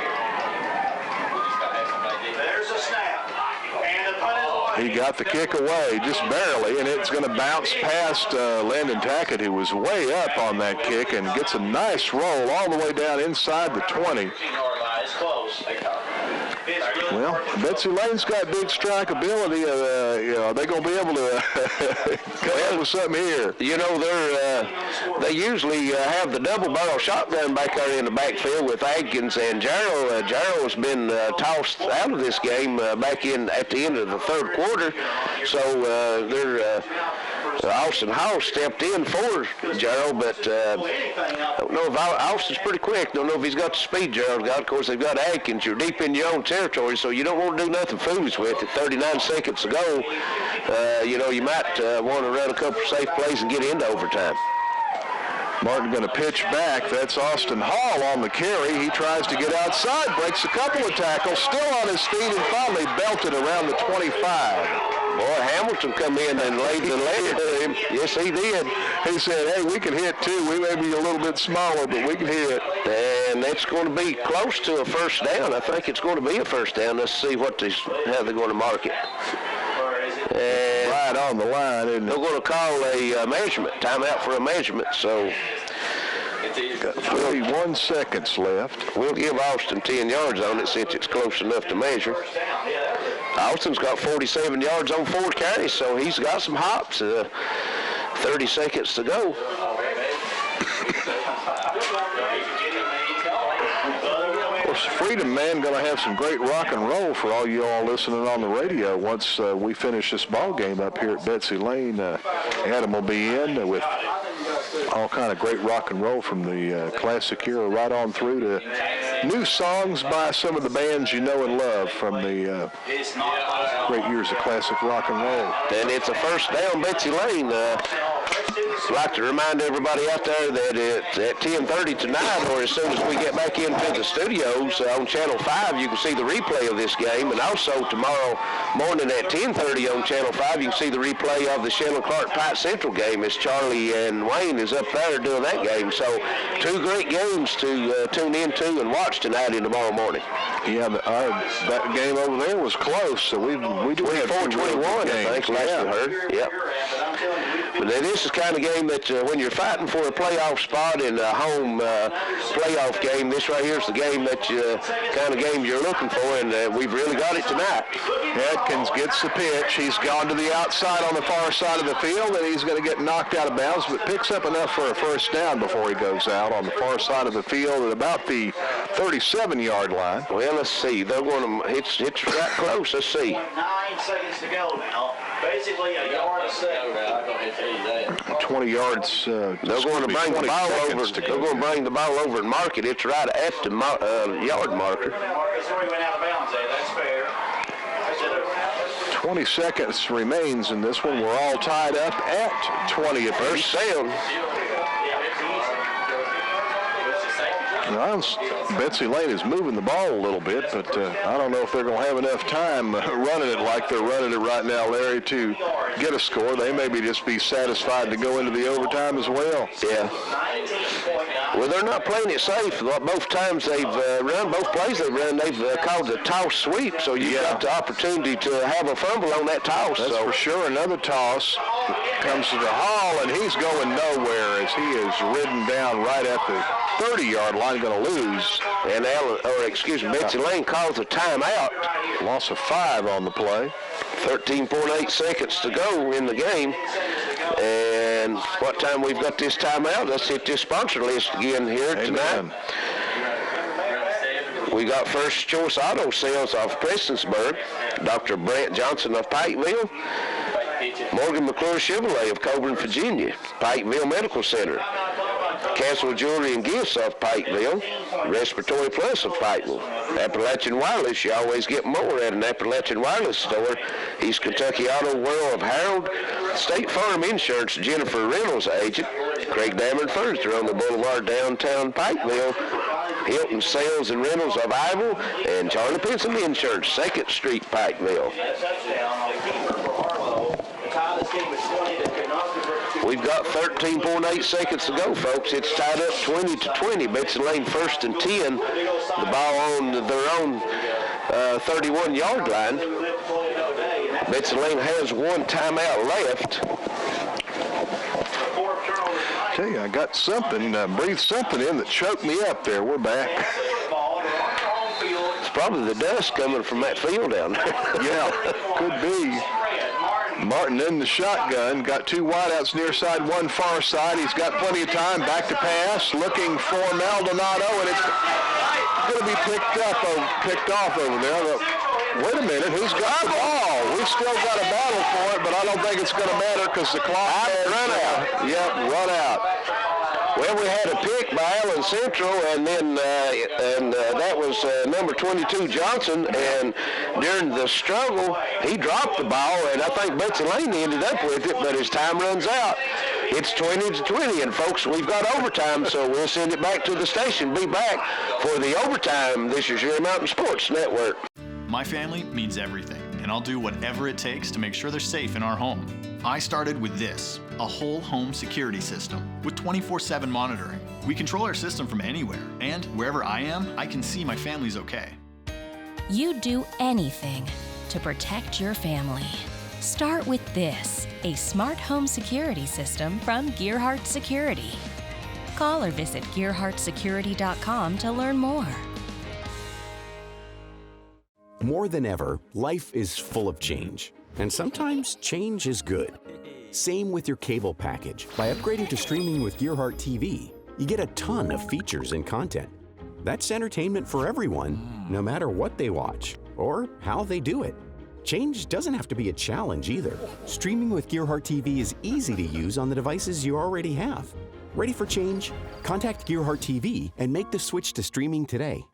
There's a snap. And the punt is away. He got the kick away just barely, and it's going to bounce past Landon Tackett, who was way up on that kick, and gets a nice roll all the way down inside the 20. Well, Betsy Layne's got big strikeability. Are they going to be able to come up with something here? You know, they usually have the double-barrel shotgun back there in the backfield with Atkins and Jarrell. Jarrell's been tossed out of this game back in at the end of the 3rd quarter. So Austin Hall stepped in for Jarrell, but I don't know if Austin's pretty quick. Don't know if he's got the speed Jarrell's got. Of course, they've got Atkins. You're deep in your own territory, so you don't want to do nothing foolish with it. 39 seconds to go. You might want to run a couple safe plays and get into overtime. Martin going to pitch back. That's Austin Hall on the carry. He tries to get outside, breaks a couple of tackles, still on his feet, and finally belted around the 25. Boy, Hamilton come in and laid the leg to him. Yes, he did. He said, hey, we can hit too. We may be a little bit smaller, but we can hit. And that's going to be close to a 1st down. I think it's going to be a 1st down. Let's see how they're going to mark it. And right on the line, isn't it? They're going to call a measurement, timeout for a measurement. So got 31 seconds left. We'll give Austin 10 yards on it since it's close enough to measure. Austin's got 47 yards on 4 carries, so he's got some hops. 30 seconds to go. Of course, Freedom Man going to have some great rock and roll for all you all listening on the radio once we finish this ball game up here at Betsy Layne. Adam will be in with all kind of great rock and roll from the classic era right on through to new songs by some of the bands you know and love from the great years of classic rock and roll. And it's a first down, Betsy Layne. I'd like to remind everybody out there that it's at 10:30 tonight, or as soon as we get back into the studios on Channel 5, you can see the replay of this game. And also tomorrow morning at 10:30 on Channel 5, you can see the replay of the Shannon Clark Pike Central game as Charlie and Wayne is up there doing that game. So two great games to tune into and watch tonight and tomorrow morning. Yeah, that game over there was close, so we do have 24-21, I think, last I heard. Yep. But this is the kind of game that when you're fighting for a playoff spot in a home playoff game, this right here is the game that kind of game you're looking for, and we've really got it tonight. Atkins gets the pitch. He's gone to the outside on the far side of the field, and he's going to get knocked out of bounds, but picks up enough for a first down before he goes out on the far side of the field at about the 37-yard line. Well, let's see. They're going to hit right close. Let's see. 9 seconds to go now. Basically a yard a second. 20 yards. They're going to bring the ball over. They're going to bring the ball over and mark it. It's right at the yard marker. 20 seconds remains in this one. We're all tied up at 20 at first down. Betsy Layne is moving the ball a little bit, but I don't know if they're going to have enough time running it like they're running it right now, Larry, to get a score. They maybe just be satisfied to go into the overtime as well. Yeah. Well, they're not playing it safe. Both times they've run, both plays they've run, they've called a toss sweep, so you've got the opportunity to have a fumble on that toss. That's for sure. Another toss comes to the Hall, and he's going nowhere as he is ridden down right at the 30-yard line, going to lose. And Betsy Layne calls a timeout. Loss of 5 on the play. 13.8 seconds to go in the game. And what time we've got this timeout? Let's hit this sponsor list again here tonight. We got First Choice Auto Sales off Prestonsburg, Dr. Brant Johnson of Pikeville, Morgan McClure Chevrolet of Coburn, Virginia, Pikeville Medical Center, Castle Jewelry and Gifts of Pikeville, Respiratory Plus of Pikeville, Appalachian Wireless. You always get more at an Appalachian Wireless store. East Kentucky Auto World of Harold, State Farm Insurance, Jennifer Reynolds agent, Craig Dameron Furniture on the Boulevard downtown Pikeville, Hilton Sales and Rentals of Ivor, and Charlie Pinson Insurance, 2nd Street, Pikeville. We've got 13.8 seconds to go, folks. It's tied up 20-20. Betsy Layne 1st and 10. The ball on their own 31-yard line. Betsy Layne has one timeout left. Tell you, I got something, breathed something in that choked me up there. We're back. It's probably the dust coming from that field down there. Yeah, could be. Martin in the shotgun, got 2 wideouts near side, 1 far side. He's got plenty of time, back to pass, looking for Maldonado, and it's going to be picked off over there. Wait a minute, who's got the ball? We've still got a battle for it, but I don't think it's going to matter because the clock has run out. Yep, run out. Well, we had a pick by Allen Central, and then that was number 22 Johnson. And during the struggle, he dropped the ball, and I think Betsy Layne ended up with it. But his time runs out. It's 20-20, and folks, we've got overtime, so we'll send it back to the station. Be back for the overtime. This is your Mountain Sports Network. My family means everything, and I'll do whatever it takes to make sure they're safe in our home. I started with this, a whole home security system with 24/7 monitoring. We control our system from anywhere, and wherever I am, I can see my family's okay. You'd do anything to protect your family. Start with this, a smart home security system from Gearhart Security. Call or visit gearhartsecurity.com to learn more. More than ever, life is full of change, and sometimes change is good. Same with your cable package. By upgrading to streaming with Gearhart TV, you get a ton of features and content. That's entertainment for everyone, no matter what they watch or how they do it. Change doesn't have to be a challenge either. Streaming with Gearhart TV is easy to use on the devices you already have. Ready for change? Contact Gearhart TV and make the switch to streaming today.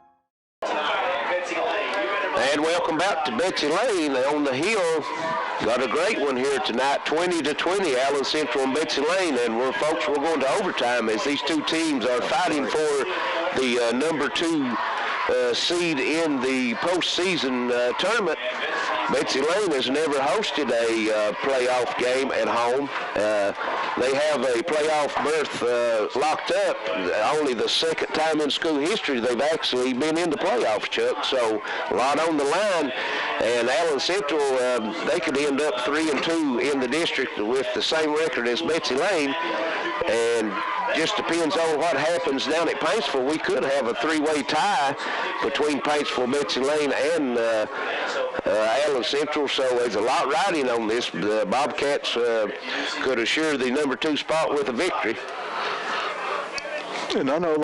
And welcome back to Betsy Layne on the hill. Got a great one here tonight, 20-20, Allen Central and Betsy Layne. And we're going to overtime as these two teams are fighting for the number 2 seed in the postseason tournament. Betsy Layne has never hosted a playoff game at home. They have a playoff berth locked up. Only the second time in school history they've actually been in the playoffs, Chuck. So a lot on the line. And Allen Central, they could end up 3-2 in the district with the same record as Betsy Layne. And just depends on what happens down at Paintsville. We could have a 3-way tie between Paintsville, Betsy Layne, and Allen Central. So there's a lot riding on this. The Bobcats could assure the number 2 spot with a victory. And I know,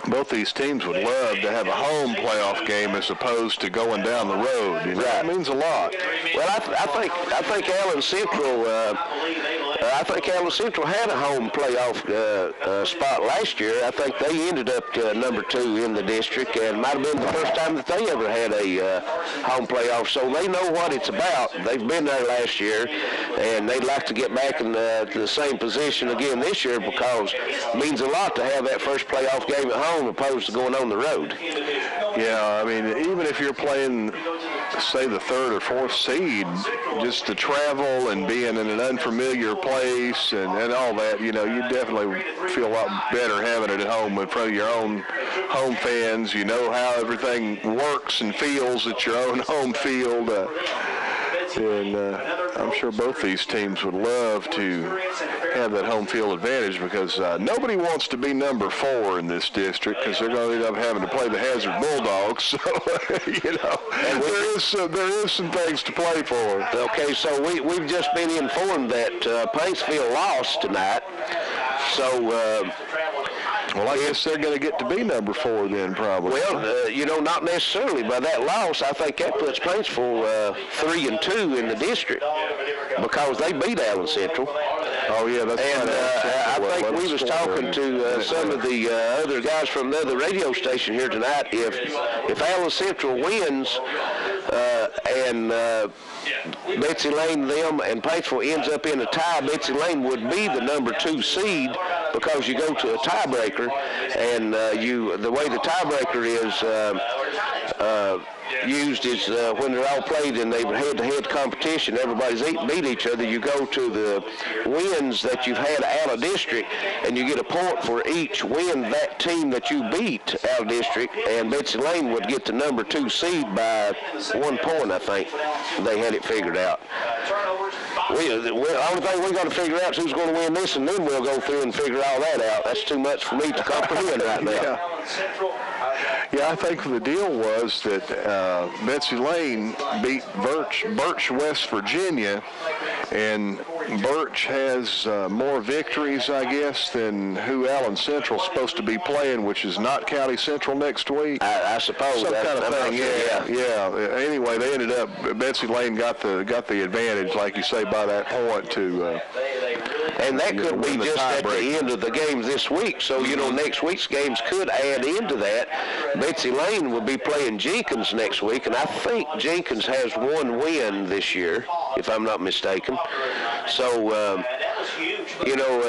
both these teams would love to have a home playoff game as opposed to going down the road. You know, that means a lot. Well, I think Allen Central. I think Allen Central had a home playoff spot last year. I think they ended up number 2 in the district, and might have been the first time that they ever had a home playoff. So they know what it's about. They've been there last year, and they'd like to get back in the same position again this year because it means a lot to have that first playoff game at home opposed to going on the road. Yeah, I mean, even if you're playing, say, the 3rd or 4th seed, just to travel and being in an unfamiliar place and all that, you know, you definitely feel a lot better having it at home in front of your own home fans. You know how everything works and feels at your own home field. And I'm sure both these teams would love to have that home field advantage because nobody wants to be number 4 in this district because they're going to end up having to play the Hazard Bulldogs. So, you know, and there is some things to play for. Okay, so we've just been informed that Paintsville lost tonight. So, well, I guess they're going to get to be number 4 then, probably. Well, you know, not necessarily. By that loss, I think that puts Paintsville 3-2 in the district because they beat Allen Central. Oh, yeah, that's and I think we was talking to some of the other guys from the other radio station here tonight. If Allen Central wins and Betsy Layne, them, and Paintsville ends up in a tie, Betsy Layne would be the number 2 seed because you go to a tiebreaker, and the way the tiebreaker is used is when they're all played in a head-to-head competition, everybody's beat each other. You go to the wins that you've had out of district, and you get a point for each win that team that you beat out of district, and Betsy Layne would get the number 2 seed by 1 point, I think. They had it figured out. The only thing we got to figure out is who's going to win this, and then we'll go through and figure all that out. That's too much for me to comprehend right now. Yeah, I think the deal was that Betsy Layne beat Birch, West Virginia, and Birch has more victories, I guess, than who Allen Central's supposed to be playing, which is not County Central next week. I suppose. Some kind of thing. Yeah. Anyway, they ended up. Betsy Layne got the advantage, like you say, by that point to. And that could be just at the end of the games this week. So, you know, next week's games could add into that. Betsy Layne will be playing Jenkins next week, and I think Jenkins has 1 win this year, if I'm not mistaken. So, you know,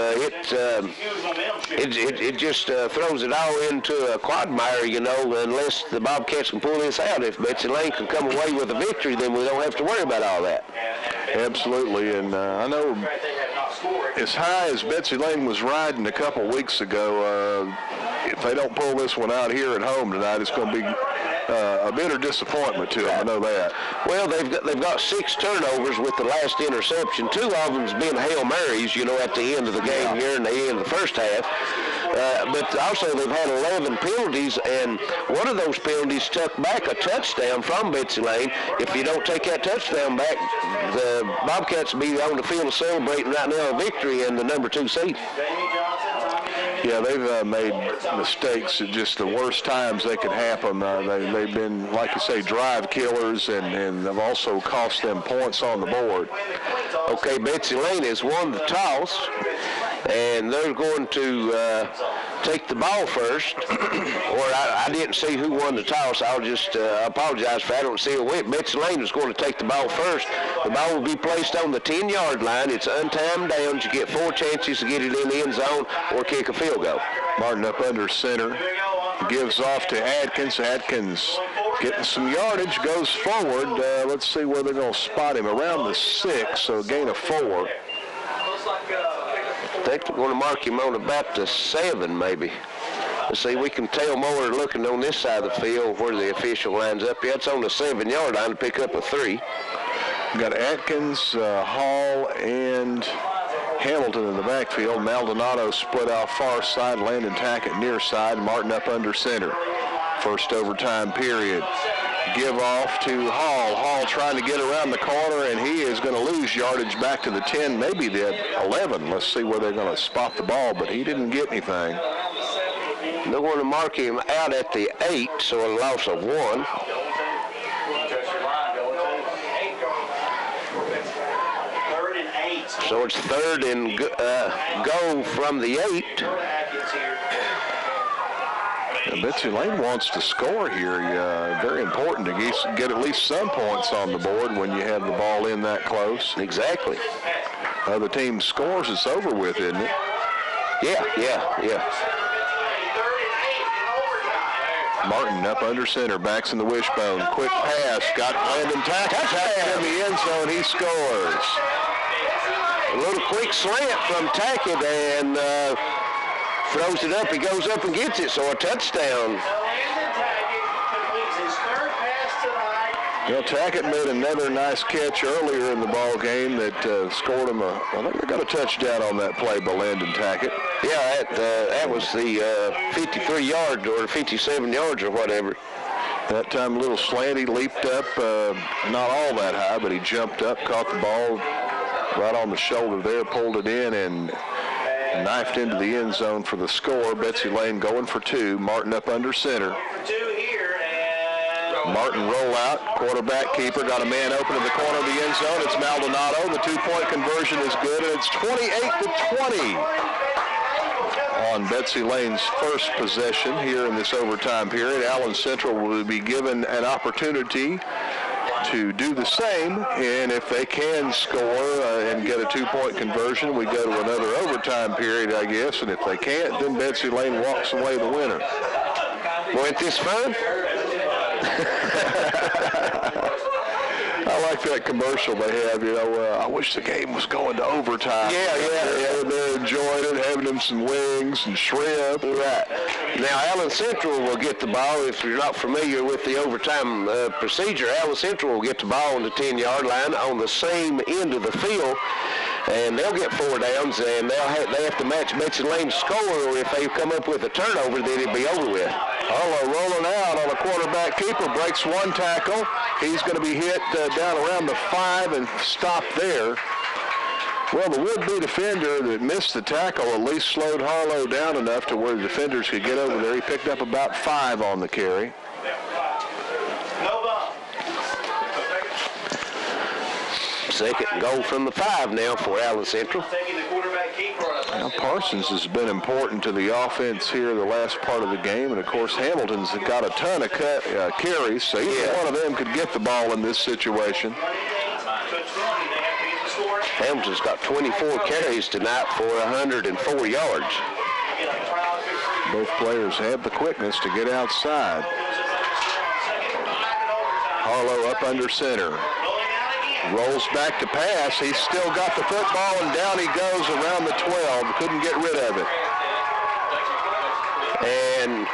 it just throws it all into a quagmire, you know, unless the Bobcats can pull this out. If Betsy Layne can come away with a victory, then we don't have to worry about all that. Absolutely, and I know as high as Betsy Layne was riding a couple weeks ago, if they don't pull this one out here at home tonight, it's going to be a bitter disappointment to them. I know that. Well, they've got 6 turnovers with the last interception. 2 of them's been Hail Marys, you know, at the end of the game here and the end of the first half. But also they've had 11 penalties, and one of those penalties took back a touchdown from Betsy Layne. If you don't take that touchdown back, the Bobcats will be on the field celebrating right now a victory and the number 2 seed. Yeah, they've made mistakes at just the worst times they could happen. They've been, like you say, drive killers, and they've also cost them points on the board. Okay, Betsy Layne has won the toss, and they're going to take the ball first. Or I didn't see who won the toss. I'll just apologize if I don't see it. Betsy Layne is going to take the ball first. The ball will be placed on the 10-yard line. It's untimed downs. You get 4 chances to get it in the end zone or kick a field goal. Martin up under center. Gives off to Atkins. Atkins getting some yardage, goes forward. Let's see where they're going to spot him. Around the 6, so a gain of 4. I think they're going to mark him on about the 7, maybe. Let's see, we can tell more looking on this side of the field where the official lines up. Yeah, it's on the 7-yard line to pick up a 3. We've got Atkins, Hall, and Hamilton in the backfield. Maldonado split out far side. Landon Tackett near side. Martin up under center. First overtime period. Give off to Hall. Hall trying to get around the corner, and he is going to lose yardage back to the 10, maybe the 11. Let's see where they're going to spot the ball, but he didn't get anything. They're going to mark him out at the 8, so a loss of 1. So it's 3rd and go from the 8. Betsy Layne wants to score here. Very important to get at least some points on the board when you have the ball in that close. Exactly. The team scores, it's over with, isn't it? Yeah. Martin up under center, backs in the wishbone. Quick pass, got Landon Tackett in the end zone. He scores. A little quick slant from Tackett, and throws it up. He goes up and gets it, so a touchdown. Tackett made another nice catch earlier in the ball game that scored him I think they got a touchdown on that play by Landon Tackett. Yeah, that was the 53 yards or 57 yards or whatever. That time a little slanty, leaped up, not all that high, but he jumped up, caught the ball right on the shoulder there, pulled it in, and knifed into the end zone for the score. Betsy Layne going for 2. Martin up under center. Martin roll out. Quarterback keeper got a man open in the corner of the end zone. It's Maldonado. The 2-point conversion is good, and it's 28-20 on Betsy Layne's first possession here in this overtime period. Allen Central will be given an opportunity to do the same, and if they can score and get a 2-point conversion, we go to another overtime period, I guess, and if they can't, then Betsy Layne walks away the winner. Wasn't this fun? I like that commercial they have, I wish the game was going to overtime. Yeah. They're enjoying it, having them some wings and shrimp. Right. Now, Allen Central will get the ball. If you're not familiar with the overtime procedure, Allen Central will get the ball on the 10-yard line on the same end of the field, and they'll get 4 downs, and they have to match Betsy Layne's score, or if they come up with a turnover, then it'll be over with. Harlow rolling out on a quarterback keeper, breaks 1 tackle. He's going to be hit down around the 5 and stopped there. Well, the would-be defender that missed the tackle at least slowed Harlow down enough to where the defenders could get over there. He picked up about 5 on the carry. Second and goal from the 5 now for Allen Central. Now, Parsons has been important to the offense here the last part of the game, and of course Hamilton's got a ton of carries, so either one of them could get the ball in this situation. Hamilton's got 24 carries tonight for 104 yards. Both players have the quickness to get outside. Harlow up under center. Rolls back to pass. He's still got the football, and down he goes around the 12. Couldn't get rid of it. And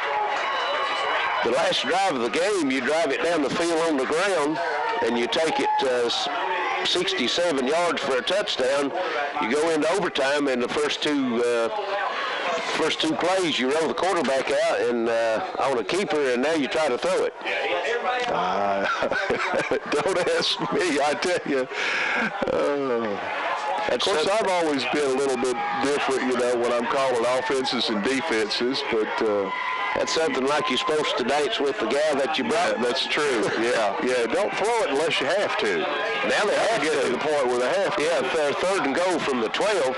the last drive of the game, you drive it down the field on the ground, and you take it 67 yards for a touchdown. You go into overtime, and the first two plays, you roll the quarterback out and on a keeper, and now you try to throw it. Don't ask me, I tell you. Of course, I've always been a little bit different, you know, when I'm calling offenses and defenses, but that's something like you're supposed to dance with the gal that you brought. That's true. Yeah. Don't throw it unless you have to. Now they have to get to the point where they have to. Yeah, third and goal from the 12.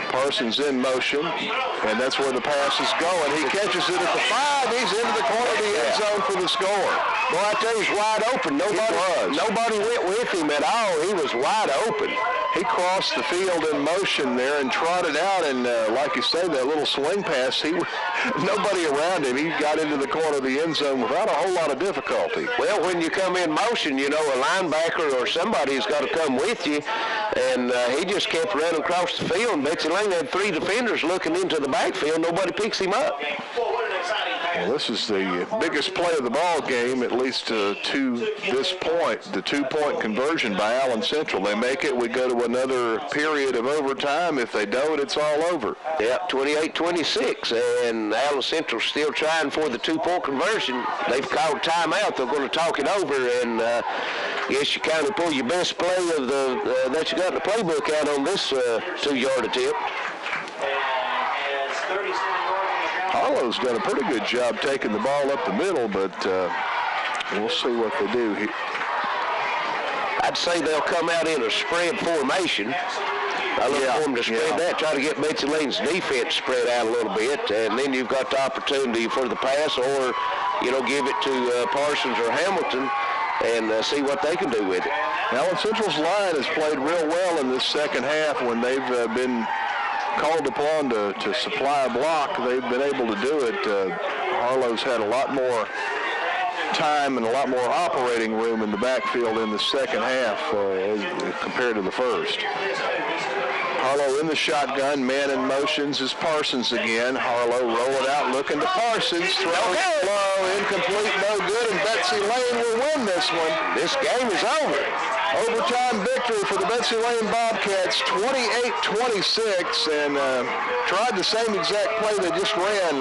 Parsons in motion, and that's where the pass is going. He catches it at the 5. He's into the corner of the end zone for the score. Boy, I tell you, he's wide open. Nobody went with him at all. He was wide open. He crossed the field in motion there and trotted out, and like you say, that little swing pass, nobody around him. He got into the corner of the end zone without a whole lot of difficulty. Well, when you come in motion, you know, a linebacker or somebody's got to come with you, and he just kept running across the field. Betsy Layne had 3 defenders looking into the backfield. Nobody picks him up. Well, this is the biggest play of the ball game, at least to this point. The 2-point conversion by Allen Central. They make it, we go to another period of overtime. If they don't, it's all over. Yep, 28-26, and Allen Central still trying for the 2-point conversion. They've called timeout. They're going to talk it over, and guess you kind of pull your best play of the that you got in the playbook out on this 2-yard attempt. Harlow's done a pretty good job taking the ball up the middle, but we'll see what they do here. I'd say they'll come out in a spread formation. I look for them to spread that, try to get Betsy Layne's defense spread out a little bit, and then you've got the opportunity for the pass, or, you know, give it to Parsons or Hamilton and see what they can do with it. Allen Central's line has played real well in this second half when they've been called upon to supply a block. They've been able to do it. Harlow's had a lot more time and a lot more operating room in the backfield in the second half compared to the first. Harlow in the shotgun, man in motions is Parsons again. Harlow rolling out, looking to Parsons, throwing low, incomplete, no good, and Betsy Layne will win this one. This game is over. Overtime victory for the Betsy Layne Bobcats, 28-26, and tried the same exact play they just ran,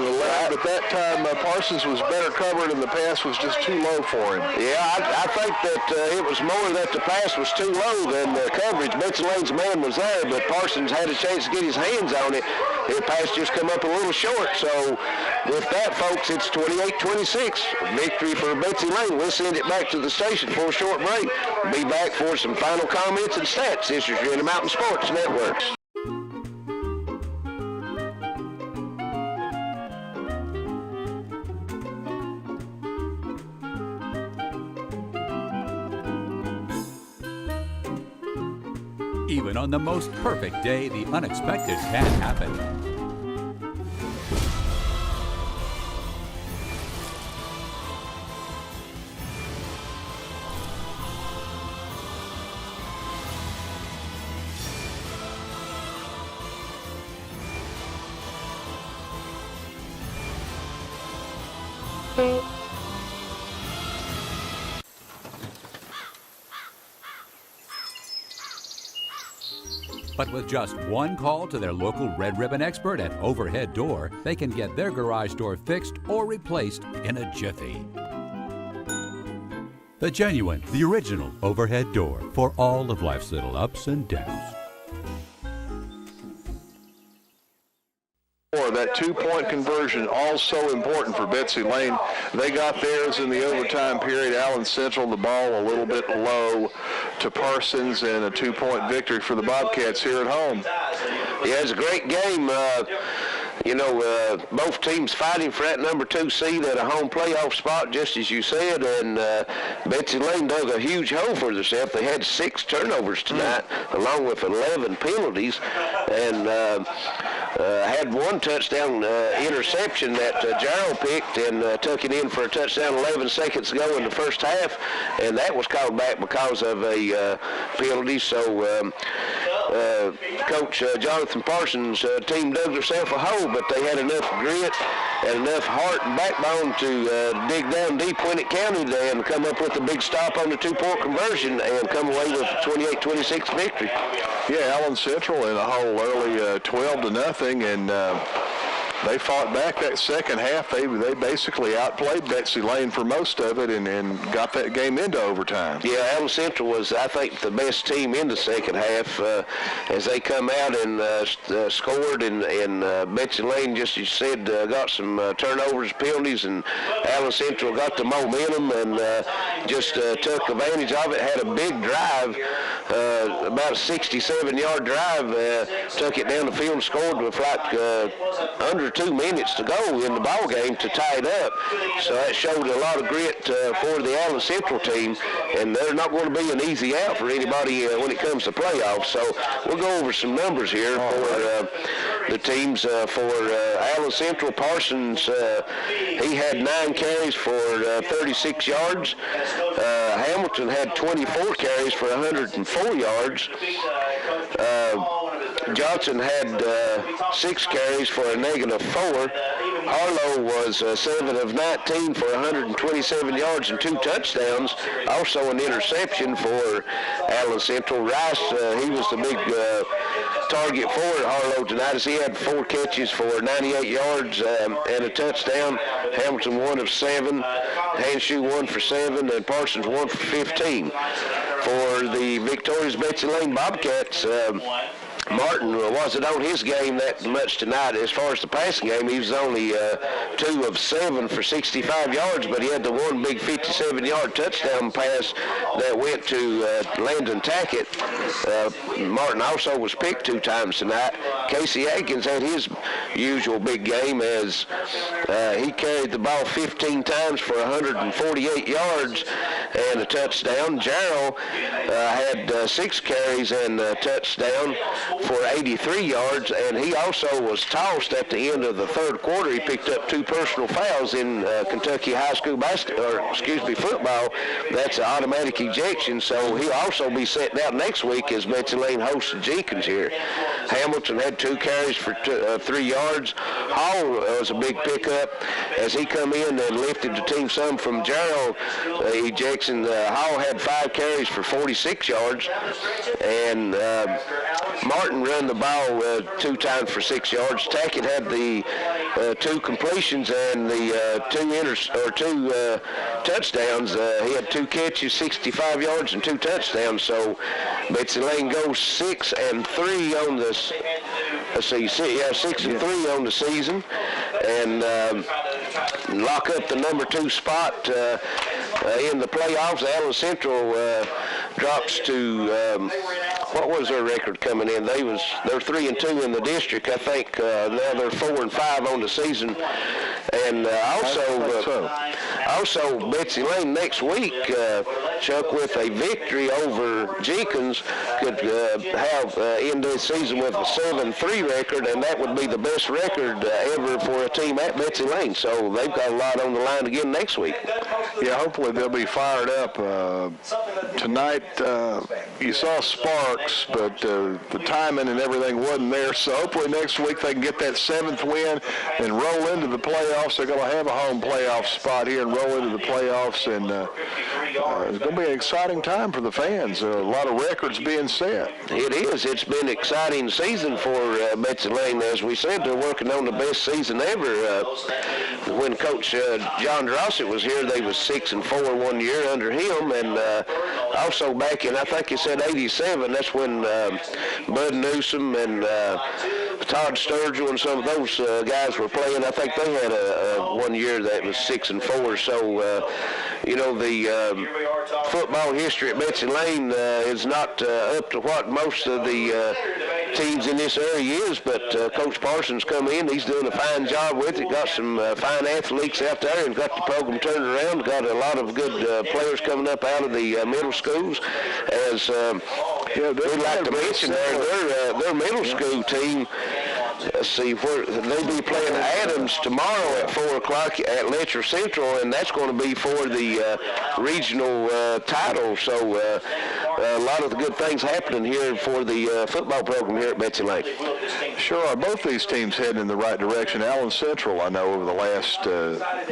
but that time Parsons was better covered and the pass was just too low for him. Yeah, I think that it was more that the pass was too low than the coverage. Betsy Layne's man was there, but Parsons had a chance to get his hands on it. His pass just come up a little short, so with that, folks, it's 28-26. Victory for Betsy Layne. We'll send it back to the station for a short break. Be back for some final comments and stats. This is your Mountain Sports Network. Even on the most perfect day, the unexpected can happen. But with just one call to their local Red Ribbon expert at Overhead Door, they can get their garage door fixed or replaced in a jiffy. The genuine, the original Overhead Door for all of life's little ups and downs. That 2-point conversion, also important for Betsy Layne. They got theirs in the overtime period. Allen Central, the ball a little bit low to Parsons, and a 2-point victory for the Bobcats here at home. Yeah, it's a great game. Both teams fighting for that number 2 seed at a home playoff spot, just as you said, and Betsy Layne dug a huge hole for themselves. They had 6 turnovers tonight, along with 11 penalties, and had 1 touchdown interception that Gerald picked and took it in for a touchdown 11 seconds ago in the first half, and that was called back because of a penalty. So Coach Jonathan Parsons' team dug themselves a hole, but they had enough grit and enough heart and backbone to dig down deep when it counted and come up with a big stop on the 2-point conversion and come away with a 28-26 victory. Yeah, Allen Central in a hole early, 12-0, and they fought back that second half. They basically outplayed Betsy Layne for most of it and got that game into overtime. Yeah, Allen Central was, I think, the best team in the second half as they come out and scored, and Betsy Layne, just as you said, got some turnovers, penalties, and Allen Central got the momentum and just took advantage of it, had a big drive, about a 67-yard drive, took it down the field and scored with like under 2 minutes to go in the ball game to tie it up. So that showed a lot of grit for the Allen Central team, and they're not going to be an easy out for anybody when it comes to playoffs. So we'll go over some numbers here for the teams. For Allen Central, Parsons, he had 9 carries for 36 yards. Hamilton had 24 carries for 104 yards. Johnson had 6 carries for a -4. Harlow was 7 of 19 for 127 yards and 2 touchdowns. Also an interception for Allen Central. Rice, he was the big target for Harlow tonight, as he had 4 catches for 98 yards and a touchdown. Hamilton 1 of 7, Hanshoe 1 for 7, and Parsons 1 for 15. For the victorious Betsy Layne Bobcats, Martin wasn't on his game that much tonight. As far as the passing game, he was only 2 of 7 for 65 yards, but he had the one big 57-yard touchdown pass that went to Landon Tackett. Martin also was picked 2 times tonight. Casey Atkins had his usual big game, as he carried the ball 15 times for 148 yards and a touchdown. Jarrell had 6 carries and a touchdown for 83 yards, and he also was tossed at the end of the third quarter. He picked up 2 personal fouls in Kentucky high school football. That's an automatic ejection, so he'll also be sent out next week as Betsy Layne hosts Jenkins here. Hamilton had 2 carries for 3 yards. Hall was a big pickup as he come in and lifted the team some from Gerald ejection. Hall had 5 carries for 46 yards, and Martin ran the ball 2 times for 6 yards. Tackett had the 2 completions and the 2 touchdowns. He had 2 catches, 65 yards, and 2 touchdowns. So Betsy Layne goes 6-3 on this. Let's see, 6-3 on the season, and lock up the number 2 spot in the playoffs. Allen Central drops to what was their record coming in? They're 3-2 in the district. I think now they're 4-5 on the season, and also Betsy Layne next week, Chuck, with a victory over Jenkins, could have end the season with a 7-3 record, and that would be the best record ever for a team at Betsy Layne. So they've got a lot on the line again next week. Yeah, hopefully they'll be fired up. Tonight you saw sparks, but the timing and everything wasn't there. So hopefully next week they can get that 7th win and roll into the playoffs. They're going to have a home playoff spot here and roll into the playoffs, and it's going to be an exciting time for the fans. A lot of records being set. It is. It's been an exciting season for Betsy Layne. As we said, they're working on the best season ever. When Coach John Drossett was here, they was 6-4 one year under him, and also back in, I think he said 87, that's when Bud Newsom and Todd Sturgill and some of those guys were playing. I think they had a 1 year that was 6-4. So, the football history at Betsy Layne is not up to what most of the teams in this area is, but Coach Parsons come in. He's doing a fine job with it. Got some fine athletes out there and got the program turned around. Got a lot of good players coming up out of the middle schools. As we'd like to mention their middle school team, let's see, where they'll be playing Adams tomorrow at 4 o'clock at Letcher Central, and that's going to be for the regional title. So a lot of the good things happening here for the football program here at Betsy Layne. Sure are. Both these teams heading in the right direction. Allen Central, I know, over the last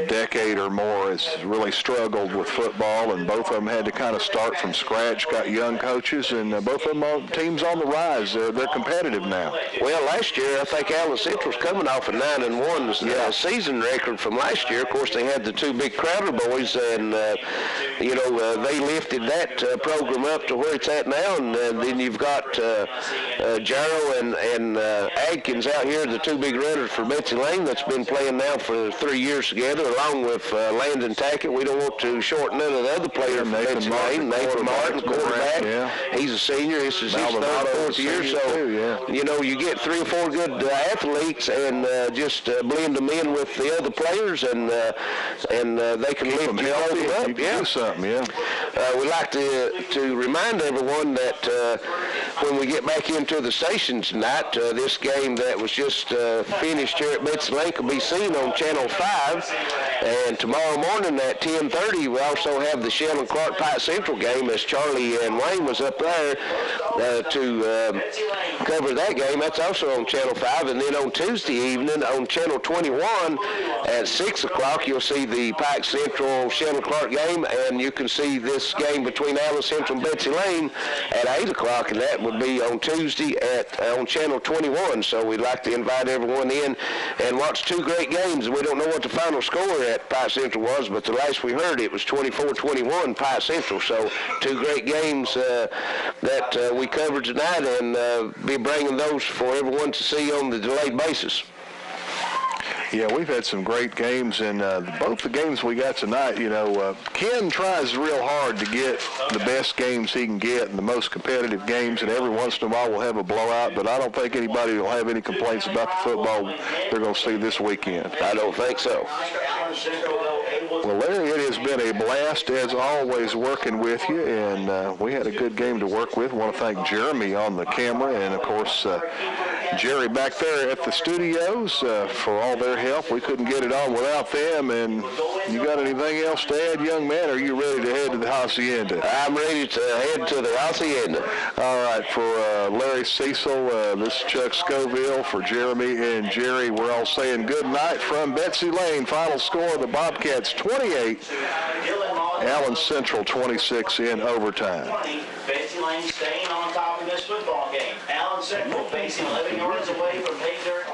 decade or more has really struggled with football, and both of them had to kind of start from scratch, got young coaches, and both of them teams on the rise. They're competitive now. Well, last year, I think Allen Central's coming off a 9-1 season record from last year. Of course, they had the two big Crowder boys, and, they lifted that program up to where it's at now, and then you've got Jarrow and Adkins out here, the two big runners for Betsy Layne that's been playing now for 3 years together, along with Landon Tackett. We don't want to shorten none of the other players for Betsy Layne. Nathan Martin, quarterback. Yeah. He's a senior. This is his third or fourth year. So, you get 3 or 4 good athletes and just blend them in with the other players, and they can lift your program up. Do something, we like to remind everyone that when we get back into the station tonight, this game that was just finished here at Betsy Layne will be seen on Channel 5. And tomorrow morning at 10:30, we also have the Shell and Clark Pike Central game, as Charlie and Wayne was up there to cover that game. That's also on Channel 5. And then on Tuesday evening on Channel 21 at 6 o'clock, you'll see the Pike Central Shell and Clark game, and you can see this game between Allen Central and Betsy Layne at 8 o'clock, and that would be on Tuesday on Channel 21. So we'd like to invite everyone in and watch 2 great games. We don't know what the final score at Pike Central was, but the last we heard it was 24-21 Pike Central. So 2 great games that we covered tonight, and be bringing those for everyone to see on the delayed basis. Yeah, we've had some great games, and both the games we got tonight, Ken tries real hard to get the best games he can get and the most competitive games, and every once in a while we'll have a blowout, but I don't think anybody will have any complaints about the football they're going to see this weekend. I don't think so. Well, Larry, it has been a blast, as always, working with you, and we had a good game to work with. I want to thank Jeremy on the camera, and, of course, Jerry back there at the studios for all their help. We couldn't get it on without them. And you got anything else to add, young man, or are you ready to head to the hacienda? I'm ready to head to the hacienda. All right, for Larry Cecil, this is Chuck Scoville. For Jeremy and Jerry, we're all saying good night from Betsy Layne. Final score, the Bobcats 28, Allen Central 26 in overtime. Betsy Layne staying on top of this football game. Allen Central facing 11 yards away from pay dirt.